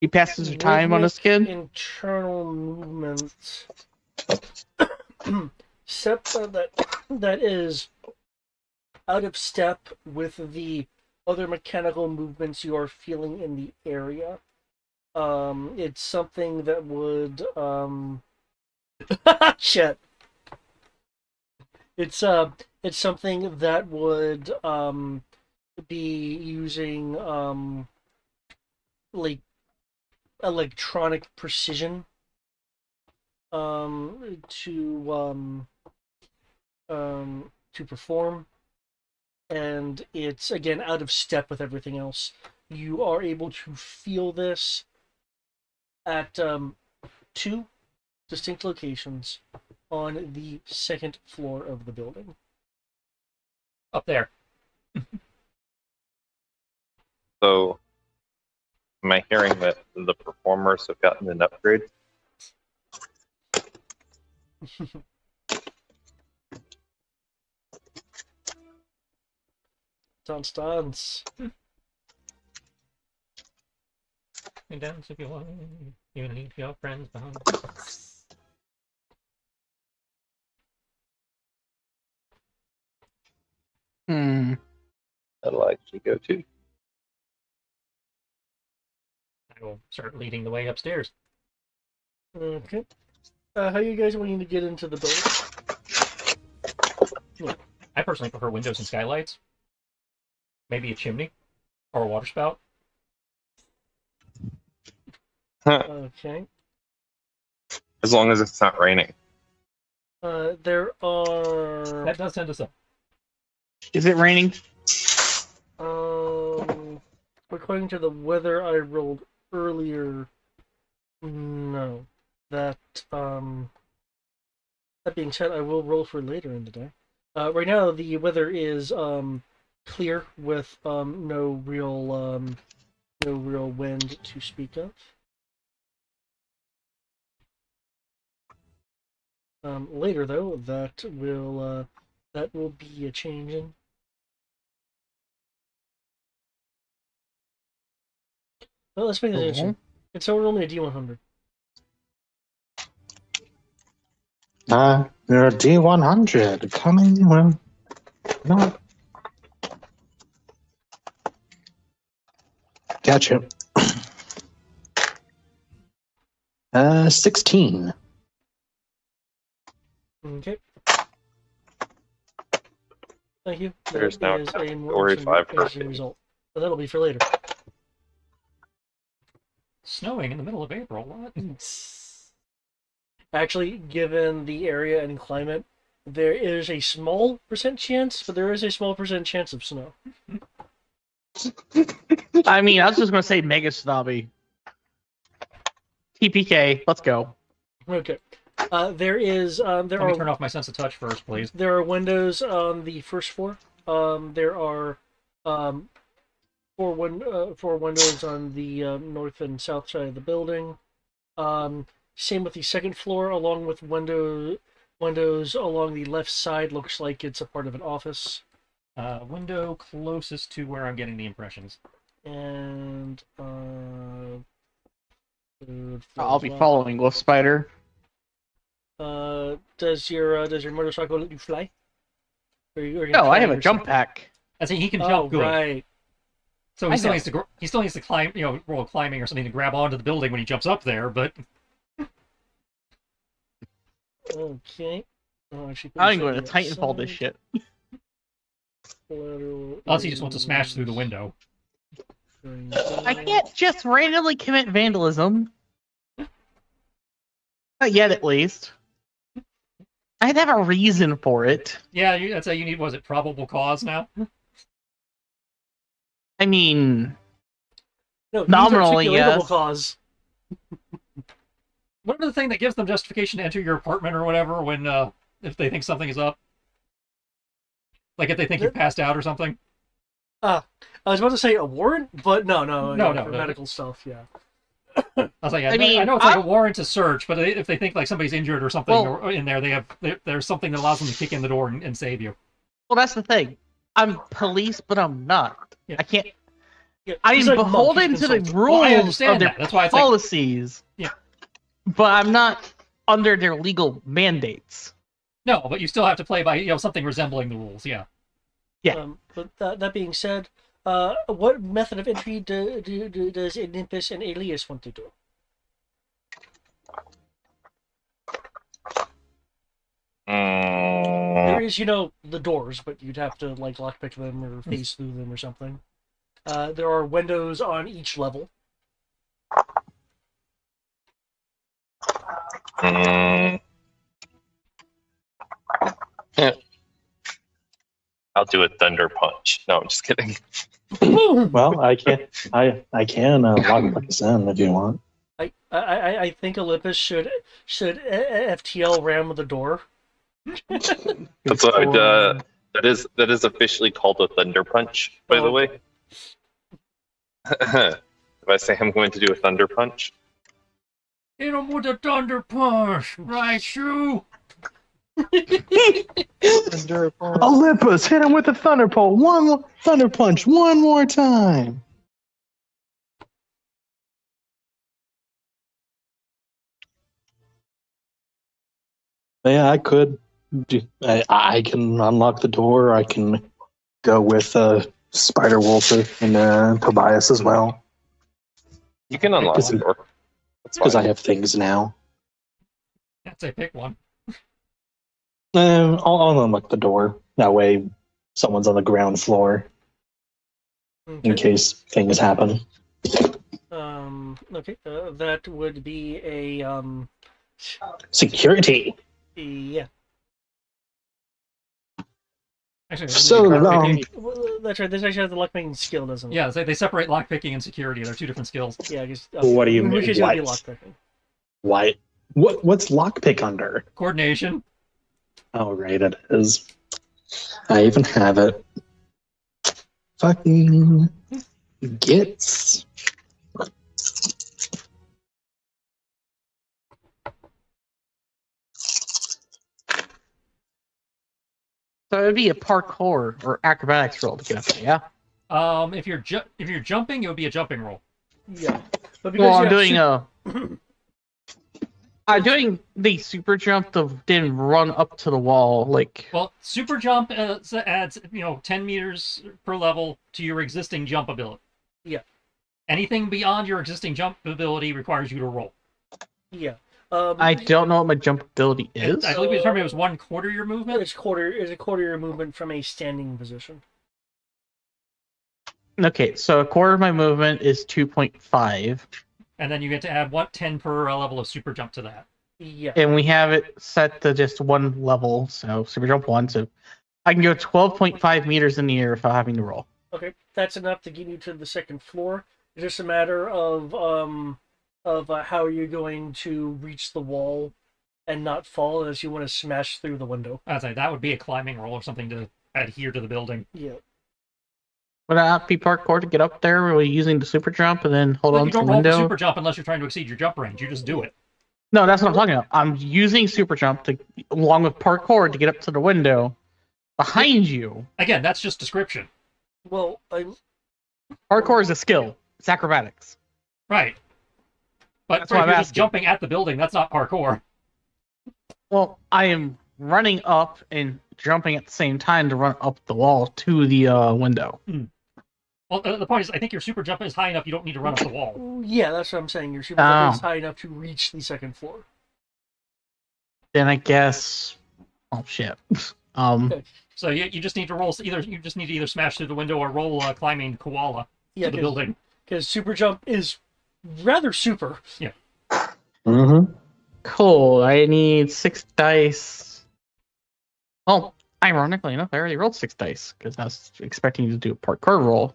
He passes your time on his skin? internal movement that is out of step with the other mechanical movements you are feeling in the area. It's something that would shit. It's something that would be using like electronic precision to perform, and it's again out of step with everything else. You are able to feel this at 2 distinct locations on the second floor of the building. Up there. So, am I hearing that the performers have gotten an upgrade? Dance. And dance if you want. You leave your friends behind. That'll actually go too. I will start leading the way upstairs. Okay. How you guys wanting to get into the building? I personally prefer windows and skylights. Maybe a chimney or a water spout. Okay. As long as it's not raining. There are. That does tend to suck. Is it raining? According to the weather I rolled earlier, no. That being said, I will roll for later in the day. Right now, the weather is clear with no real wind to speak of. Later though, that will be a changing. Well, let's make this interesting. It's only a D100. You're a D100 coming. No. Gotcha. 16. Okay. Thank you. There's That now is a a more category 5 interesting result. But that'll be for later. Snowing in the middle of April. What? Actually, given the area and climate, there is a small % chance, but there is a small % chance of snow. I mean, I was just gonna say Mega Snobby. TPK, let's go. Okay. There Let me are turn off my sense of touch first, please. there are windows on the first floor. There are four windows on the north and south side of the building. Same with the second floor, along with windows along the left side. Looks like it's a part of an office. Window closest to where I'm getting the impressions. And I'll be following Wolf Spider. does your motorcycle let you fly? No, I have a jump pack. I think he can Oh, jump good. right. So I he still know. needs to climb, roll climbing or something to grab onto the building when he jumps up there. But Okay. Oh, actually, I'm going to Titanfall this shit. unless he just wants to smash through the window. I can't just randomly commit vandalism. Not yet, at least. I'd have a reason for it. Yeah, that's how you need. Was it probable cause now? I mean, No, nominally, articulatable yes. cause. Whatever the thing that gives them justification to enter your apartment or whatever when if they think something is up. Like if they think you passed out or something. I was about to say a warrant, but no, No, for no. medical stuff, yeah. I was like, I mean, I know it's like a warrant to search, but if they think like somebody's injured or something Well- or in there, there's something that allows them to kick in the door and save you. well, that's the thing. I'm police, but I'm not. Yeah. I can't. Yeah, I'm he's like monk, beholden he's to the consultant. rules Well, I of understand their that. That's why it's like, policies. Yeah. But I'm not under their legal mandates. no, but you still have to play by something resembling the rules. Yeah. Yeah. But that being said, what method of entry does Olympus and Alias want to do? There is, the doors, but you'd have to like lockpick them or phase through them or something. There are windows on each level. I'll do a thunder punch. No, I'm just kidding. Well, I can lock us in if you want. I think Olympus should FTL ram the door. That's what that is officially called a thunder punch, by the way. If I say I'm going to do a thunder punch, Hit him with a thunder punch, right, Shoe? Olympus, hit him with a thunder pole. Thunder punch one more time. Yeah, I could. I can unlock the door. I can go with Spider Wolf and Tobias as well. you can unlock the door. That's Because I fine. have things now. I'd say pick one. I'll unlock the door. That way, someone's on the ground floor in Okay. case things happen. Okay. That would be a Security. yeah. Actually, So, lockpicking- Well, that's right. This actually has the lockpicking skill, doesn't it? yeah, they separate lockpicking and security. They're two different skills. Yeah. I guess, What do you in which mean? case it would be What? lockpicking. What's lockpick under? Coordination. Oh, right, it is. I even have it. Fucking gets. So it'd be a parkour or acrobatics roll to get up there, yeah? If you're jumping, it would be a jumping roll. Yeah. But because Well, you I'm have doing I'm doing the super jump to then run up to the wall, like... Well, super jump adds 10 meters per level to your existing jump ability. Yeah. Anything beyond your existing jump ability requires you to roll. Yeah. I don't know what my jump ability is. I believe we determined it was 1/4 your movement. It's a quarter your movement from a standing position. Okay, so a quarter of my movement is 2.5, And then you get to add 10 per level of super jump to that. Yeah. and we have it set to just one level, so super jump 1, so I can go 12.5 meters in the air without having to roll. Okay, that's enough to get you to the second floor. It's just a matter of how you're going to reach the wall and not fall unless you want to smash through the window. I'd say that would be a climbing roll or something to adhere to the building. Yeah. Would that not be parkour to get up there? Were we using the super jump and then hold Well, on you to the don't roll the window? super jump unless you're trying to exceed your jump range. You just do it. No, that's what I'm talking about. I'm using super jump to, along with parkour, to get up to the window behind you. Again, that's just description. Well, I'm Parkour is a skill. It's acrobatics. Right. But That's if what I'm you're just asking. jumping at the building, that's not parkour. Well, I am running up and jumping at the same time to run up the wall to the window. Well, the point is, I think your super jump is high enough you don't need to run up the wall. yeah, that's what I'm saying. Your super jump is Oh. high enough to reach the second floor. Then I guess... Oh, shit. Okay. So you just need to roll you just need to either smash through the window or roll climbing koala Yeah, to the building. because super jump is rather super. Mm-hmm. Cool. I need 6 dice. Well, ironically enough, I already rolled 6 dice because I was expecting you to do a parkour roll.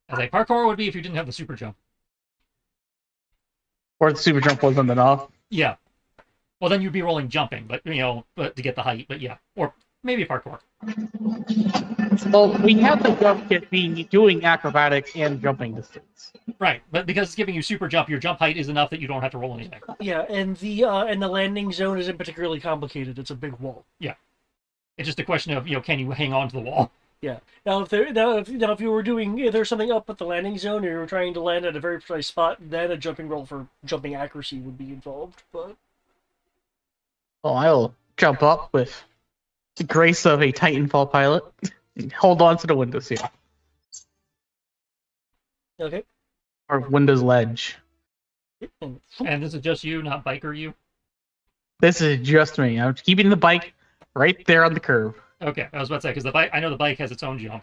As a parkour would be if you didn't have the super jump. Or the super jump wasn't enough. Yeah. Well, then you'd be rolling jumping, but to get the height. But yeah, or maybe parkour. Well, we have the jump kit being doing acrobatics and jumping distance. Right, but because it's giving you super jump, your jump height is enough that you don't have to roll anything. Yeah, and the landing zone isn't particularly complicated. It's a big wall. It's just a question of can you hang on to the wall? Yeah. Now, if you were doing if there's something up at the landing zone, or you were trying to land at a very precise spot, then a jumping roll for jumping accuracy would be involved. But Well, I'll jump up with the grace of a Titanfall pilot and hold on to the windowsill okay. or window's ledge. And And this is just you, not biker you. This is just me. I'm keeping the bike right there on the curb. Okay, I was about to say because the bike. I know the bike has its own jump.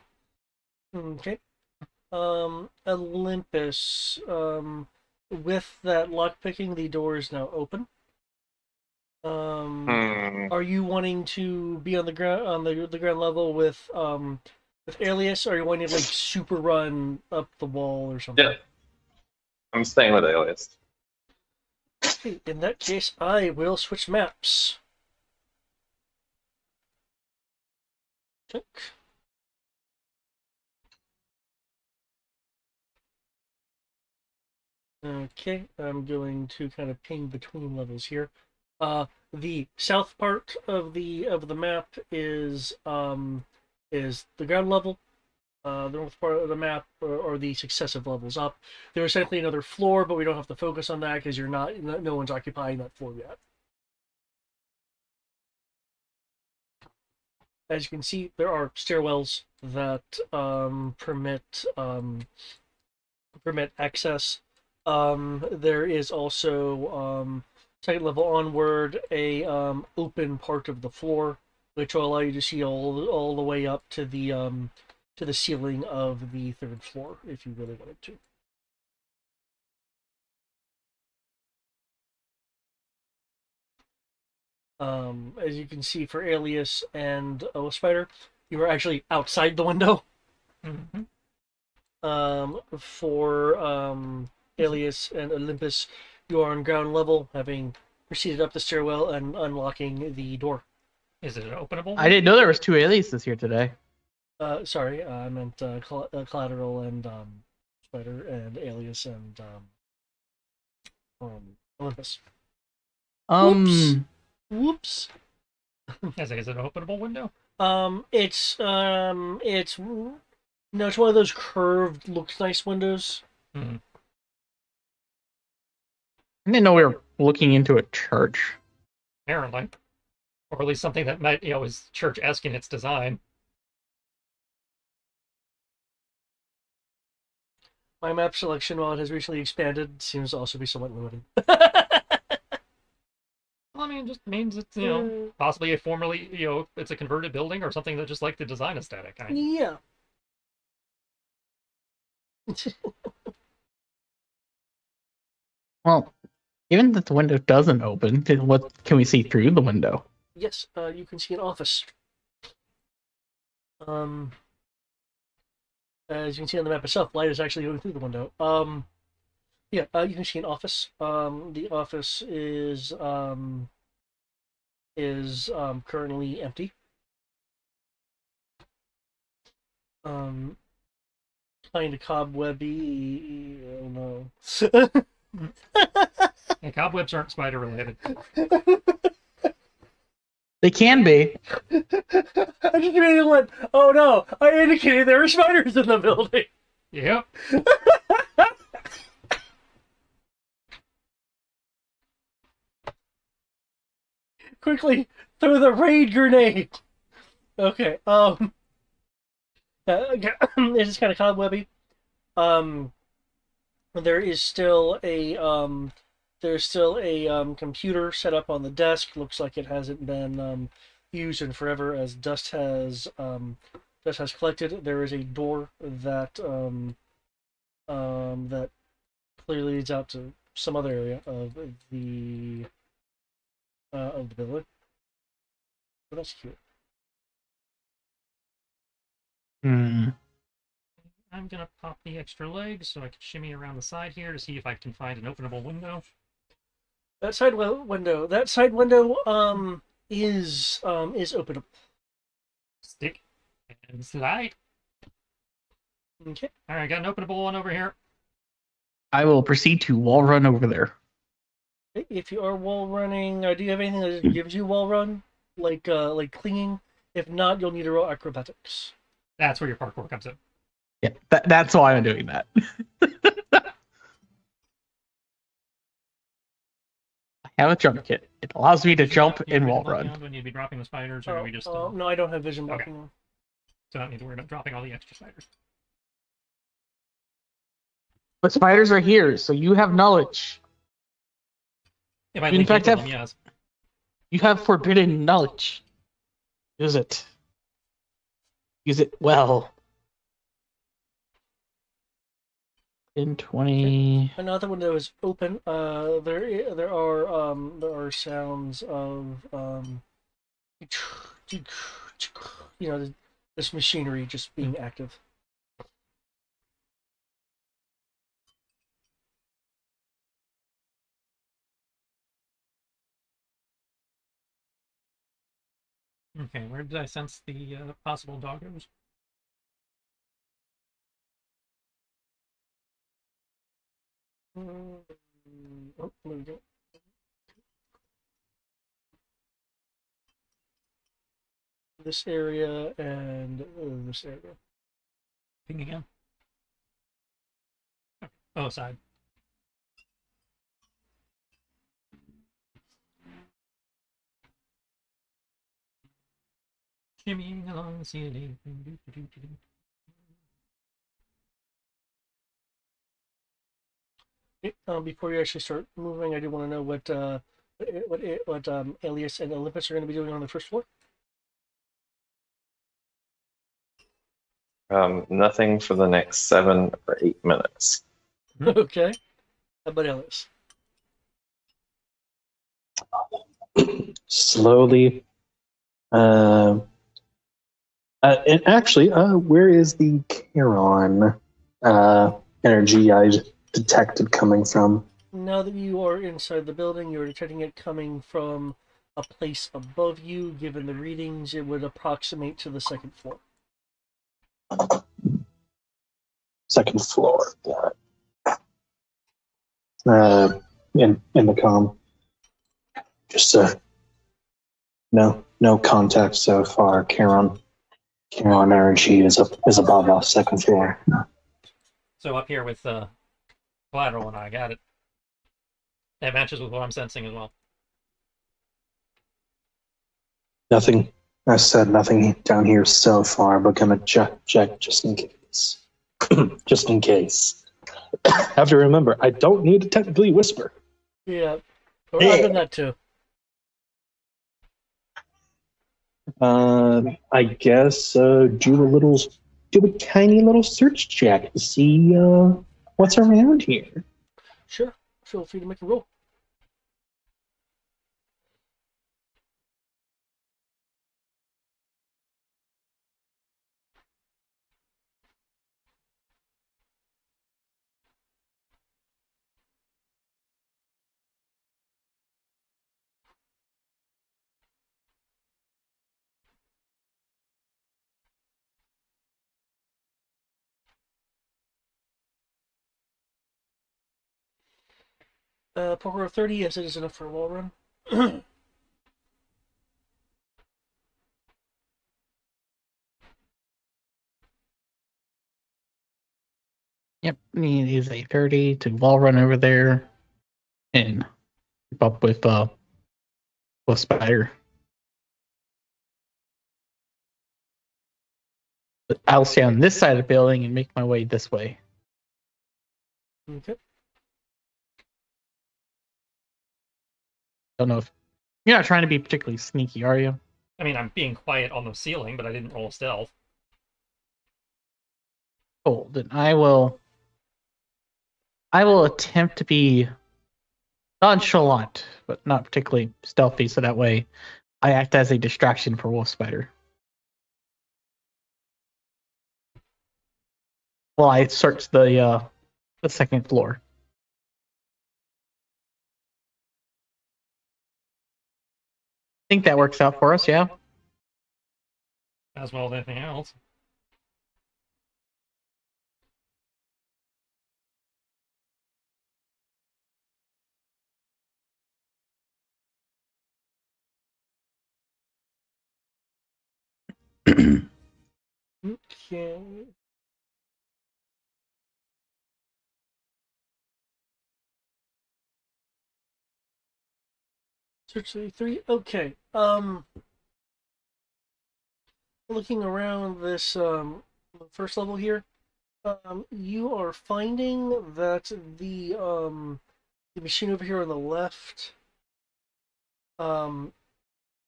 okay. Olympus. With that lockpicking, the door is now open. Are you wanting to be on the ground the ground level with Alias, or are you wanting to like super run up the wall or something? Yeah. I'm staying with Alias. Okay, in that case, I will switch maps. Check. Okay, I'm going to kind of ping between levels here. The south part of the map is the ground level. The north part of the map are the successive levels up. There's essentially another floor, but we don't have to focus on that because no one's occupying that floor yet. As you can see, there are stairwells that permit access. There is also second level onward a open part of the floor, which will allow you to see all the way up to the ceiling of the third floor if you really wanted to. As you can see, for Alias and Spider, you are actually outside the window. Mm-hmm. For Alias and Olympus, you are on ground level, having proceeded up the stairwell and unlocking the door. Is it openable? I didn't know there was 2 aliases here today. Sorry, I meant Collateral and Spider and Alias and Olympus. Whoops. Is it an openable window? It's no, it's one of those curved, looks nice windows. Mm-hmm. I didn't know we were looking into a church. Apparently. Or at least something that might, is church-esque in its design. My map selection, while it has recently expanded, seems to also be somewhat limited. Well, I mean, it just means it's, possibly a formerly, it's a converted building or something that just like the design aesthetic. Yeah. Well, even if the window doesn't open, what can we see through the window? Yes, you can see an office. As you can see on the map itself, light is actually going through the window. Yeah, you can see an office. The office is currently empty. Kind of cobwebby. Oh no. Yeah, cobwebs aren't spider related. They can be. I just immediately went, oh no, I indicated there were spiders in the building. Yep. Quickly throw the raid grenade. Okay, it's just kind of cobwebby. There is still a computer set up on the desk. Looks like it hasn't been used in forever, as dust has collected. There is a door that that clearly leads out to some other area of the building. But that's cute. Hmm. I'm gonna pop the extra leg so I can shimmy around the side here to see if I can find an openable window. That side window is openable. Stick and slide. Okay. All right, got an openable one over here. I will proceed to wall run over there. If you are wall running, do you have anything that gives you wall run, like clinging? If not, you'll need to roll acrobatics. That's where your parkour comes in. Yeah, that's why I'm doing that. I have a jump kit. It allows me to jump and wall run. When you'd be dropping the spiders, or do we just? No, I don't have vision blocking. Okay. So I don't need to worry about dropping all the extra spiders. But spiders are here, so you have knowledge. If I In link fact, into them, yes. You have forbidden knowledge. Use it. Use it well. In 20. Another window is open. There are sounds of this machinery just being active. Okay, where did I sense the possible doggos? Oh, there we go. This area and this area. Ping again. Oh, side. Shimmying along the ceiling. Before you actually start moving, I do want to know what Alias and Olympus are going to be doing on the first floor. Nothing for the next 7 or 8 minutes. Okay. How about Alias? Slowly. And actually, where is the Charon energy I detected coming from? Now that you are inside the building, you're detecting it coming from a place above you. Given the readings, it would approximate to the second floor. Second floor. In the comm. Just no contact so far. Charon energy is above us, second floor. So up here with collateral, and I got it. That matches with what I'm sensing as well. Nothing. I said nothing down here so far, but gonna check just in case. Just in case. Have to remember, I don't need to technically whisper. Yeah, I've done that too. I guess do a tiny little search check to see what's around here. Sure, feel free to make a roll. Poker of 30, yes, it is enough for a wall run. Yep, he is a 30 to wall run over there and keep up with Spider. But I'll stay on this side of the building and make my way this way. Okay. Don't know if you're not trying to be particularly sneaky, are you? I mean, I'm being quiet on the ceiling, but I didn't roll stealth. Cool. Then I will attempt to be nonchalant, but not particularly stealthy, so that way I act as a distraction for Wolf Spider. While I search the second floor. I think that works out for us, yeah? As well as anything else. Okay. Search 3. Okay. Looking around this first level here, you are finding that the machine over here on the left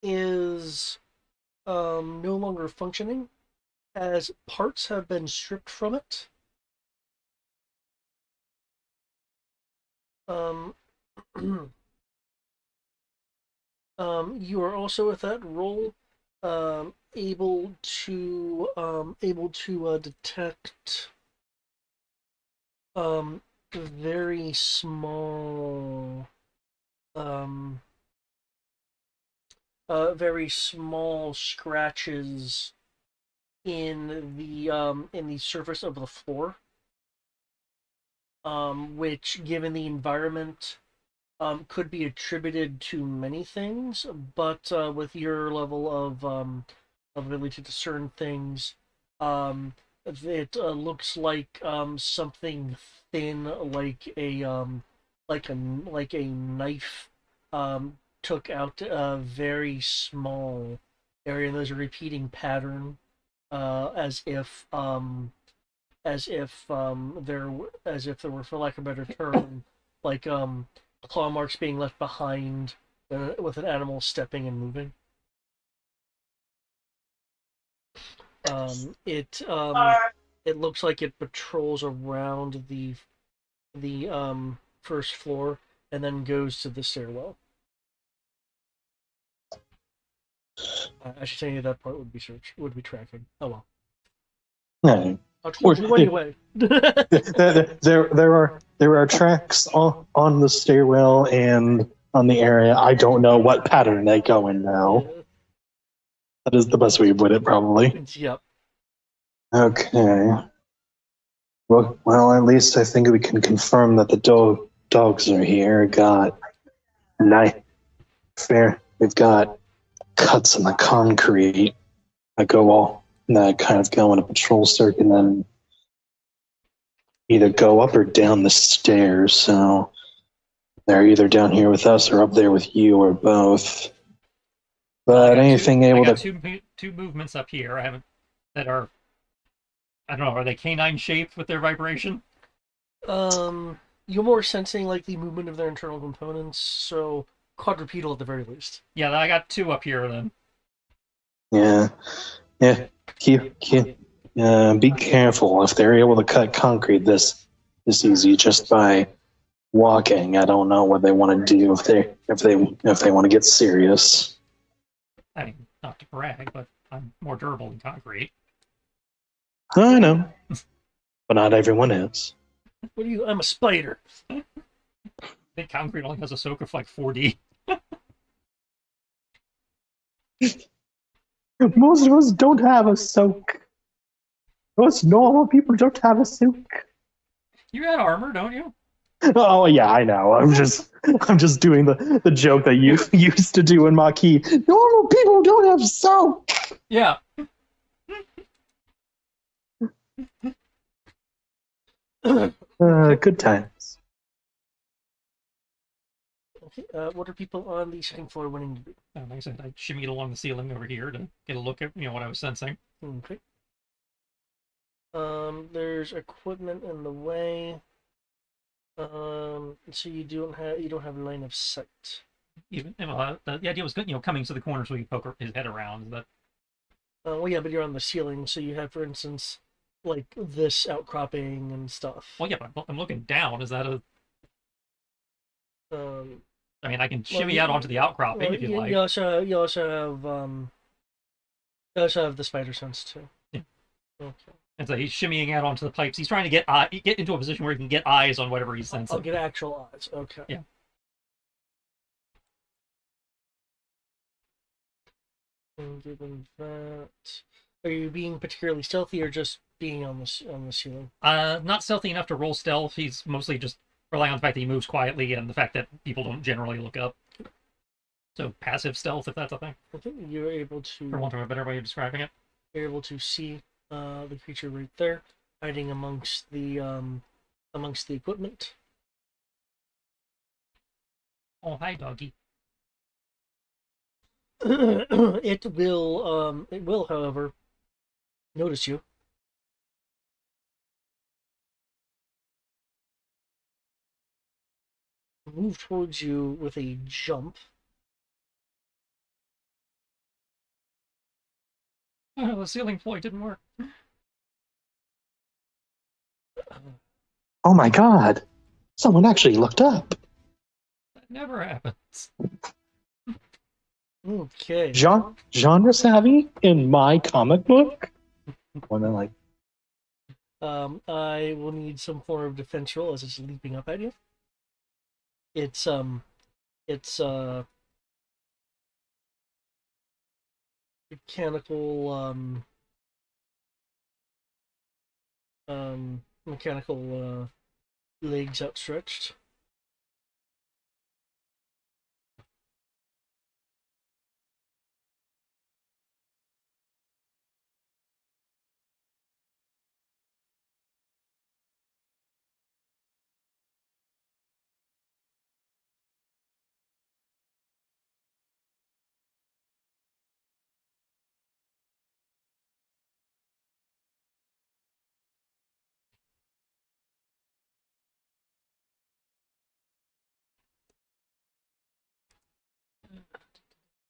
is no longer functioning, as parts have been stripped from it. You are also with that roll able to detect very small scratches in the surface of the floor. which, given the environment, could be attributed to many things. But with your level of ability to discern things, it looks like something thin, like a knife, took out a very small area, and there's a repeating pattern, as if there were, for lack of a better term, like claw marks being left behind with an animal stepping and moving. It looks like it patrols around the first floor and then goes to the stairwell. I should tell you that part would be tracking. Oh well. No. I'll totally running away. There are tracks on the stairwell and on the area. I don't know what pattern they go in now. That is the best way to put it, probably. Yep. Okay. Well, at least I think we can confirm that the dogs are here. Got knife. Fair. We've got cuts in the concrete that kind of go in a patrol circuit and then either go up or down the stairs. So they're either down here with us or up there with you or both. But anything able I got to two movements up here. I don't know. Are they canine shaped with their vibration? You're more sensing like the movement of their internal components, so quadrupedal at the very least. Yeah, I got two up here then. Yeah. Be careful if they're able to cut concrete this easy just by walking. I don't know what they want to do if they want to get serious. I mean, not to brag, but I'm more durable than concrete. I know, but not everyone is. What are you? I'm a spider. I think concrete only has a soak of like 4D. Most of us don't have a soak. Most normal people don't have a soak. You got armor, don't you? Oh yeah, I know. I'm just doing the joke that you used to do in Maquis. Normal people don't have soak. Yeah. Good times. Okay, what are people on the second floor wanting to do? Like I said, I shimmied along the ceiling over here to get a look at what I was sensing. Okay. There's equipment in the way. So you don't have line of sight. Even the idea was good, coming to the corner so he could poke his head around. But well, yeah, but you're on the ceiling, so you have, for instance, like this outcropping and stuff. well, yeah, but I'm looking down. Is that a? I mean, I can shimmy out onto the outcropping if you like. You also have the spider sense too. Yeah. Okay. And so he's shimmying out onto the pipes. He's trying to get into a position where he can get eyes on whatever he's sensing. I'll get actual eyes. Okay. Yeah. And given that, are you being particularly stealthy or just being on the ceiling? Not stealthy enough to roll stealth. He's mostly just relying on the fact that he moves quietly and the fact that people don't generally look up. So passive stealth, if that's a thing. I think you're able to. For want of a better way of describing it. You're able to see the creature right there, hiding amongst the equipment. Oh, hi, doggy. It will, however, notice you. Move towards you with a jump. Oh, the ceiling ploy didn't work. Oh my god! Someone actually looked up. That never happens. Okay. Genre savvy in my comic book. When they're like, I will need some form of defense roll as it's leaping up at you. It's mechanical legs outstretched.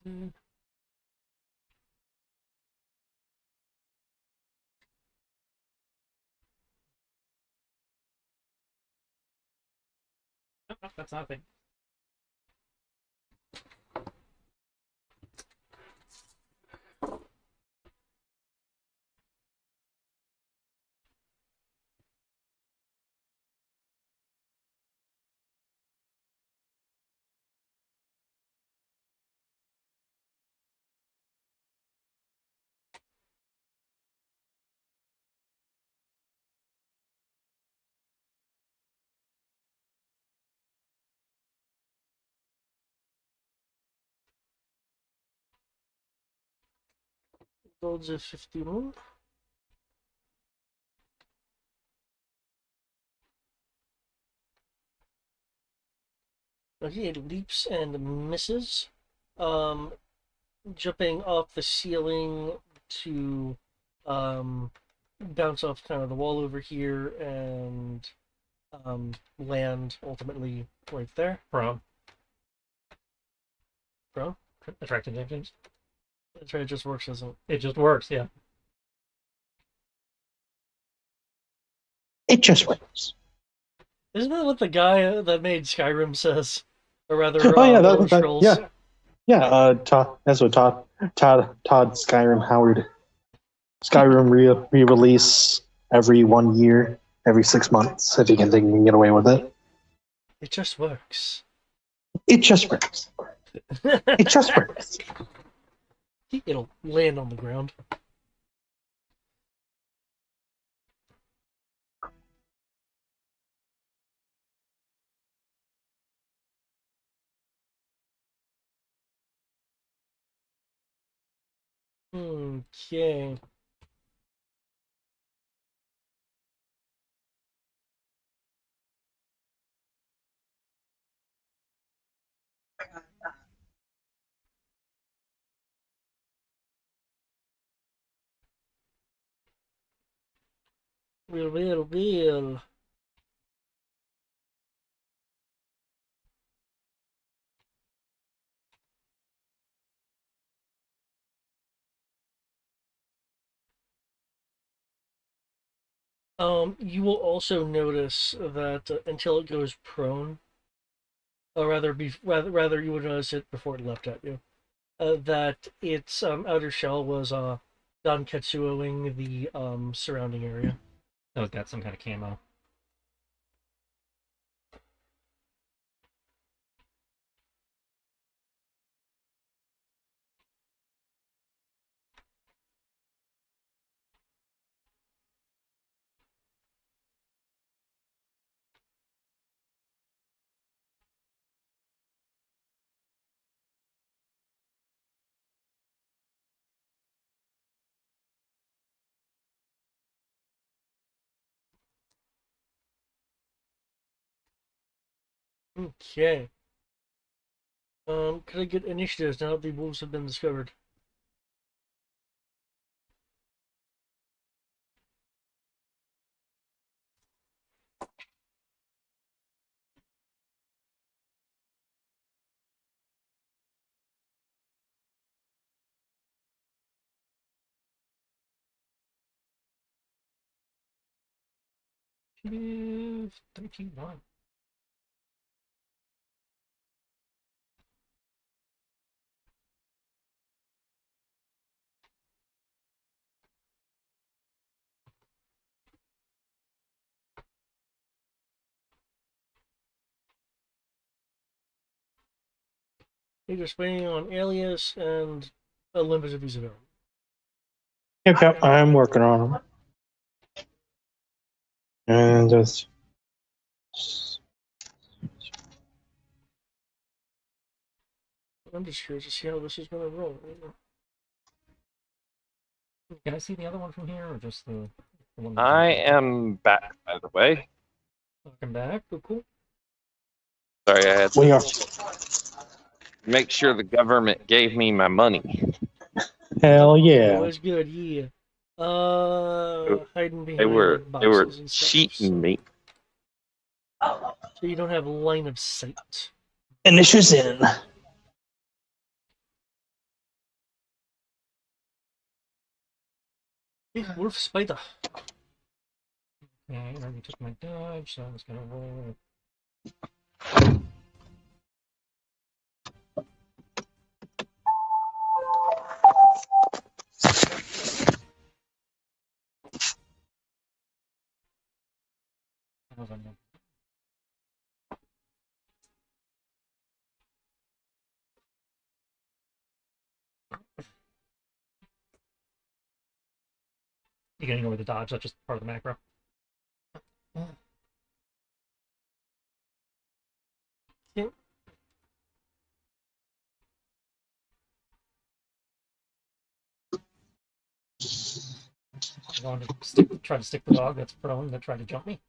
No, no, that's not a thing. Builds a 51. Okay, it leaps and misses. Jumping off the ceiling to bounce off kind of the wall over here and land ultimately right there. Prone. Prone? Attracting engines. That's right, it just works, doesn't it? It just works, yeah. It just works. Isn't that what the guy that made Skyrim says? Or rather, Oh yeah, Elder Scrolls? Todd. That's what Todd Skyrim Howard. Skyrim re-release every 1 year, every 6 months, if you can think you can get away with it. It just works. It just works. It just works. It'll land on the ground. Okay. Will. You will also notice that until it goes prone, or rather you would notice it before it leapt at you, that its outer shell was Danketsuoing the surrounding area. Oh, it's got some kind of camo. Okay. Could I get initiatives now that the wolves have been discovered? Initiative 31. You're just waiting on Alias and Olympus of Isabel. Yep, I'm working on them. And just I'm just curious to see how this is going to roll. Can I see the other one from here, or just the one? I am back, by the way. Welcome back. Cool. Sorry, I had We are. to make sure the government gave me my money. Hell yeah. Always good, yeah. Hiding behind They were boxes and stuff, cheating me. So you don't have line of sight. Initials in. Hey, wolf spider. Okay, I already took my dodge, so I was gonna roll. You can ignore the dodge, that's just part of the macro. Yeah. I'm going to try to stick the dog that's prone that tried to jump me.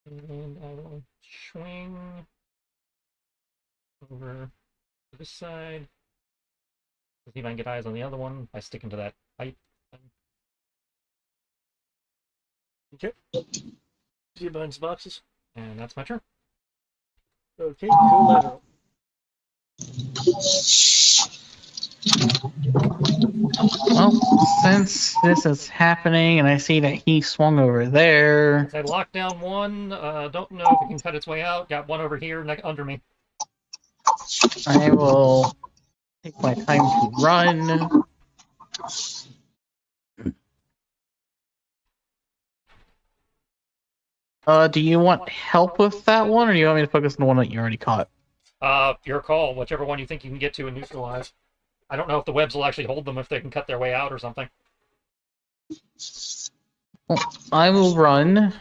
And I will swing over to this side. See if I can get eyes on the other one by sticking to that pipe. Okay. See you behind the boxes. And that's my turn. Okay, go lateral. Well, since this is happening and I see that he swung over there, I locked down one. Don't know if it can cut its way out. Got one over here under me. I will take my time to run. Do you want help with that one, or do you want me to focus on the one that you already caught? Your call. Whichever one you think you can get to and neutralize. I don't know if the webs will actually hold them if they can cut their way out or something. Well, I will run.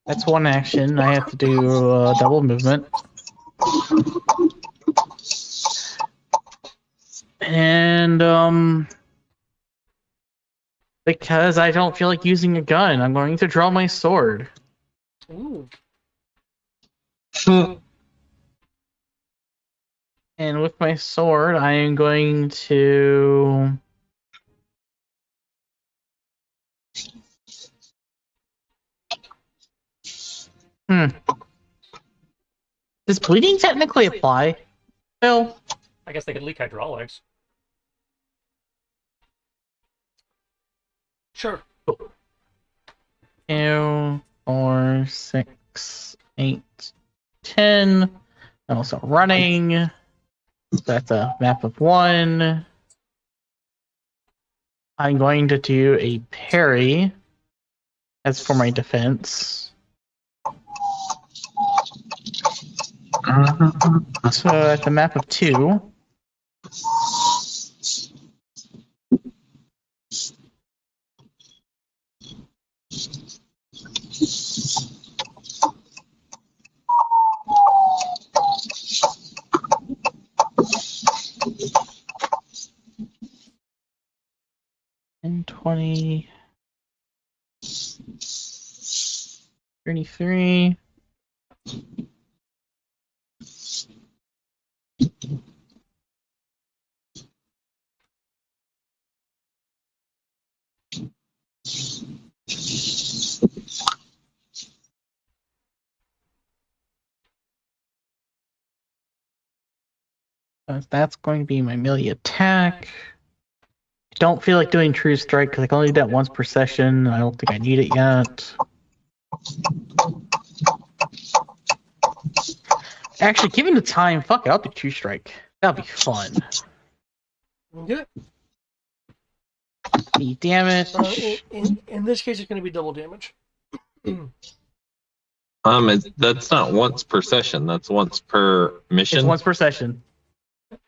That's one action. I have to do double movement. And, because I don't feel like using a gun, I'm going to draw my sword. Ooh. And with my sword, I am going to... Does bleeding technically apply? Phil? I guess they could leak hydraulics. Sure. 2, 4, 6, 8, 10. I'm also running. That's a map of 1. I'm going to do a parry. As for my defense. So at the map of 2. And 20, 33. That's going to be my melee attack. I don't feel like doing True Strike because I can only do that once per session. I don't think I need it yet. Actually, given the time, fuck it, I'll do True Strike. That'll be fun. Okay. The damage. In this case, it's going to be double damage. That's not once per session. That's once per mission. It's once per session.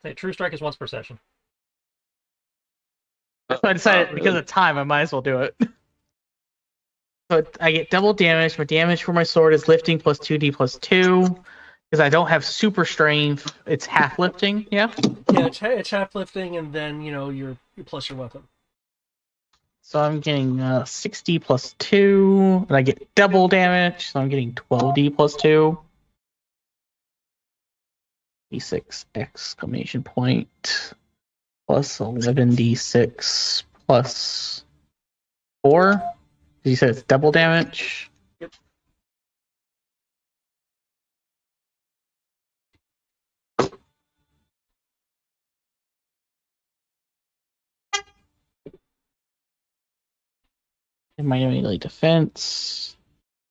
Say True Strike is once per session. So I decided because of time, I might as well do it. So I get double damage. My damage for my sword is lifting plus 2d plus 2. Because I don't have super strength, it's half lifting, yeah? Yeah, it's half lifting, and then, your plus your weapon. So I'm getting 60 plus 2, and I get double damage, so I'm getting 12d plus 2. D6 exclamation point plus 11d6 plus 4. You said it's double damage? Yep. In my melee defense.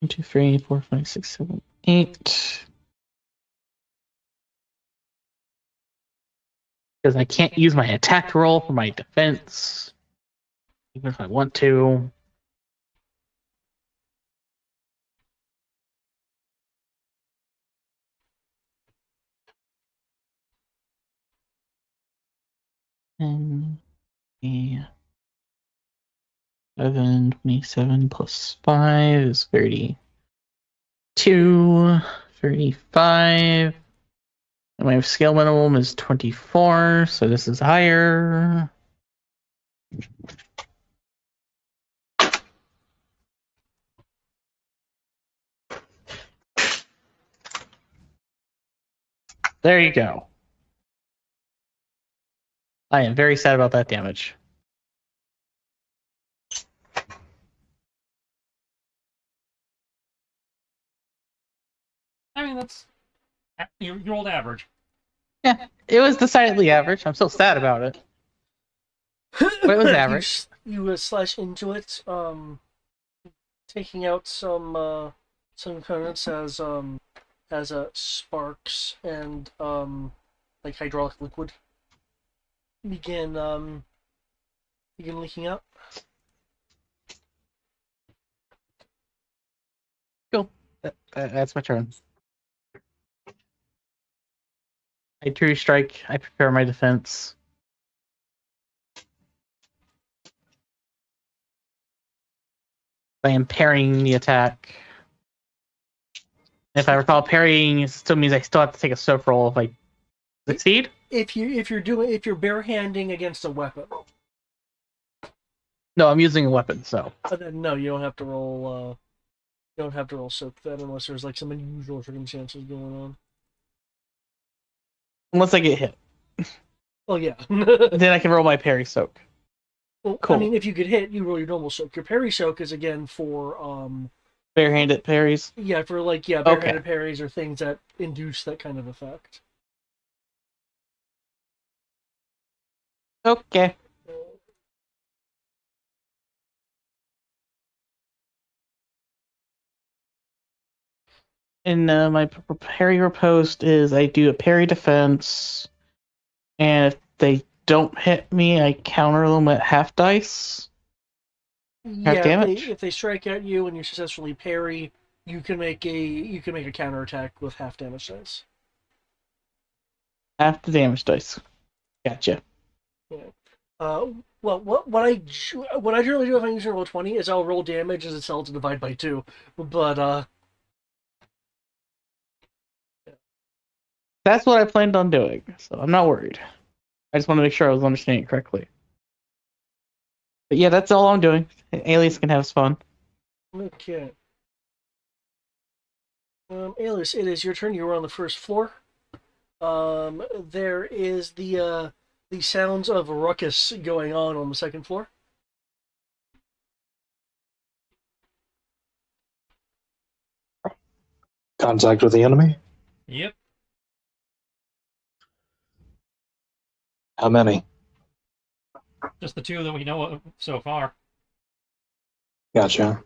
1, 2, 3, 4, 5, 6, 7, 8. Because I can't use my attack roll for my defense. Even if I want to. And yeah. 27 plus 5 is 32. 35. And my skill minimum is 24, so this is higher. There you go. I am very sad about that damage. I mean, that's you rolled average. Yeah, it was decidedly average. I'm still sad about it. But it was average. You slash into it, taking out some components as sparks and like hydraulic liquid begin leaking out. Cool. That's my turn. I true strike. I prepare my defense. I am parrying the attack. If I recall, parrying still means I still have to take a soak roll if I succeed. If you're barehanding against a weapon. No, I'm using a weapon, so. Then no, you don't have to roll. You don't have to roll soak then unless there's like some unusual circumstances going on. Unless I get hit. Well, yeah. Then I can roll my parry soak. Well, Cool. I mean, if you get hit, you roll your normal soak. Your parry soak is again for Barehanded parries. yeah, for like barehanded parries or things that induce that kind of effect. Okay. And my parry riposte is I do a parry defense, and if they don't hit me, I counter them at half dice. Yeah, damage? if they strike at you and you successfully parry, you can make a counterattack with half damage dice. Half the damage dice. Gotcha. Yeah. Well, what I generally do if I'm using Roll20 is I'll roll damage as it's held to divide by 2, but That's what I planned on doing, so I'm not worried. I just want to make sure I was understanding it correctly. But yeah, that's all I'm doing. Alias can have fun. Okay. Alias, it is your turn. You were on the first floor. There is the sounds of a ruckus going on the second floor. Contact with the enemy? Yep. How many? Just the two that we know of so far. Gotcha.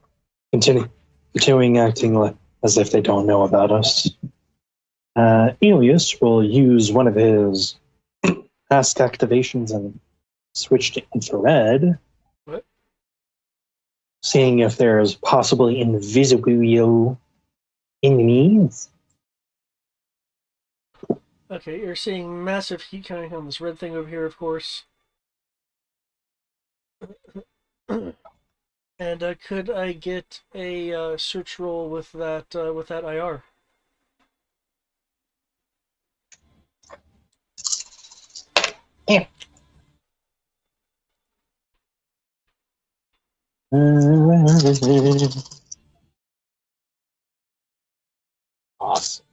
Continuing acting as if they don't know about us. Alias will use one of his task activations and switch to infrared. What? Seeing if there's possibly invisible enemies. Okay, you're seeing massive heat coming on this red thing over here, of course. And could I get a search roll with that IR? Yeah. Awesome.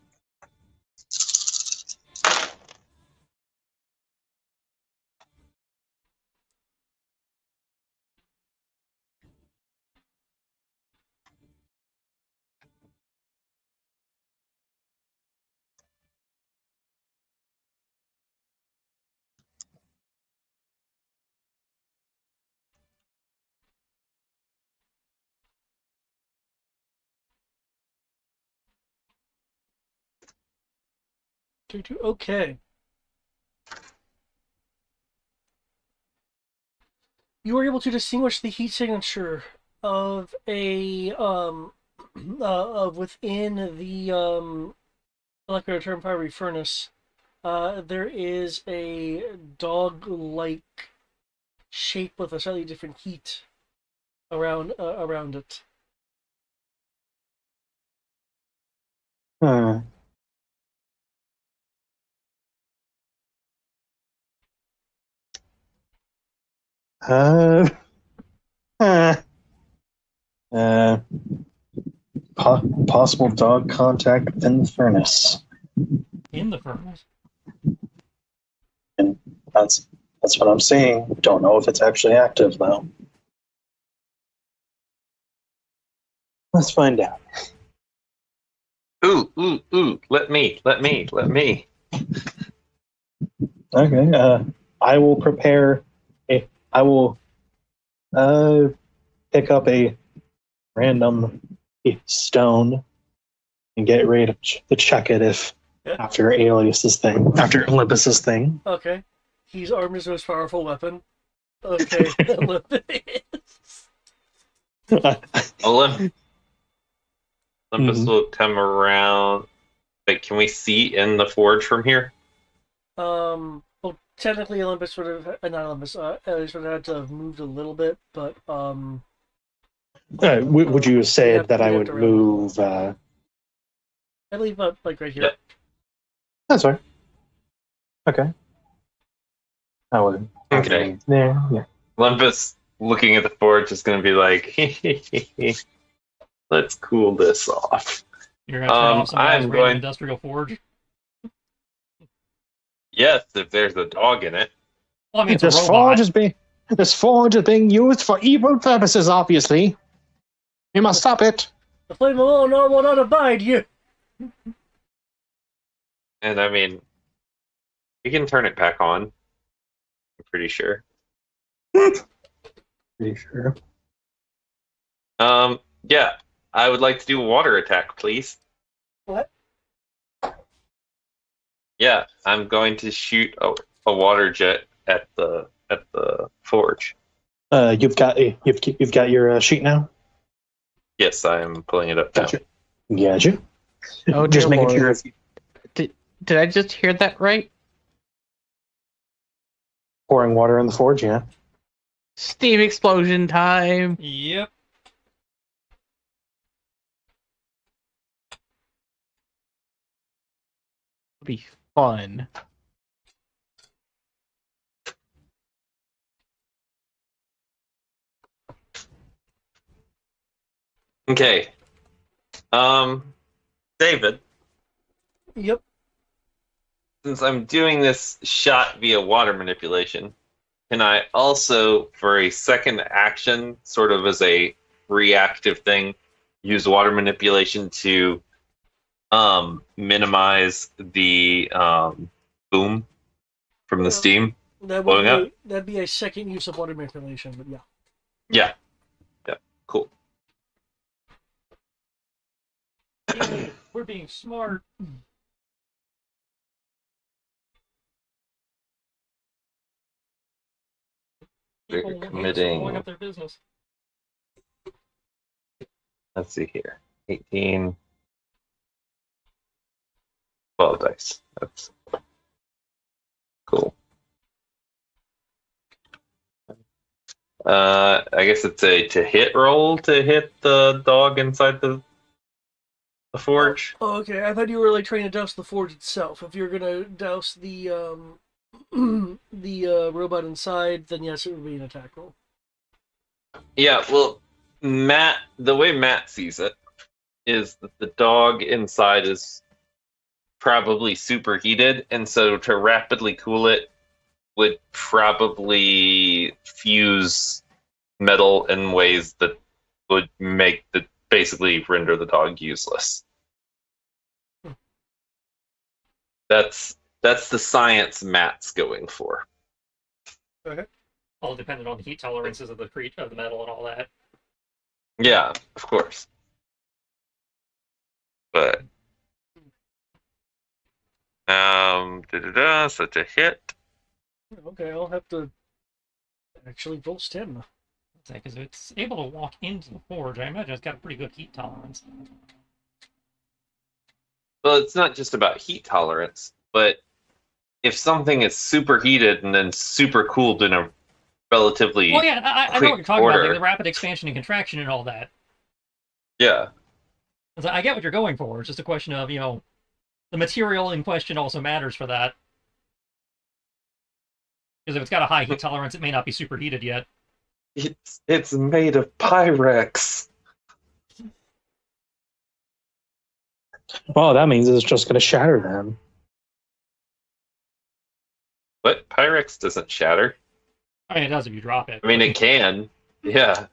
Okay. You were able to distinguish the heat signature of a of within the molecular term fiery furnace. There is a dog-like shape with a slightly different heat around it. Hmm. Uh, uh, uh, possible dog contact within the furnace. In the furnace. And that's what I'm seeing. Don't know if it's actually active though. Let's find out. Ooh, ooh, ooh! Let me. Okay. I will prepare a. I will pick up a random stone and get ready to check it if Yeah. after Olympus's thing. Okay. He's armed his most powerful weapon. Okay. Olympus will come around. Wait, can we see in the forge from here? Well, technically Olympus would have, not Olympus, Alice would have had to have moved a little bit, but, Would you say have- that you'd I have would to round move? I believe, like right here. Yeah. That's right. Okay. I would. Okay. There. Yeah. Olympus, looking at the forge, is going to be like, let's cool this off. You're gonna turn off some guy's I'm random going. industrial forge. Yes, if there's a dog in it. Well, I mean, it's a robot. This forge is being used for evil purposes. Obviously, we must stop it. The flame will not abide you. And I mean, we can turn it back on. I'm pretty sure. Pretty sure. Yeah, I would like to do a water attack, please. What? Yeah, I'm going to shoot a water jet at the forge. You've got your sheet now. Yes, I am pulling it up now. Gotcha. Oh, Just dear making Lord. sure. If you, Did I just hear that right? pouring water in the forge, yeah. Steam explosion time. Yep. It'll be fun. Okay. David, Yep. since I'm doing this shot via water manipulation, can I also, for a second action, sort of as a reactive thing, use water manipulation to minimize the boom from the steam? Blowing up? That'd be a second use of water manipulation, but yeah. Yeah. Yeah. Cool. We're being smart. We're People hate us for committing- blowing up their business. Let's see here. 18. 12 dice. That's cool. I guess it's a to hit roll to hit the dog inside the forge. Oh, okay. I thought you were like trying to douse the forge itself. If you're gonna douse the the robot inside, then yes, it would be an attack roll. Yeah, well, the way Matt sees it is that the dog inside is probably superheated, and so to rapidly cool it would probably fuse metal in ways that would make the basically render the dog useless. That's the science Matt's going for. Okay. All dependent on the heat tolerances of the metal and all that. Yeah, of course. But such a hit. Okay, I'll have to actually roll stamina. Because if it's able to walk into the forge, I imagine it's got a pretty good heat tolerance. Well, it's not just about heat tolerance, but if something is superheated and then super cooled in a relatively Well, yeah, I know what you're talking order. about, like the rapid expansion and contraction and all that. Yeah. So I get what you're going for. It's just a question of, the material in question also matters for that. Because if it's got a high heat tolerance, it may not be superheated yet. It's made of Pyrex. Well, that means it's just going to shatter then. But Pyrex doesn't shatter. I mean, it does if you drop it. I mean, it can. Yeah,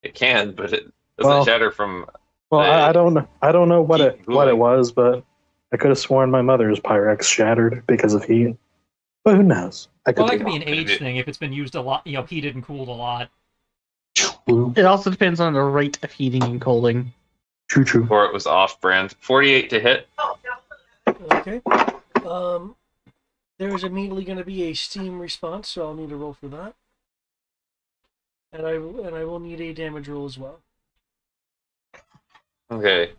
it can, but it doesn't shatter from. Well, I don't know what heat it cooling. was, but I could have sworn my mother's Pyrex shattered because of heat. But who knows? Well, that could be an age thing if it's been used a lot, heated and cooled a lot. True. It also depends on the rate of heating and cooling. True. Or it was off-brand. 48 to hit. Okay. There is immediately going to be a steam response, so I'll need a roll for that. And I will need a damage roll as well. Okay.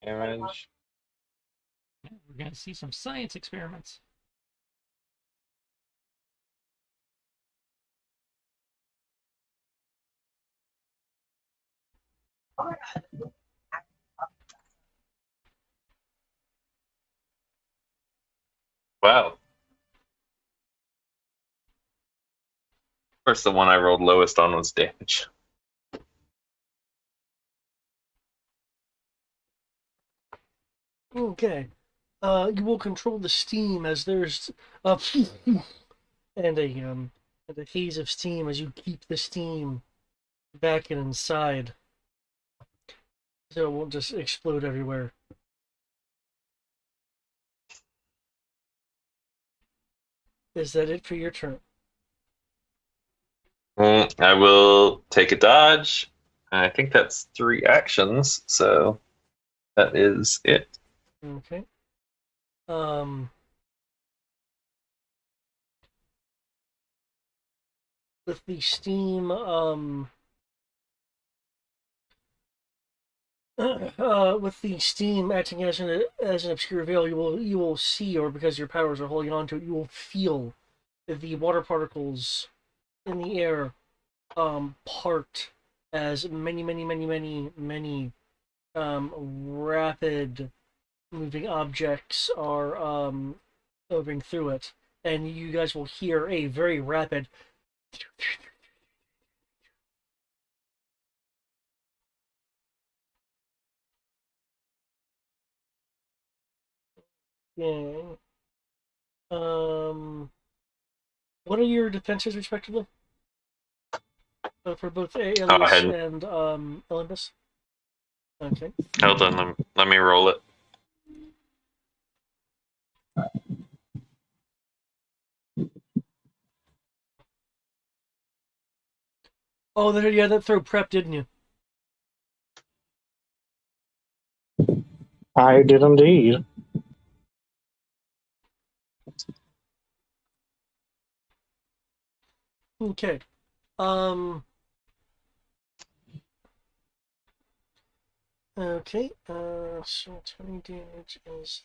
Damage. We're going to see some science experiments. Wow. Of course, the one I rolled lowest on was damage. Okay. You will control the steam as there's a and a haze of steam as you keep the steam back and inside, so it won't just explode everywhere. Is that it for your turn? I will take a dodge. I think that's 3 actions, so that is it. Okay. With the steam, with the steam acting as an obscure veil, you will see, or because your powers are holding on to it, you will feel the water particles in the air part as many rapid moving objects are moving through it, and you guys will hear a very rapid yeah. What are your defenses respectively? For both Alias and Olympus? Okay. Hold on, let me roll it. Oh, there you had that throw prep, didn't you? I did indeed. Okay. Okay, so 20 damage is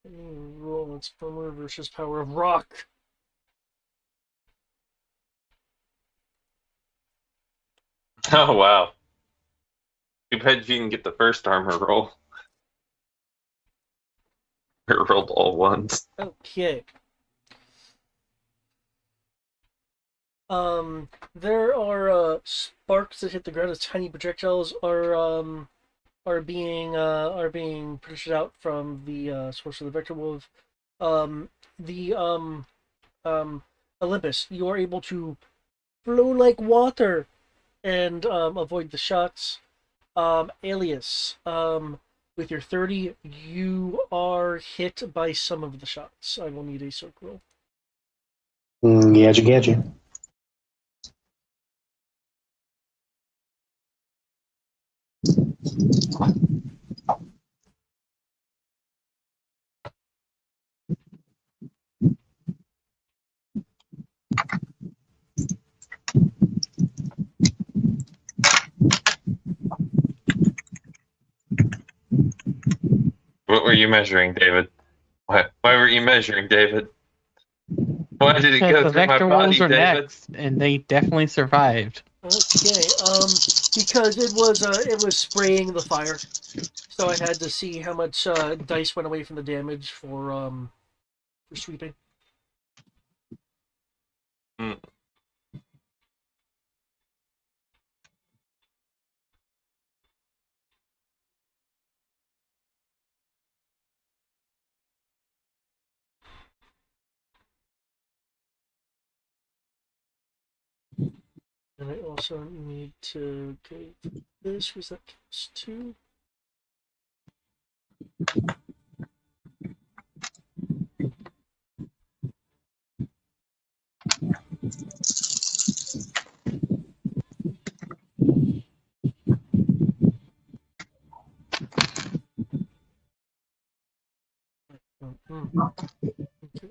roll its armor versus power of rock. Oh wow. Too bad you didn't get the first armor roll. It rolled all ones. Okay. There are sparks that hit the ground as tiny projectiles are being pushed out from the source of the vector wolf. The Olympus, you are able to flow like water and avoid the shots. Alias, with your 30, you are hit by some of the shots. I will need a soak roll. Gadget. What were you measuring, David? Why were you measuring, David? Why did it Because go the through my vector body, wolves are David? next, and they definitely survived. Okay, because it was spraying the fire, so I had to see how much dice went away from the damage for sweeping. Hmm. And I also need to get this because that counts too. Okay.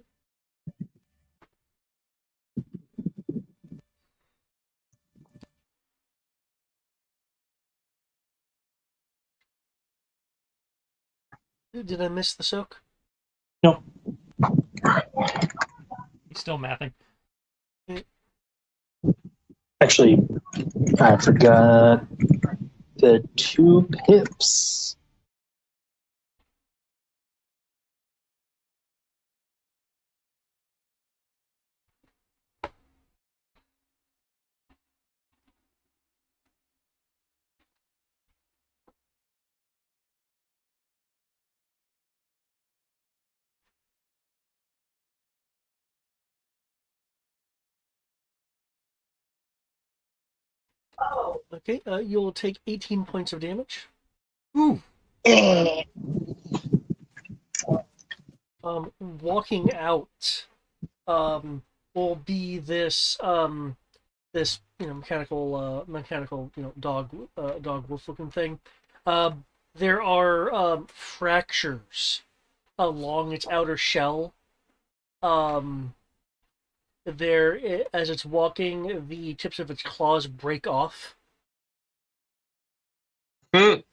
Did I miss the soak? No. He's still mathing. Actually, I forgot the 2 pips. Okay, you'll take 18 points of damage. Ooh. Walking out will be this this mechanical dog wolf looking thing. There are fractures along its outer shell. As it's walking, the tips of its claws break off. There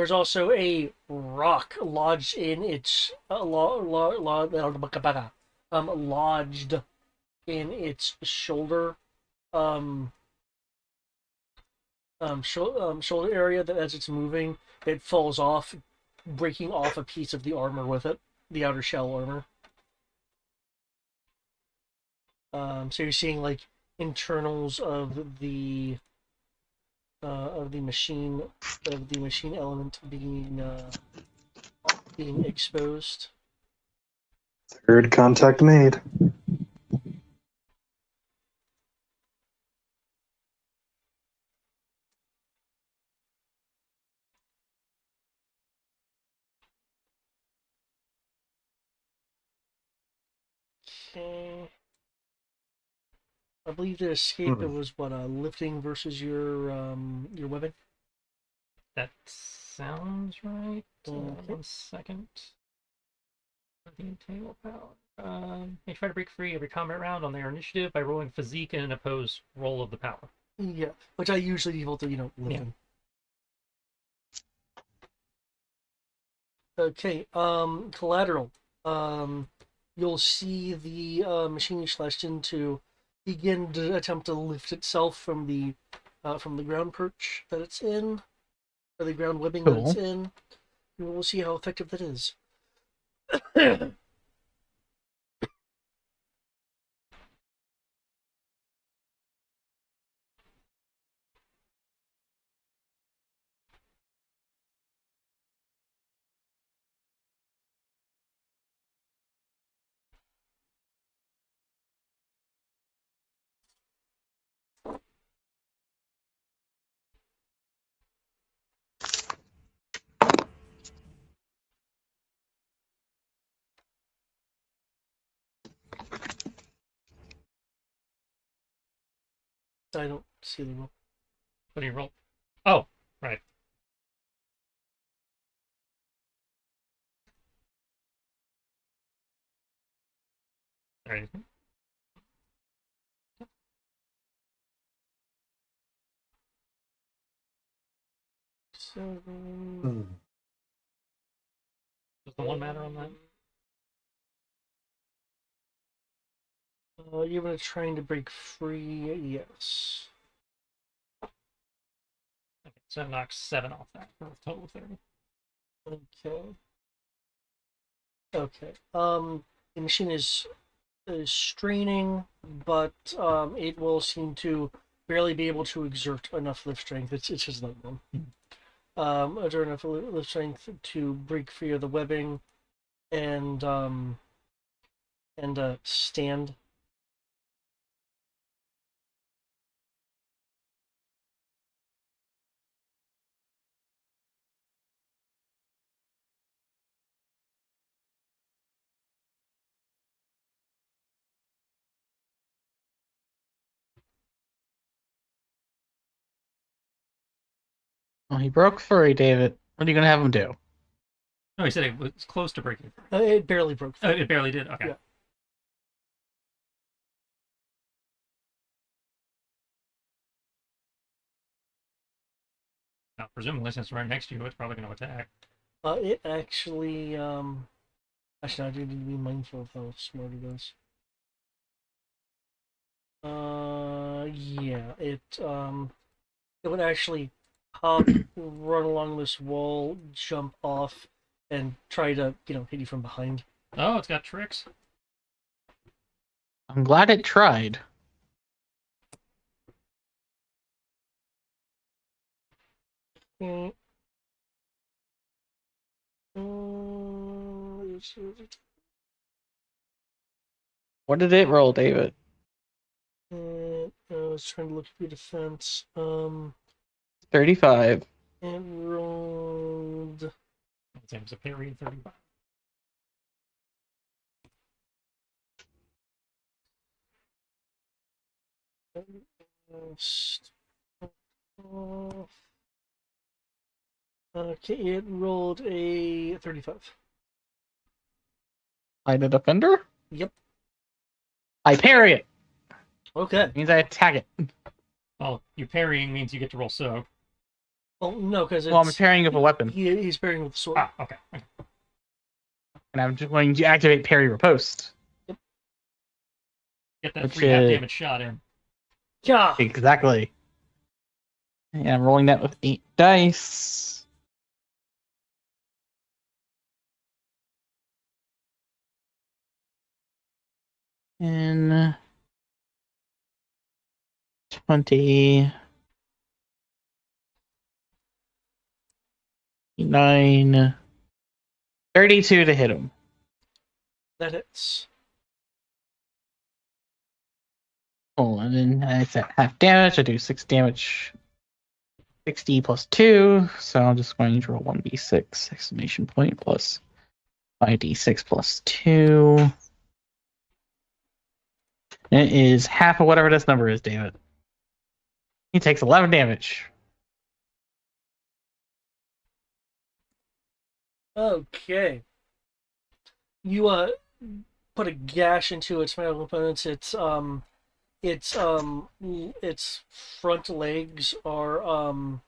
is also a rock lodged in its lodged in its shoulder shoulder area that as it's moving, it falls off, breaking off a piece of the armor with it, the outer shell armor. So you're seeing like internals of the machine element being exposed. Third contact made. Okay. I believe the escape it was what lifting versus your weapon. That sounds right. Okay. 1 second. Table power. They try to break free every combat round on their initiative by rolling physique and an opposed roll of the power. Yeah, which I usually default to, live Yeah. in. Okay, collateral. You'll see the machine you slashed into begin to attempt to lift itself from the ground perch that it's in, or the ground webbing that it's Cool. in. And we'll see how effective that is. I don't see the roll. What do you roll? Oh, right. There you go. Seven. Does the one matter on that? You're gonna trying to break free, yes. Okay, so that knocks 7 off that for a total of 30. Okay. Okay. The machine is straining, but it will seem to barely be able to exert enough lift strength. It's just like one. Exert enough lift strength to break free of the webbing and stand. Oh, he broke free, David. What are you gonna have him do? No, he said it was close to breaking free. It barely broke free. Oh, it barely did? Okay. Yeah. Now, presumably, since it's right next to you, it's probably going to attack. It actually, actually, I do need to be mindful of how smart it is. Yeah, it would actually hop, run along this wall, jump off, and try to, hit you from behind. Oh, it's got tricks. I'm glad it tried. Mm. What did it roll, David? I was trying to look at your defense. 35. It rolled. It's a parry 35. Okay, it rolled a 35. I the defender? Yep. I parry it. Okay. Means I attack it. Well, you parrying means you get to roll soak. Well, no, because Well, I'm parrying with a weapon, he's parrying with the sword. Ah, okay. and I'm just going to activate parry riposte. Get that Which free half is- damage shot in. Yeah. Exactly. And I'm rolling that with 8 dice. And 20, 9, 32 to hit him. That hits. Oh, and then it's at half damage. I do 6 damage. 60 plus 2. So I'm just going to roll 1d6 exclamation point plus 5d6 plus 2. It is half of whatever this number is, David. He takes 11 damage. Okay. You put a gash into its metal components. Its front legs are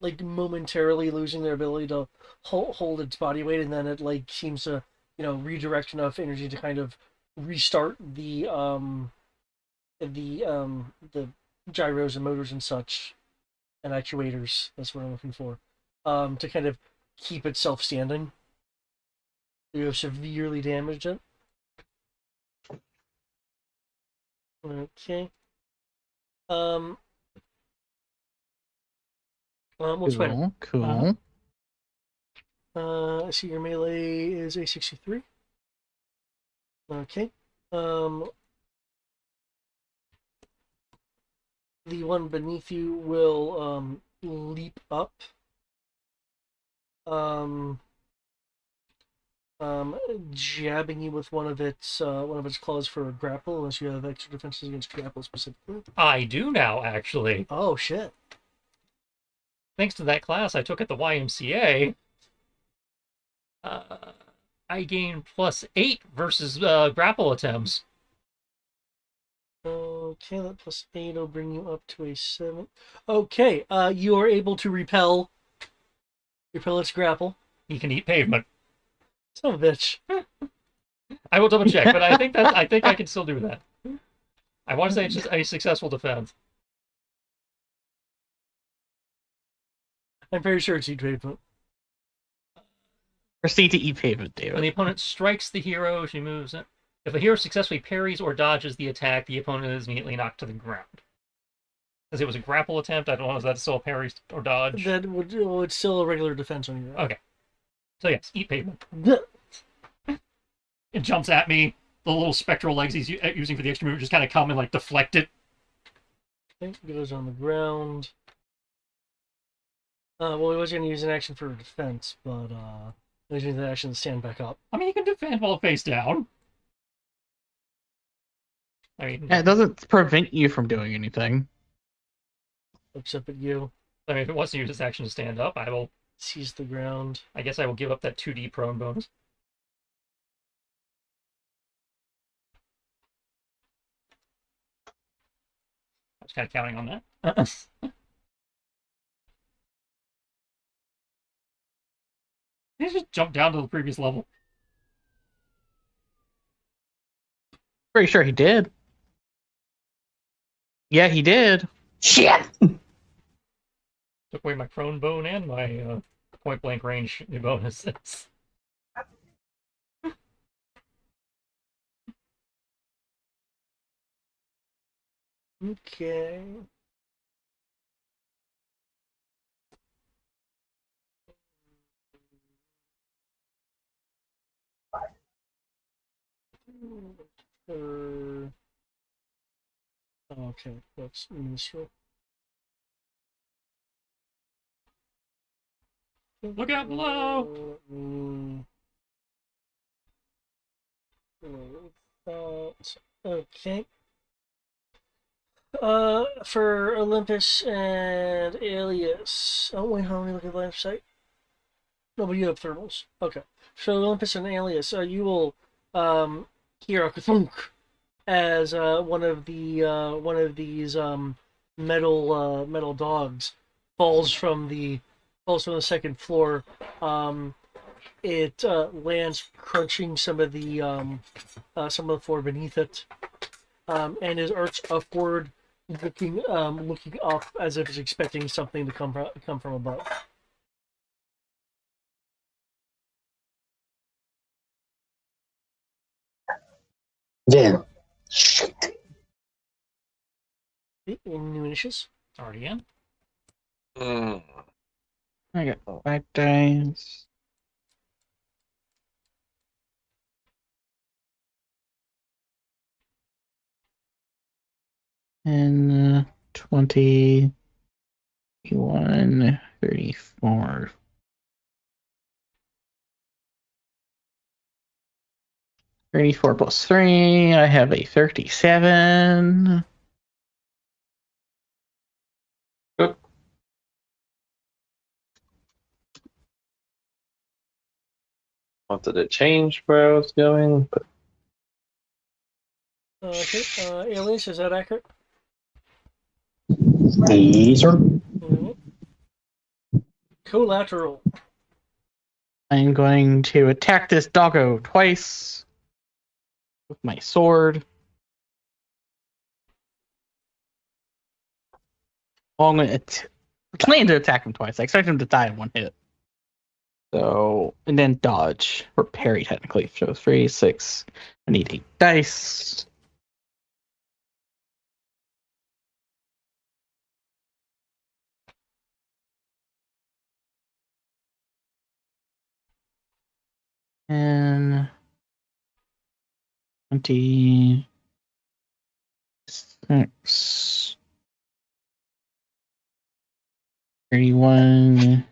like momentarily losing their ability to hold its body weight, and then it like seems to redirect enough energy to kind of restart the gyros and motors and such and actuators. That's what I'm looking for. To kind of keep itself standing. You have severely damaged it. Okay. We'll try it. Cool. I see your melee is a 63. Okay. The one beneath you will leap up. Jabbing you with one of its claws for a grapple, unless you have extra defenses against grapple specifically. I do now, actually. Oh shit! Thanks to that class I took at the YMCA, I gained +8 versus grapple attempts. Okay, that +8 will bring you up to a 7. Okay, you are able to repel its grapple. He can eat pavement. Son of a bitch. I will double check, but I think I can still do that. I want to say it's just a successful defense. I'm pretty sure it's eat pavement. Proceed to eat pavement, When David. the opponent strikes the hero, she moves it. If the hero successfully parries or dodges the attack, the opponent is immediately knocked to the ground. Because it was a grapple attempt, I don't know if that's still a parry or dodge. That would it's still a regular defense on your. Okay. So yes, eat pavement. It jumps at me. The little spectral legs he's using for the extra move just kind of come and like deflect it. Okay, goes on the ground. Well, he was going to use an action for defense, but he was using the action to stand back up. I mean, you can defend while face down. I mean, It doesn't prevent you from doing anything. Looks up at you, if it wants to use its action to stand up, I will. sees the ground. I guess I will give up that 2D prone bonus. I was kind of counting on that. He just jumped down to the previous level. Pretty sure he did. Yeah, he did. Shit. Took away my prone bone and my point blank range new bonuses. Okay. Okay, that's minstrel. Look out below! Okay. For Olympus and Alias. Oh wait, let me look at the website. No, but you have thermals. Okay. So Olympus and Alias, you will hear a thunk as one of these metal dogs falls from the second floor. It lands crunching some of the floor beneath it, and is arched upward, looking up as if it's expecting something to come from above. Yeah. Okay, new initials. It's already in. I got 5 dice. And 20, 21, 34. +3. I have a 37. wanted to change where I was going, but Okay. Alias, is that accurate? Yes, sir. Mhm. Collateral. I'm going to attack this doggo twice with my sword. Well, I'm going to plan to attack him twice. I expect him to die in one hit. So, and then dodge, or parry technically. So 3, 6. I need 8 dice. And 26, 31.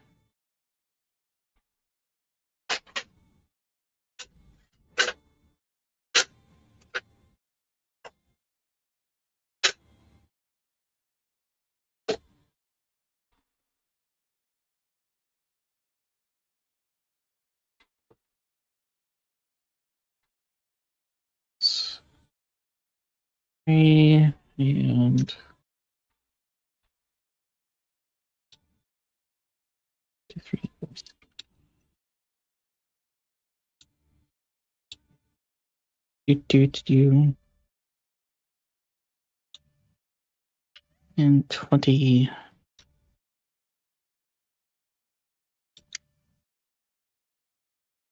And 2, 3, 4, 6. And 20.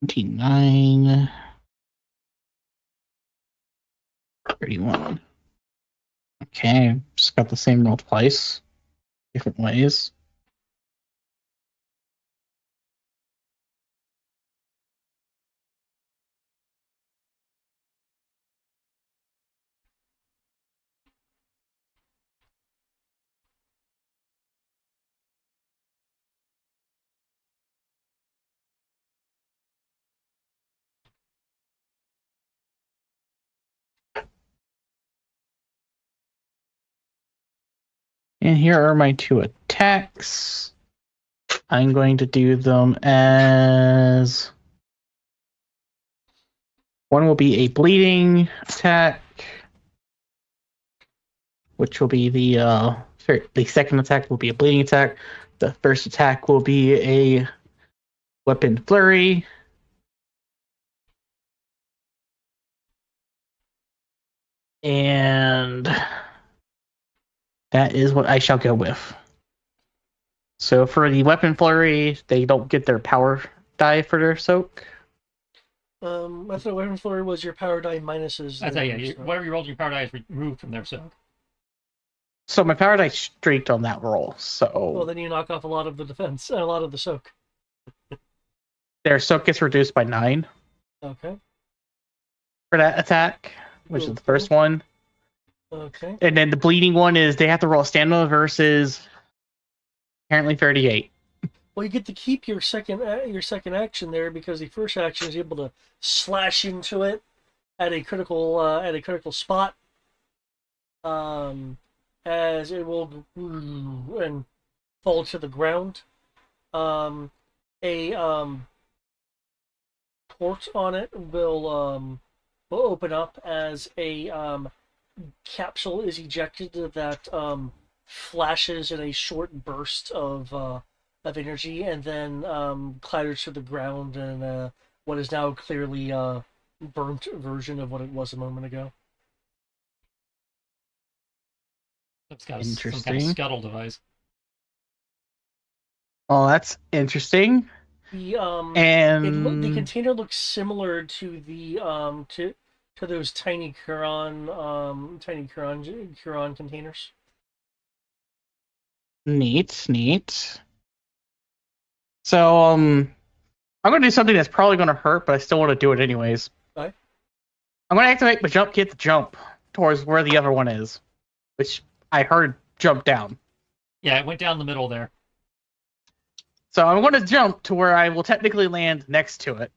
29. 31. Okay, just got the same roll twice. Different ways. And here are my 2 attacks. I'm going to do them as... One will be a bleeding attack, which will be the second attack will be a bleeding attack. The first attack will be a weapon flurry. And that is what I shall go with. So for the weapon flurry, they don't get their power die for their soak. I thought weapon flurry was your power die minuses. I tell you, whatever you rolled, your power die is removed from their soak. So my power die streaked on that roll. So Well, then you knock off a lot of the defense, a lot of the soak. their soak gets reduced by 9 Okay. for that attack, which is the first one. Okay. And then the bleeding one is they have to roll stamina versus apparently 38. Well, you get to keep your second action there because the first action is able to slash into it at a critical spot. As it will and fall to the ground. A port on it will open up as a capsule is ejected that flashes in a short burst of energy and then clatters to the ground in what is now clearly burnt version of what it was a moment ago. It's got some kind of scuttle device. Oh, that's interesting. The And the container looks similar to the to those tiny Huron containers. Neat. So I'm gonna do something that's probably gonna hurt, but I still want to do it anyways. Okay. I'm gonna activate my jump kit to jump towards where the other one is, which I heard jump down. Yeah, it went down the middle there. So I'm gonna jump to where I will technically land next to it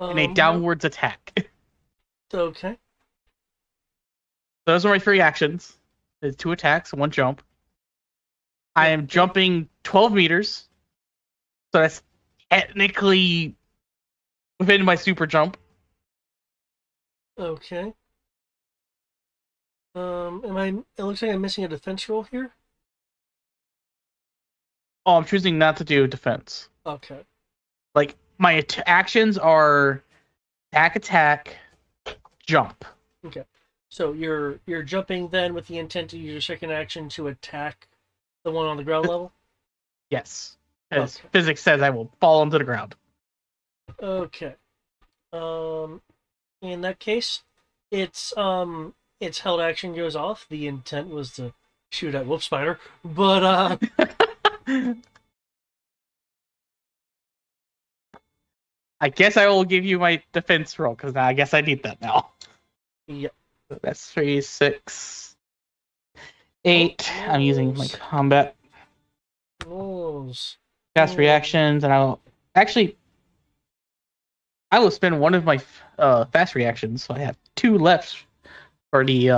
in a downwards attack. Okay. Those are my 3 actions. There's 2 attacks, 1 jump. I am jumping 12 meters. So that's technically within my super jump. Okay. It looks like I'm missing a defense roll here. Oh, I'm choosing not to do defense. Okay. Like my actions are attack, jump. Okay. So you're jumping then with the intent to use your second action to attack the one on the ground level? Yes. As Okay. physics says, I will fall onto the ground. Okay. In that case, its held action goes off. The intent was to shoot at Wolf Spider, but I guess I will give you my defense roll because I guess I need that now. Yep. That's 3, 6, 8. I'm using my combat rolls. fast reactions, and I will spend one of my fast reactions. So I have 2 left for the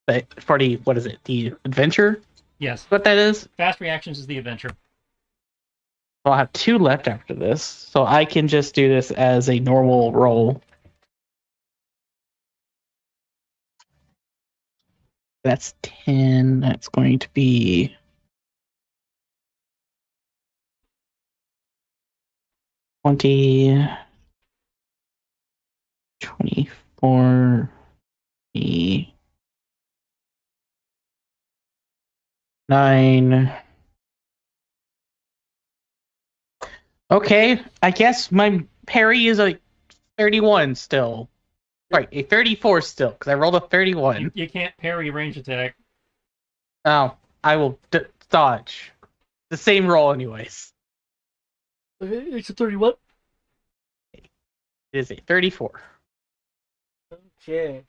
what is it? The adventure? Yes. What that is? Fast reactions is the adventure. So I'll have 2 left after this, so I can just do this as a normal roll. That's 10. That's going to be 20, 24, 9. Okay, I guess my parry is a 31 still. Right, a 34 still, because I rolled a 31. You can't parry range attack. Oh, I will dodge. The same roll anyways. It's a 31. It is a 34. Okay.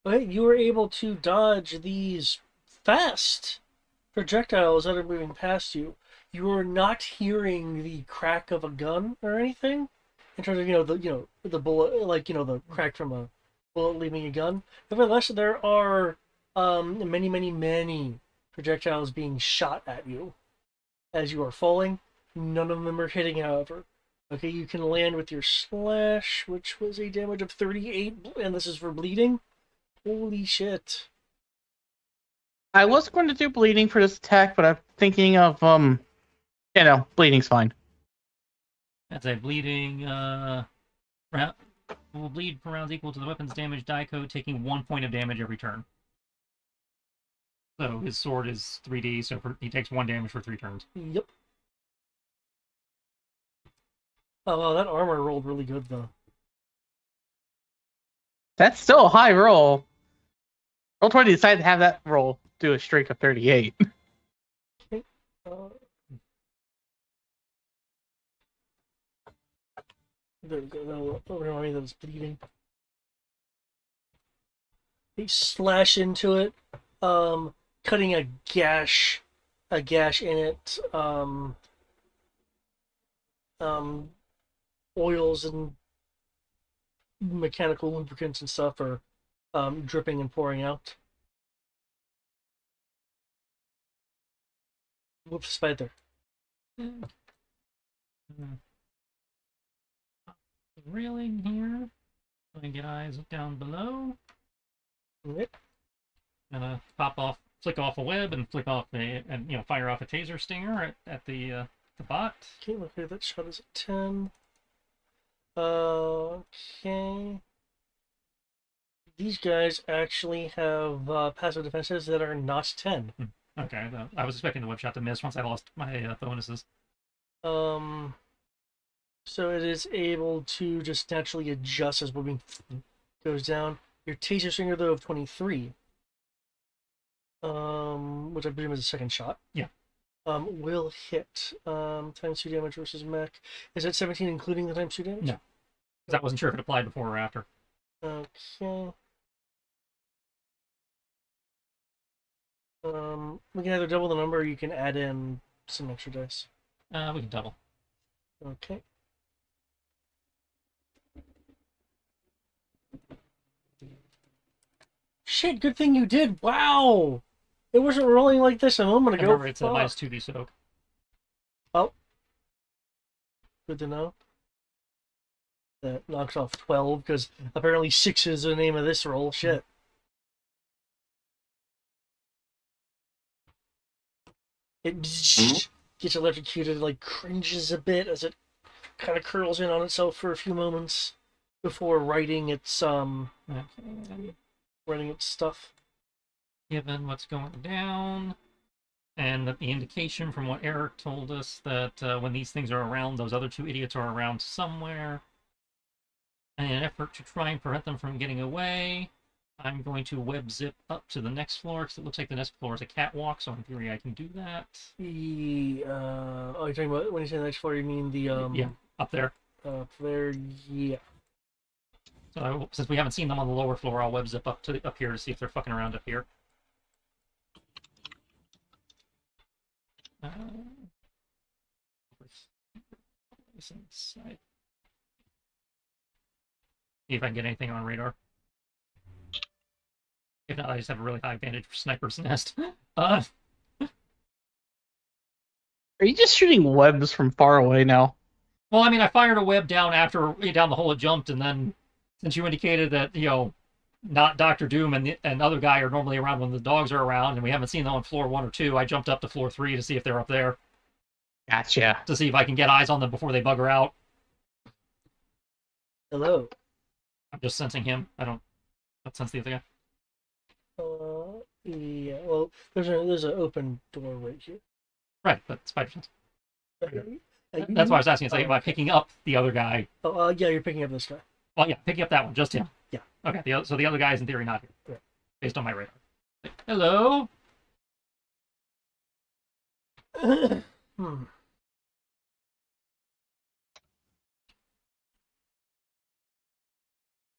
Okay, you were able to dodge these fast projectiles that are moving past you. You are not hearing the crack of a gun or anything. In terms of the bullet, the crack from a bullet leaving a gun. Nevertheless, there are many projectiles being shot at you as you are falling. None of them are hitting, however. Okay, you can land with your slash, which was a damage of 38, and this is for bleeding. Holy shit. I was going to do bleeding for this attack, but I'm thinking of bleeding's fine. That's a bleeding. Will bleed for rounds equal to the weapon's damage die code, taking 1 point of damage every turn. So his sword is 3d, so he takes 1 damage for 3 turns. Yep. Oh wow, that armor rolled really good though. That's still a high roll. Roll20 decided to have that roll do a streak of 38. Okay. There we go. That'll remind me that it's bleeding. They slash into it, cutting a gash in it. Oils and mechanical lubricants and stuff are dripping and pouring out. Whoops, spider. Railing here. Let me get eyes down below. Yep. Gonna flick off a web and fire off a taser stinger at the bot. Okay, okay, that shot is at 10. Okay. These guys actually have passive defenses that are not 10. Okay, I was expecting the web shot to miss once I lost my bonuses. So it is able to just naturally adjust as moving goes down. Your taser stinger though of 23. Which I presume is a second shot. Yeah. Will hit. Times 2 damage versus mech. Is that 17 including the times 2 damage? No. Because I wasn't sure if it applied before or after. Okay. We can either double the number or you can add in some extra dice. We can double. Okay. Shit, good thing you did. Wow! It wasn't rolling like this a moment ago. Remember, it's a minus 2d soak. Oh. Good to know. That knocks off 12, because apparently 6 is the name of this roll. Shit. It gets electrocuted, like cringes a bit as it kind of curls in on itself for a few moments before writing its stuff. Given what's going down, and the indication from what Eric told us that when these things are around, those other 2 idiots are around somewhere. In an effort to try and prevent them from getting away, I'm going to web zip up to the next floor, because it looks like the next floor is a catwalk, so in theory I can do that. You're talking about, when you say the next floor, you mean the, Yeah, up there. Up there, yeah. So since we haven't seen them on the lower floor, I'll web zip up here to see if they're fucking around up here. Inside. See if I can get anything on radar. If not, I just have a really high advantage for Sniper's Nest. Are you just shooting webs from far away now? Well, I mean, I fired a web down the hole it jumped, and then since you indicated that, not Dr. Doom and other guy are normally around when the dogs are around, and we haven't seen them on floor 1 or 2, I jumped up to floor 3 to see if they're up there. Gotcha. To see if I can get eyes on them before they bugger out. Hello. I'm just sensing him. I don't sense the other guy. Yeah. Well, there's an open door right here. Right, but spider sense. You- That's why I was asking. It's like, am I picking up the other guy? Oh, yeah, you're picking up this guy. Well, yeah, picking up that one, just him. Yeah. Okay. So the other guy is in theory not here, Yeah. based on my radar. Hello.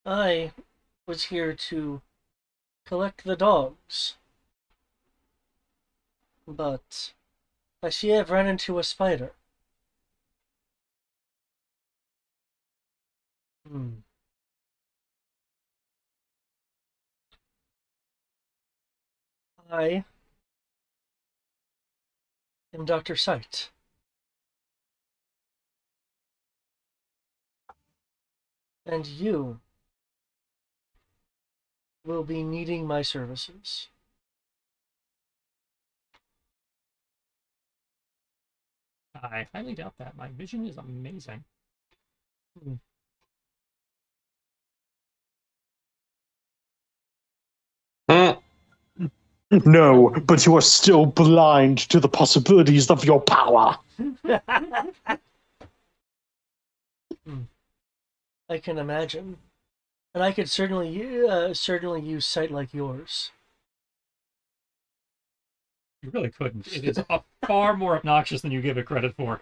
I was here to collect the dogs, but I see I've run into a spider. I am Dr. Sight. And you will be needing my services. I highly doubt that. My vision is amazing. No, but you are still blind to the possibilities of your power. I can imagine. And I could certainly use sight like yours. You really couldn't. It is far more obnoxious than you give it credit for.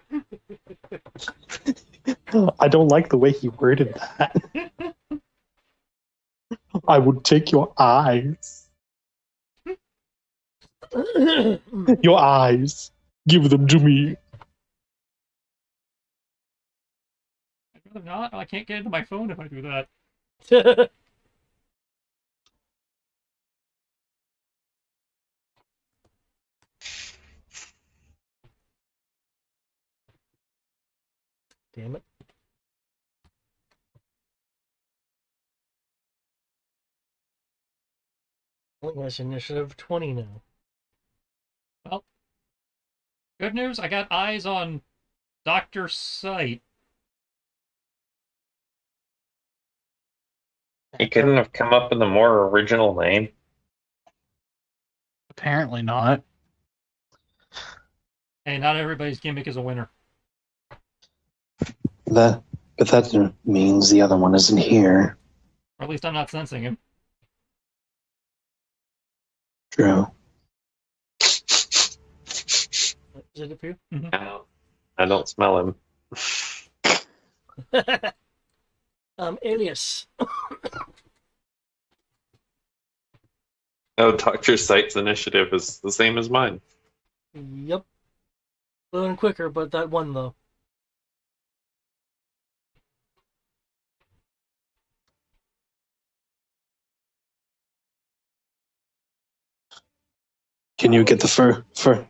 I don't like the way he worded that. I would take your eyes. Your eyes. Give them to me. I'd rather not. I can't get into my phone if I do that. Damn it. Only has initiative 20 now. Well, good news. I got eyes on Dr. Sight. He couldn't have come up with a more original name. Apparently not. Hey, not everybody's gimmick is a winner. But that means the other one isn't here. Or at least I'm not sensing him. True. Is it up here? I don't smell him. Alias. No, Dr. Sight's initiative is the same as mine. Yep. A little quicker, but that one though. Can you get the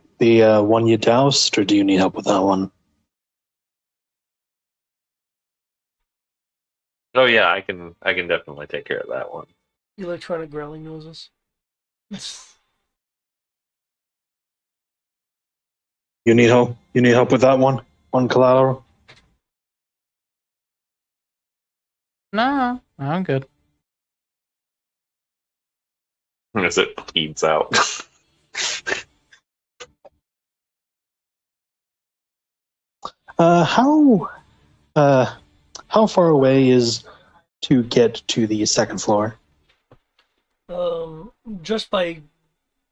one you doused, or do you need help with that one? Oh yeah, I can definitely take care of that one. Electronic growling noises. You need help? You need help with that one? One collateral? No, I'm good. As it feeds out. Uh, how how far away is to get to the second floor? Just by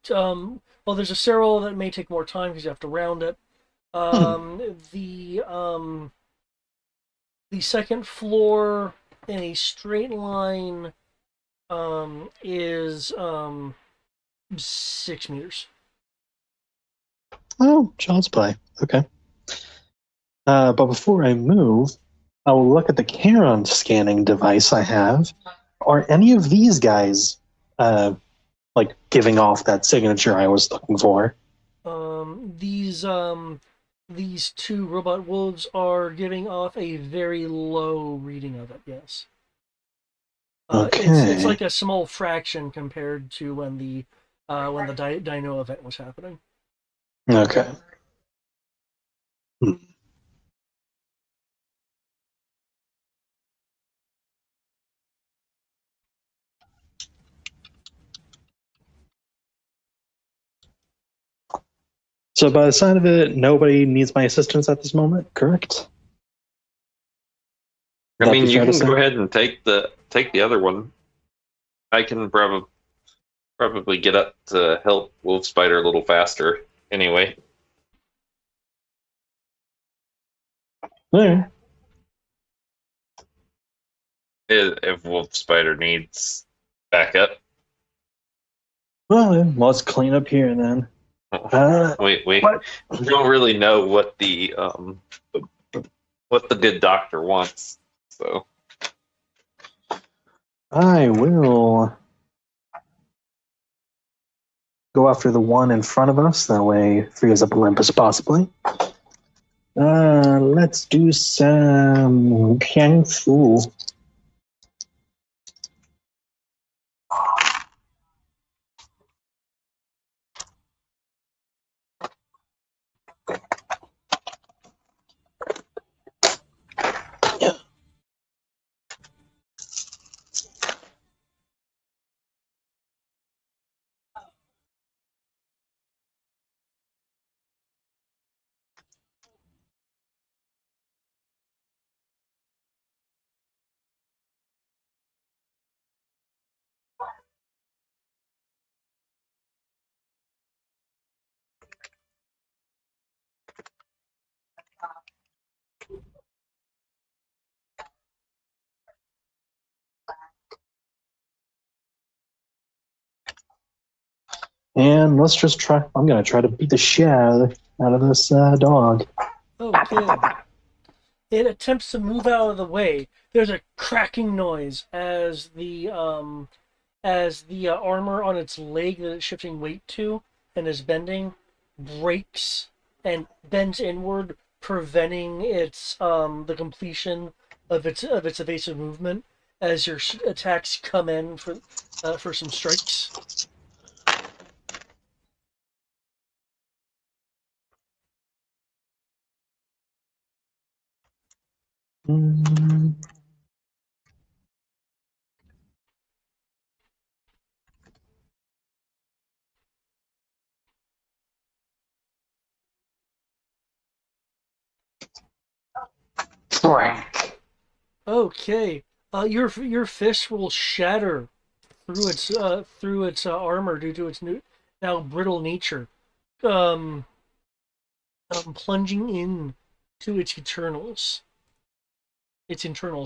well, there's a stairwell that may take more time because you have to round it. The second floor in a straight line is 6 meters. Oh, child's play. Okay. But before I move, I will look at the Charon scanning device I have. Are any of these guys like giving off that signature I was looking for? These two robot wolves are giving off a very low reading of it. Yes. It's Okay. like a small fraction compared to when the Dino event was happening. Okay. Hmm. So by the sign of it, nobody needs my assistance at this moment, correct? I Would that mean, be you fair to can say? go ahead and take the other one. I can probably get up to help Wolf Spider a little faster. Anyway, Yeah. if Wolf Spider needs backup, Well, then, let's clean up here then. we What? don't really know what the good doctor wants. So I will go after the one in front of us. That way, it frees up Olympus possibly. Let's do some Kung Fu. And let's just try. I'm going to try to beat the shit out of this dog. Okay. It attempts to move out of the way. There's a cracking noise as the armor on its leg that it's shifting weight to and is bending breaks and bends inward, preventing its the completion of its evasive movement as your attacks come in for some strikes. Mm. Okay. Your fist will shatter through its armor due to its new now brittle nature. Um, Plunging in to its internals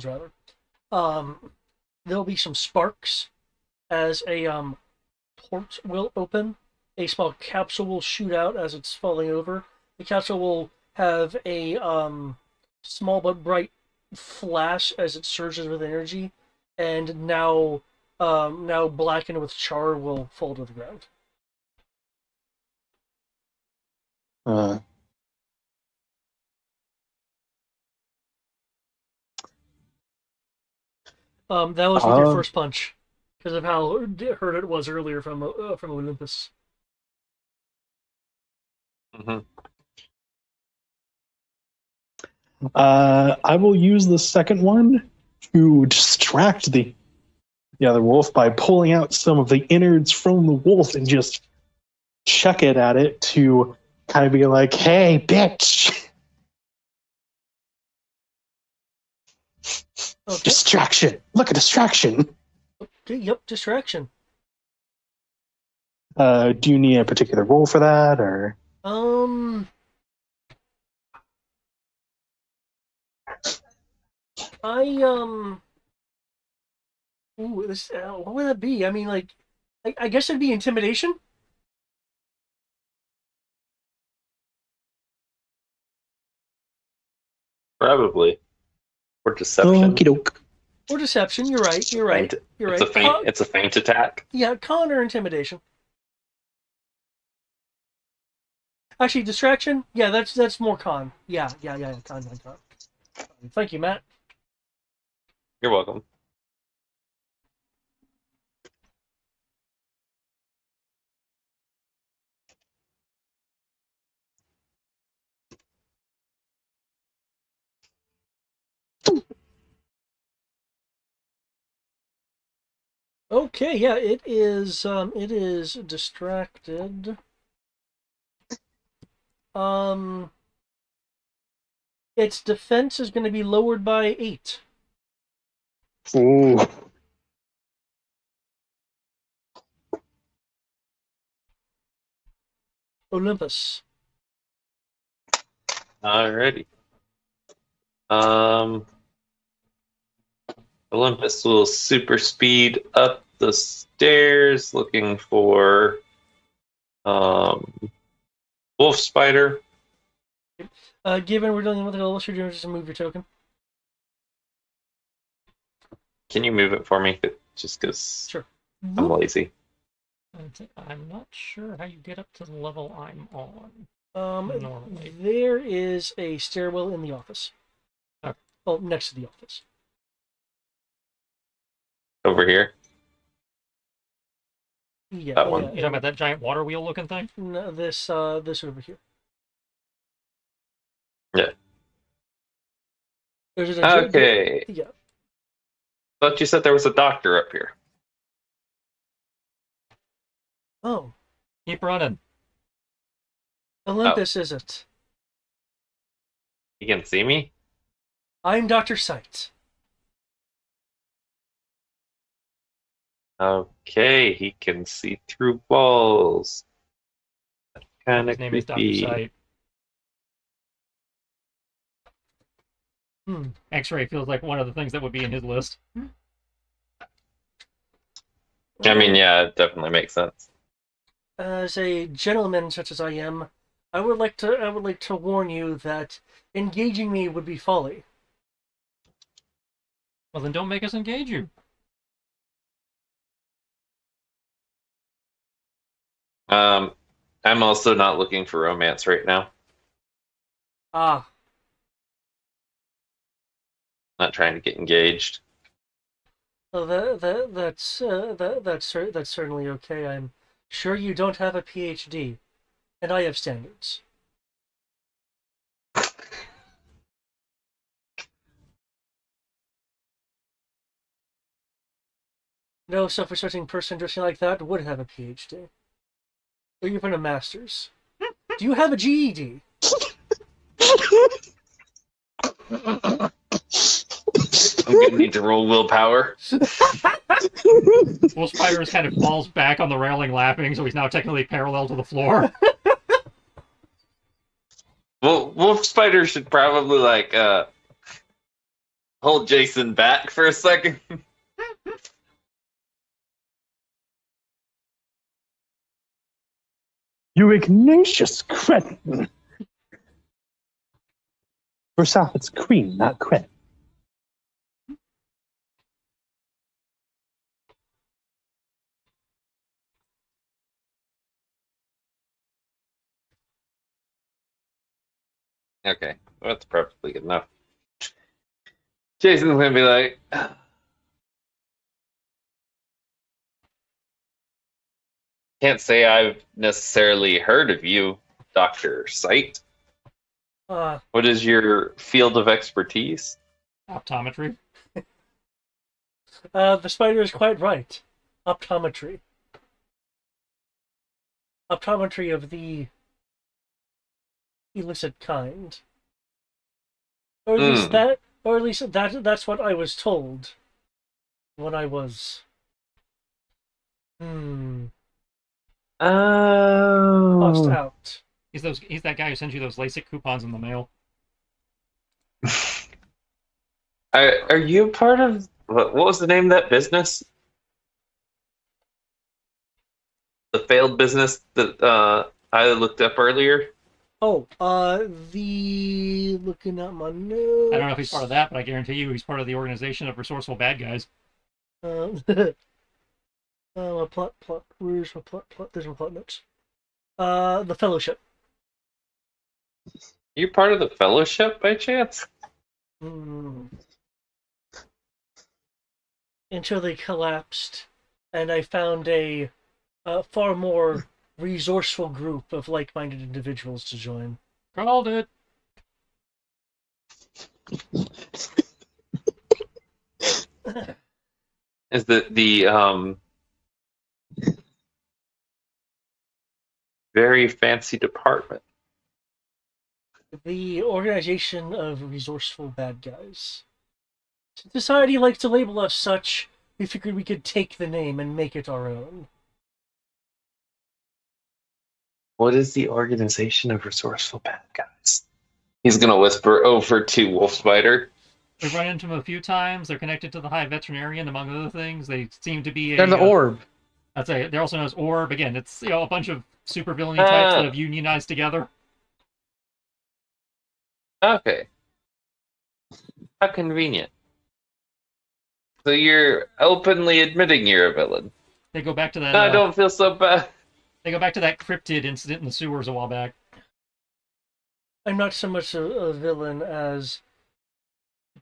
rather. There'll be some sparks as a port will open. A small capsule will shoot out as it's falling over. The capsule will have a small but bright flash as it surges with energy, and now blackened with char will fall to the ground. Uh, That was with your first punch, because of how hurt it was earlier from Olympus. Mm-hmm. I will use the second one to distract the other wolf by pulling out some of the innards from the wolf and just chuck it at it to kind of be like, "Hey, bitch!" Okay. Distraction. Look at distraction. Okay. Yep. Distraction. Do you need a particular roll for that, or? Ooh, this. What would that be? I mean, like, I guess it'd be intimidation. Probably. Or deception. Okie doke. Or deception. You're right. You're right. Feint. You're It's right. a feint. It's a feint attack. Yeah, con or intimidation. Actually, distraction. Yeah, that's more con. Yeah. Con. Thank you, Matt. You're welcome. Okay, yeah, it is. It is distracted. Its defense is going to be lowered by 8. Ooh. Olympus. Alrighty. Olympus will super speed up the stairs looking for wolf spider. Given we're dealing with the list, you're doing just move your token. Can you move it for me? Just because Sure. I'm lazy. I'm not sure how you get up to the level I'm on. Normally. There is a stairwell in the office. Okay. Oh, next to the office. Over here. Yeah. That one. Yeah, You talking about that giant water wheel looking thing? No, this over here. Yeah. There's Okay. Yeah. Thought you said there was a doctor up here. Oh, Keep running. Olympus is it? You can see me? I'm Dr. Sight. Okay, he can see through walls. Kind of His name is Dr. creepy. Sight. X-ray feels like one of the things that would be in his list. I mean, yeah, it definitely makes sense. As a gentleman such as I am, I would like to warn you that engaging me would be folly. Well, then don't make us engage you. I'm also not looking for romance right now. Ah, Not trying to get engaged. well, that's certainly okay. I'm sure you don't have a PhD, and I have standards. No self-respecting person dressing like that would have a PhD. Or even a master's. Do you have a GED? I'm gonna need to roll willpower. Wolf Spider kind of falls back on the railing laughing, so he's now technically parallel to the floor. Well, Wolf Spider should probably like hold Jason back for a second. You Ignatius cretin. First off, it's cream, not crit. Okay, well, that's perfectly good enough. Jason's gonna be like, can't say I've necessarily heard of you, Dr. Sight. What is your field of expertise? Optometry. The spider is quite right. Optometry. Optometry of the illicit kind. Or at least that's what I was told when I was tossed out. He's that guy who sends you those LASIK coupons in the mail. Are you part of what was the name of that business? The failed business that I looked up earlier. Oh, looking at my notes. I don't know if he's part of that, but I guarantee you he's part of the organization of resourceful bad guys. My plot. Where's my plot? There's my plot notes. The Fellowship. You part of the Fellowship by chance? Until they collapsed, and I found a far more resourceful group of like-minded individuals to join. Called it. Is the very fancy department? The organization of resourceful bad guys. Since society likes to label us such, we figured we could take the name and make it our own. What is the organization of resourceful bad guys? He's gonna whisper over to Wolfspider. We've run into them a few times. They're connected to the High Veterinarian, among other things. They seem to be They're the orb. I'd say they're also known as Orb. Again, it's a bunch of super villainy types that have unionized together. Okay. How convenient. So you're openly admitting you're a villain. They go back to that. I don't feel so bad. They go back to that cryptid incident in the sewers a while back. I'm not so much a villain as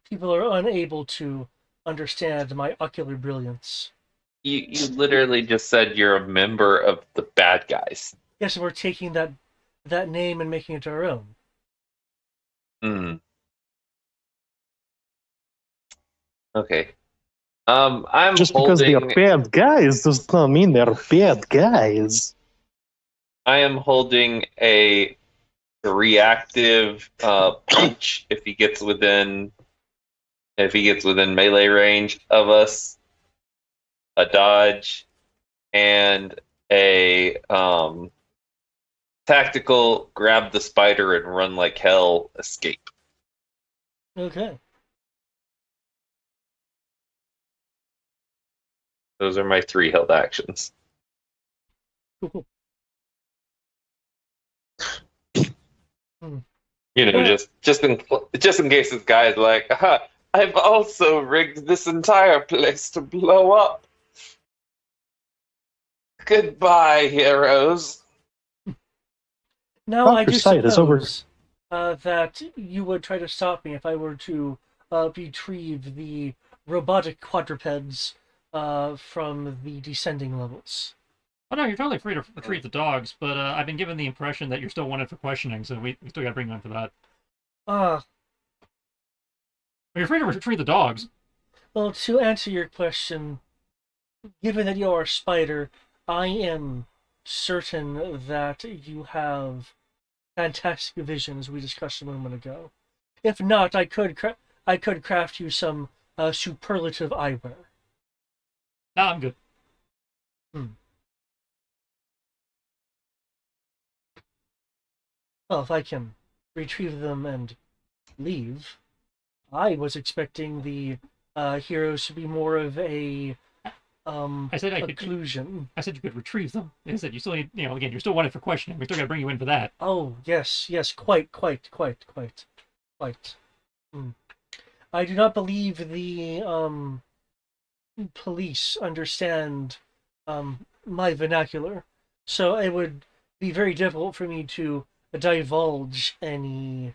people are unable to understand my ocular brilliance. You literally just said you're a member of the bad guys. Yes, we're taking that name and making it our own. Okay. I'm just holding... because they're bad guys does not mean they're bad guys. I am holding a reactive punch if he gets within melee range of us, a dodge, and a tactical grab the spider and run like hell escape. Okay. Those are my 3 held actions. Cool. You know, just in case this guy's like, I've also rigged this entire place to blow up. Goodbye, heroes. Now I do Sight is over. suppose that you would try to stop me if I were to retrieve the robotic quadrupeds from the descending levels. Oh no, you're totally free to retrieve the dogs, but I've been given the impression that you're still wanted for questioning, so we still gotta bring you in for that. You're free to retrieve the dogs. Well, to answer your question, given that you are a spider, I am certain that you have fantastic vision, as we discussed a moment ago. If not, I could craft you some superlative eyewear. No, I'm good. Well, if I can retrieve them and leave, I was expecting the heroes to be more of a I said occlusion. I said you could retrieve them. I said you still need, again, you're still wanted for questioning. We still got to bring you in for that. Oh, yes, quite. I do not believe the police understand my vernacular, so it would be very difficult for me to divulge any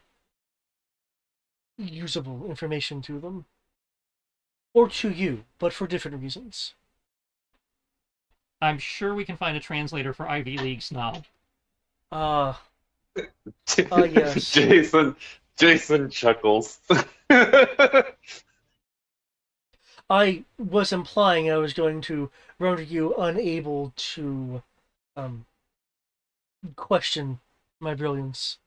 usable information to them. Or to you, but for different reasons. I'm sure we can find a translator for Ivy League snob. Yes. Jason chuckles. I was implying I was going to render you unable to question my brilliance.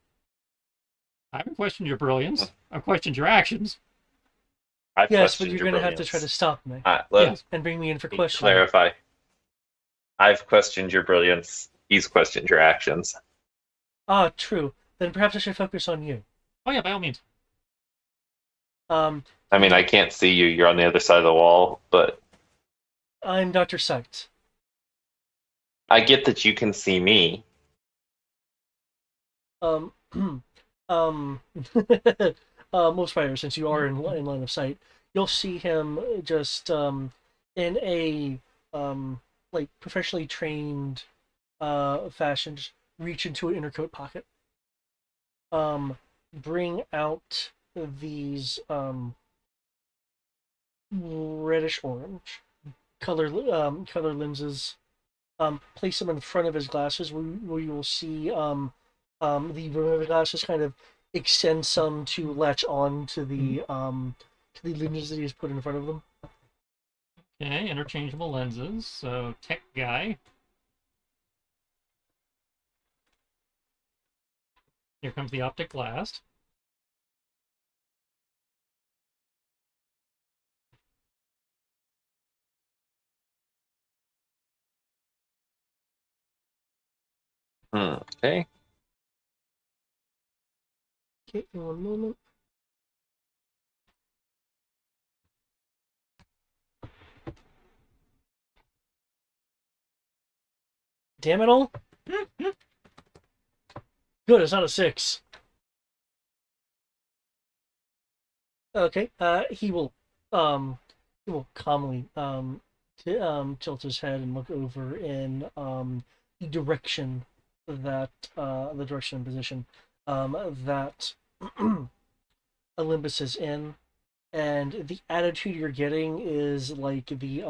I haven't questioned your brilliance. I've questioned your actions. I've Yes, but questioned you're your going to have to try to brilliance. stop me Let and bring me in for me questioning. clarify. I've questioned your brilliance. He's questioned your actions. Ah, true. Then perhaps I should focus on you. Oh yeah, by all means. Um, I mean, I can't see you. You're on the other side of the wall, but I'm Dr. Sight. I get that you can see me. Most fighters, since you are in line of sight, you'll see him just in a like professionally trained fashion, just reach into an inner coat pocket, bring out these reddish orange color lenses, place them in front of his glasses, where you will see the rim of his glasses kind of extend some to latch on to the lenses that he has put in front of them. Okay, interchangeable lenses. So tech guy. Here comes the optic blast. Okay. Okay, one moment. Damn it all. Good, it's not a 6. Okay, he will calmly tilt his head and look over in the direction that and position that Olympus is in, and the attitude you're getting is like the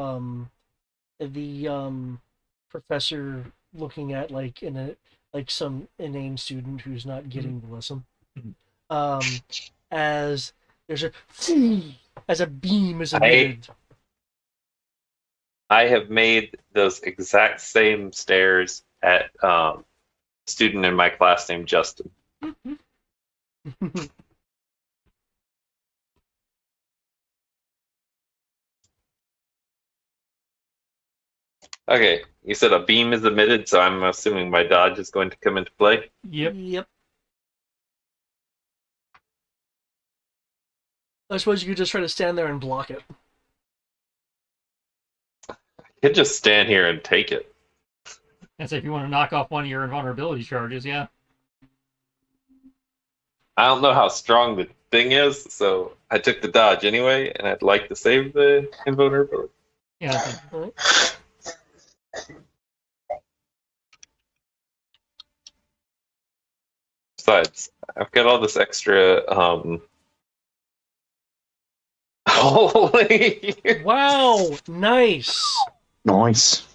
professor looking at like some inane student who's not getting the lesson. As there's a beam is emitted. I have made those exact same stares at a student in my class named Justin. Okay, you said a beam is emitted, so I'm assuming my dodge is going to come into play. Yep. I suppose you could just try to stand there and block it. I could just stand here and take it. That's if you want to knock off one of your invulnerability charges, yeah. I don't know how strong the thing is, so I took the dodge anyway, and I'd like to save the invulnerability. Yeah. Right. Besides, I've got all this extra holy. Wow, nice. Nice.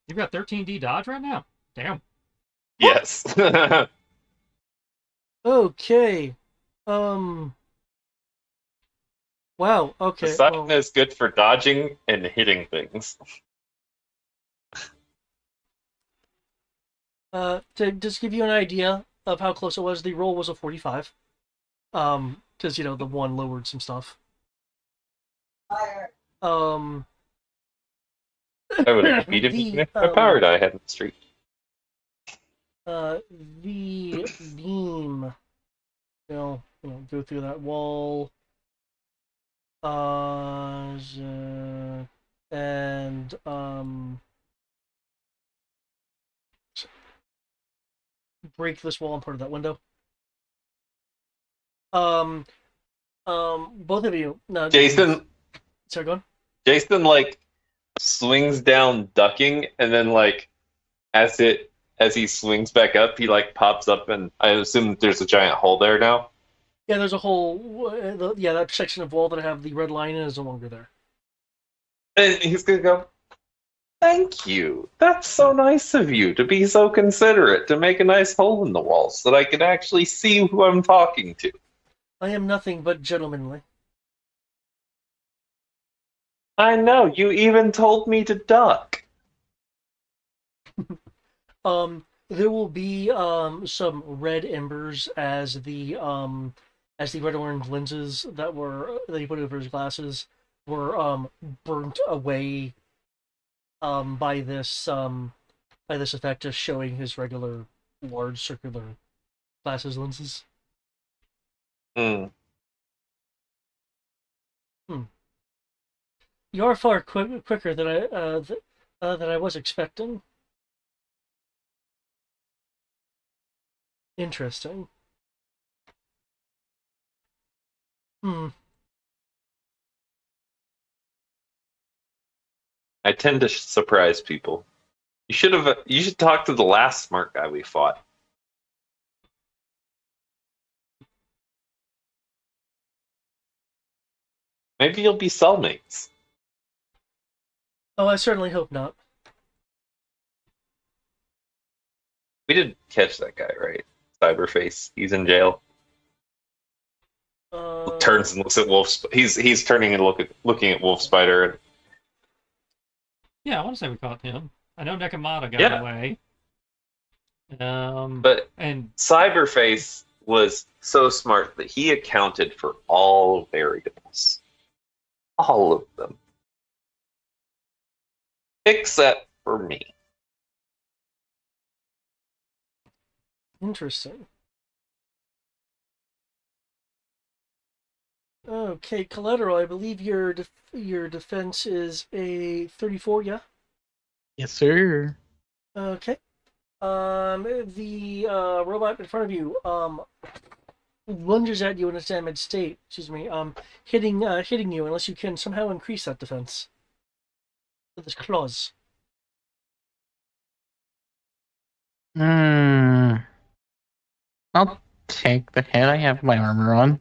You've got 13D dodge right now? Damn. Yes. Okay. Wow. Okay. The sign is good for dodging and hitting things. To just give you an idea of how close it was, the roll was a 45. Because the one lowered some stuff. Fire. I would have beaten me if my power die hadn't streaked. The beam, go through that wall, and break this wall and part of that window. Both of you. No, Jason. Sorry, go on. Jason swings down, ducking, and then as he swings back up, he pops up, and I assume there's a giant hole there now. Yeah, there's a hole. That section of wall that I have the red line in is no longer there. And he's gonna go, Thank you. That's so nice of you to be so considerate, to make a nice hole in the wall so that I can actually see who I'm talking to. I am nothing but gentlemanly. I know, you even told me to duck. There will be some red embers as the red orange lenses that he put over his glasses were burnt away by this effect, just showing his regular large circular glasses lenses. Hmm. You are far quicker than I was expecting. Interesting. Hmm. I tend to surprise people. You should talk to the last smart guy we fought. Maybe you'll be cellmates. Oh, I certainly hope not. We didn't catch that guy, right? Cyberface. He's in jail. Turns and looks at Wolf. He's turning and looking at Wolf Spider. Yeah, I want to say we caught him. I know Nekomata got away. But and Cyberface was so smart that he accounted for all variables. All of them. Except for me. Interesting. Okay, collateral. I believe your defense is a 34. Yeah. Yes, sir. Okay. The robot in front of you lunges at you in its damaged state. Excuse me. Hitting you unless you can somehow increase that defense with his claws. I'll take the hit. I have my armor on.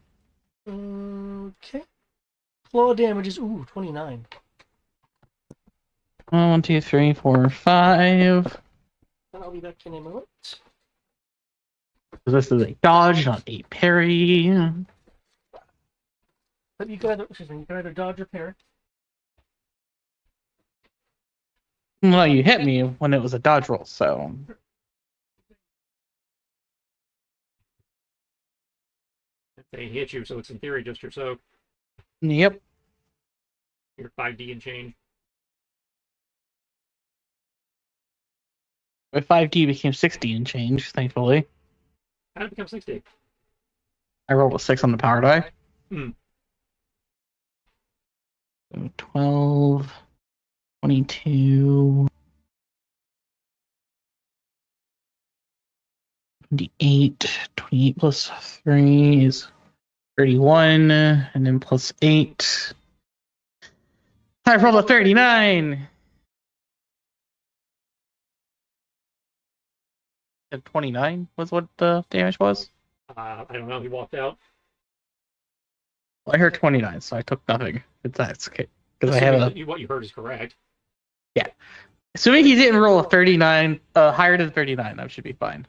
Okay. Claw damage is 29. 1, 2, 3, 4, 5. And I'll be back in a moment. This is a dodge, not a parry. But you can either dodge or parry. Well, you hit me when it was a dodge roll, so. they hit you, so it's in theory just your soak. Yep. Your 5D and change. My 5D became 60 and change, thankfully. How did it become 60? I rolled a 6 on the power die. Hmm. So 12, 22, 28. 28 plus 3 is 31, and then plus 8. I rolled a 39! And 29 was what the damage was? I don't know. He walked out. Well, I heard 29, so I took nothing. That's okay. Because I Assuming have that what you heard is correct. Assuming he didn't roll a 39, higher than 39, that should be fine.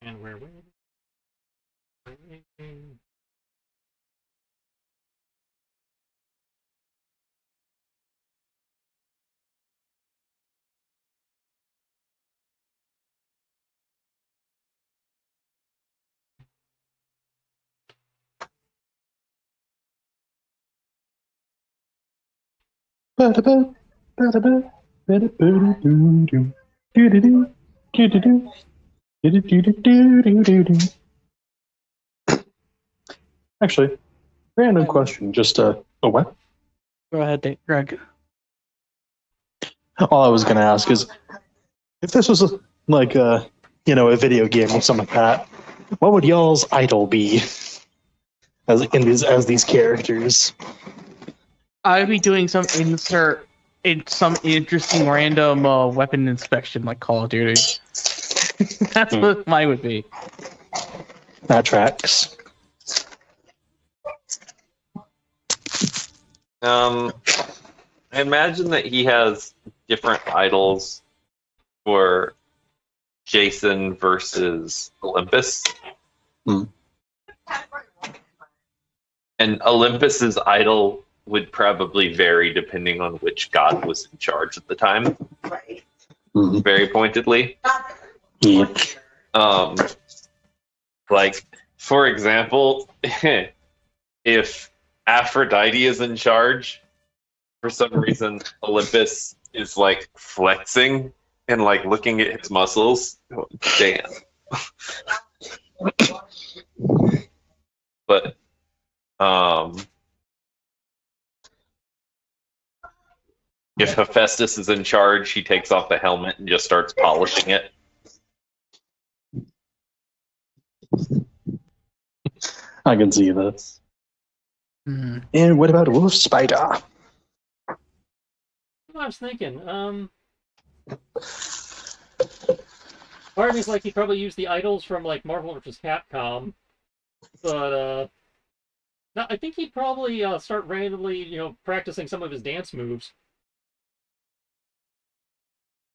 And where? Actually, random question. Just what? Go ahead, Greg. All I was going to ask is, if this was like a video game or something like that, what would y'all's idol be as these characters? I'd be doing some insert in some interesting random weapon inspection like Call of Duty. That's what mine would be. That tracks. I imagine that he has different idols for Jason versus Olympus. And Olympus's idol would probably vary depending on which god was in charge at the time. Right. Very pointedly. Yeah. Like, for example, if Aphrodite is in charge, for some reason Olympus is like flexing and like looking at his muscles. Damn. But if Hephaestus is in charge, he takes off the helmet and just starts polishing it. I can see this. Mm-hmm. And what about Wolf Spider? I was thinking, part of me's like he'd probably use the idols from like Marvel vs. Capcom, but no, I think he'd probably start randomly, practicing some of his dance moves.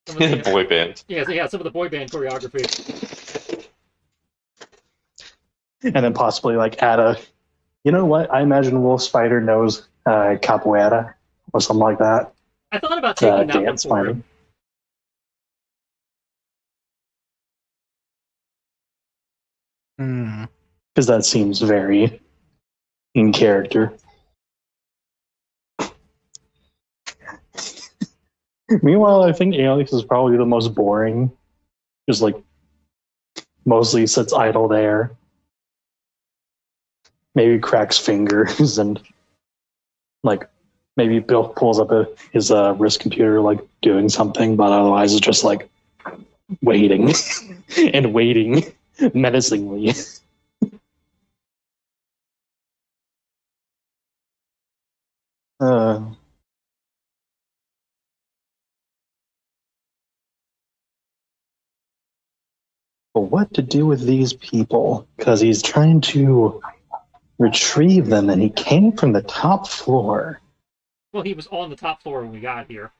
Some of the, Boy band. yeah, some of the boy band choreography. And then possibly like add a, you know what? I imagine Wolf Spider knows capoeira or something like that. I thought about taking that one Dance for fighting. him. Because that seems very in character. Meanwhile, I think Alias is probably the most boring. Just like mostly sits idle there. Maybe cracks fingers and like maybe Bill pulls up his wrist computer like doing something, but otherwise it's just like waiting and waiting menacingly. But what to do with these people? Because he's trying to retrieve them, and he came from the top floor. Well, he was on the top floor when we got here.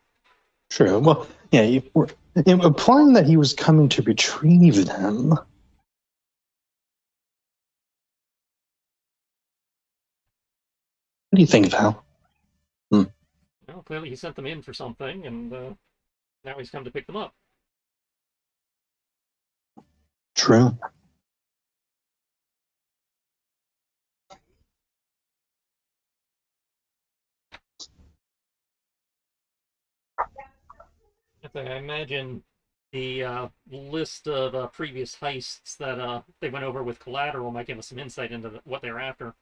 True. Well, yeah, we're implying that he was coming to retrieve them. What do you think, Val? Well, clearly he sent them in for something, and now he's come to pick them up. True. I imagine the list of previous heists that they went over with Collateral might give us some insight into what they're after.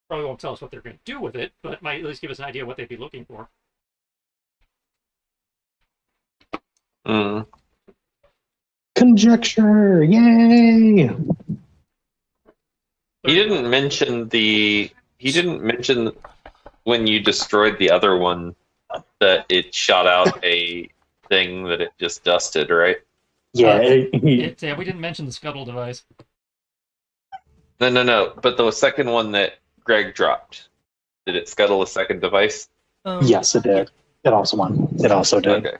Probably won't tell us what they're going to do with it, but might at least give us an idea of what they'd be looking for. Conjecture! Yay! He didn't mention when you destroyed the other one that it shot out a thing that it just dusted, right? Yeah, we didn't mention the scuttle device. No. But the second one that Greg dropped, did it scuttle a second device? yes, it did. It also won. It also did. Okay.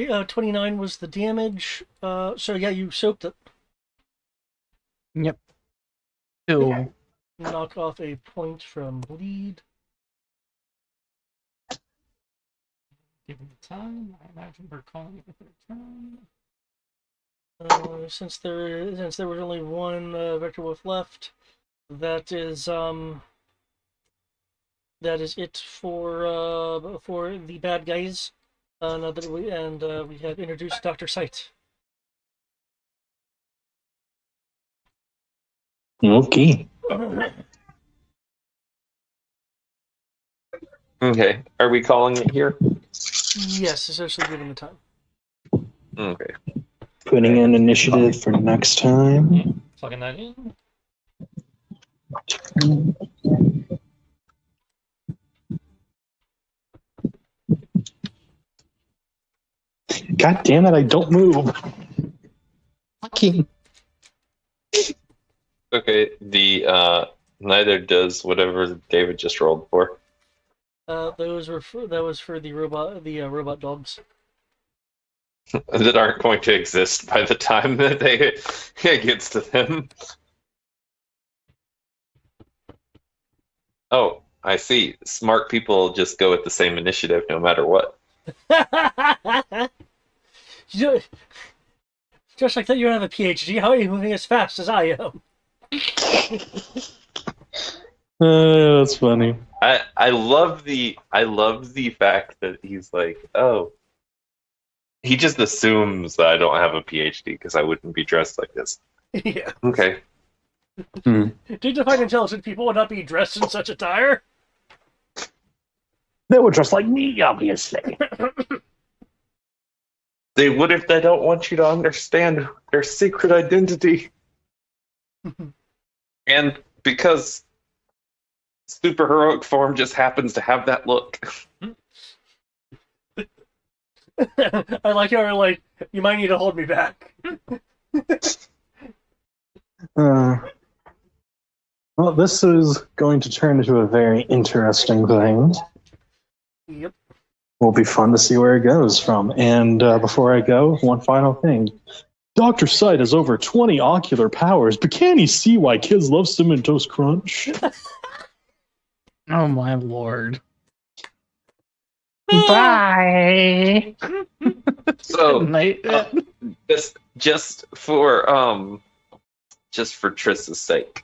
Okay, 29 was the damage. So yeah, you soaked it. Yep. So Knock off a point from bleed. Given the time, I imagine we're calling it a third turn. Since there was only one Vector Wolf left, that is it for the bad guys. Now that we have introduced Dr. Sight. Okay. Okay. Are we calling it here? Yes, especially given the time. Okay. Putting in initiative for next time. Plugging that in. God damn it, I don't move. Fucking. Okay. The neither does whatever David just rolled for. That was for the robot dogs. That aren't going to exist by the time that it gets to them. Oh, I see. Smart people just go with the same initiative no matter what. Just like that, you don't have a PhD. How are you moving as fast as I am? That's funny. I love the fact that he's like, oh, he just assumes that I don't have a PhD because I wouldn't be dressed like this. Yeah. Okay. Dignified, intelligent people would not be dressed in such attire. They were just like me, obviously. They would if they don't want you to understand their secret identity. And because superheroic form just happens to have that look. I like how you're like, you might need to hold me back. Well, this is going to turn into a very interesting thing. Yep. Will be fun to see where it goes from. And before I go, one final thing. Dr. Sight has over 20 ocular powers, but can he see why kids love Cinnamon Toast Crunch? oh my lord. Bye. So Good night. just for Triss's sake.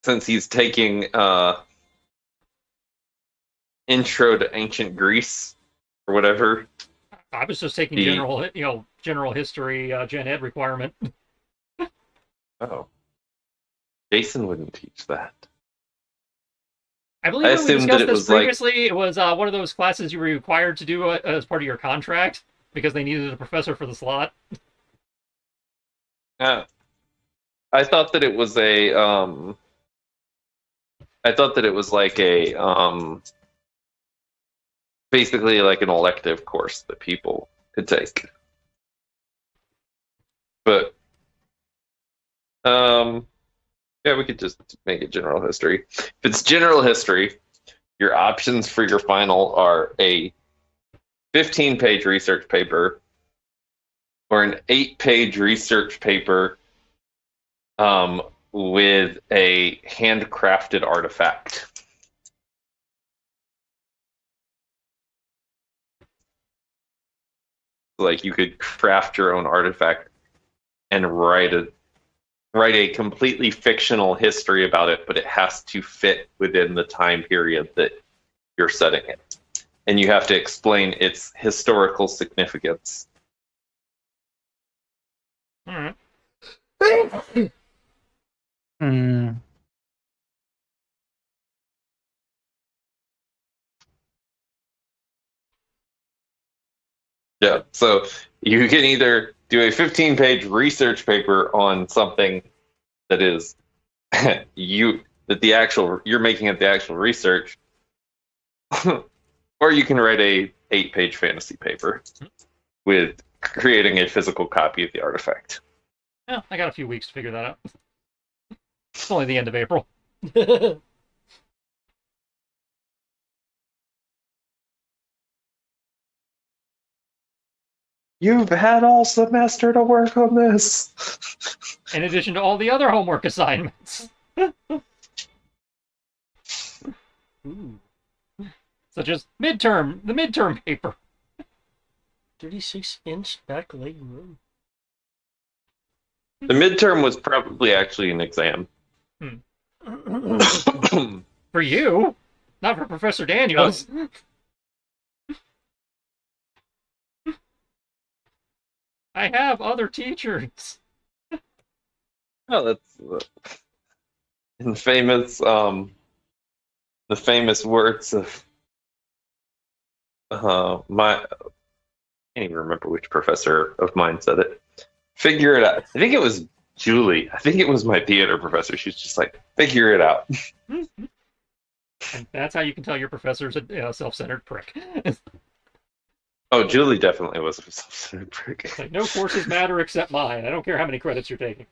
Since he's taking Intro to Ancient Greece or whatever. I was just taking general history, gen ed requirement. Oh. Jason wouldn't teach that. I believe when we discussed this previously, it was one of those classes you were required to do as part of your contract because they needed a professor for the slot. I thought that it was basically like an elective course that people could take. But yeah, we could just make it general history. If it's general history, your options for your final are a 15-page research paper or an 8-page research paper with a handcrafted artifact. Like you could craft your own artifact and write a completely fictional history about it, but it has to fit within the time period that you're setting it. And you have to explain its historical significance. All right. Yeah, so you can either do a 15-page research paper on something that is you're making it the actual research, or you can write a 8-page fantasy paper with creating a physical copy of the artifact. Yeah, I got a few weeks to figure that out. It's only the end of April. You've had all semester to work on this. In addition to all the other homework assignments. Ooh, Such as the midterm paper. 36-inch back leg room. The midterm was probably actually an exam. For you, not for Professor Daniels. I have other teachers. Oh, that's in the famous words of my. I can't even remember which professor of mine said it. Figure it out. I think it was Julie. I think it was my theater professor. She's just like, figure it out. And that's how you can tell your professor's a self-centered prick. Oh, Julie definitely was a self-centered prick. Like, no courses matter except mine. I don't care how many credits you're taking.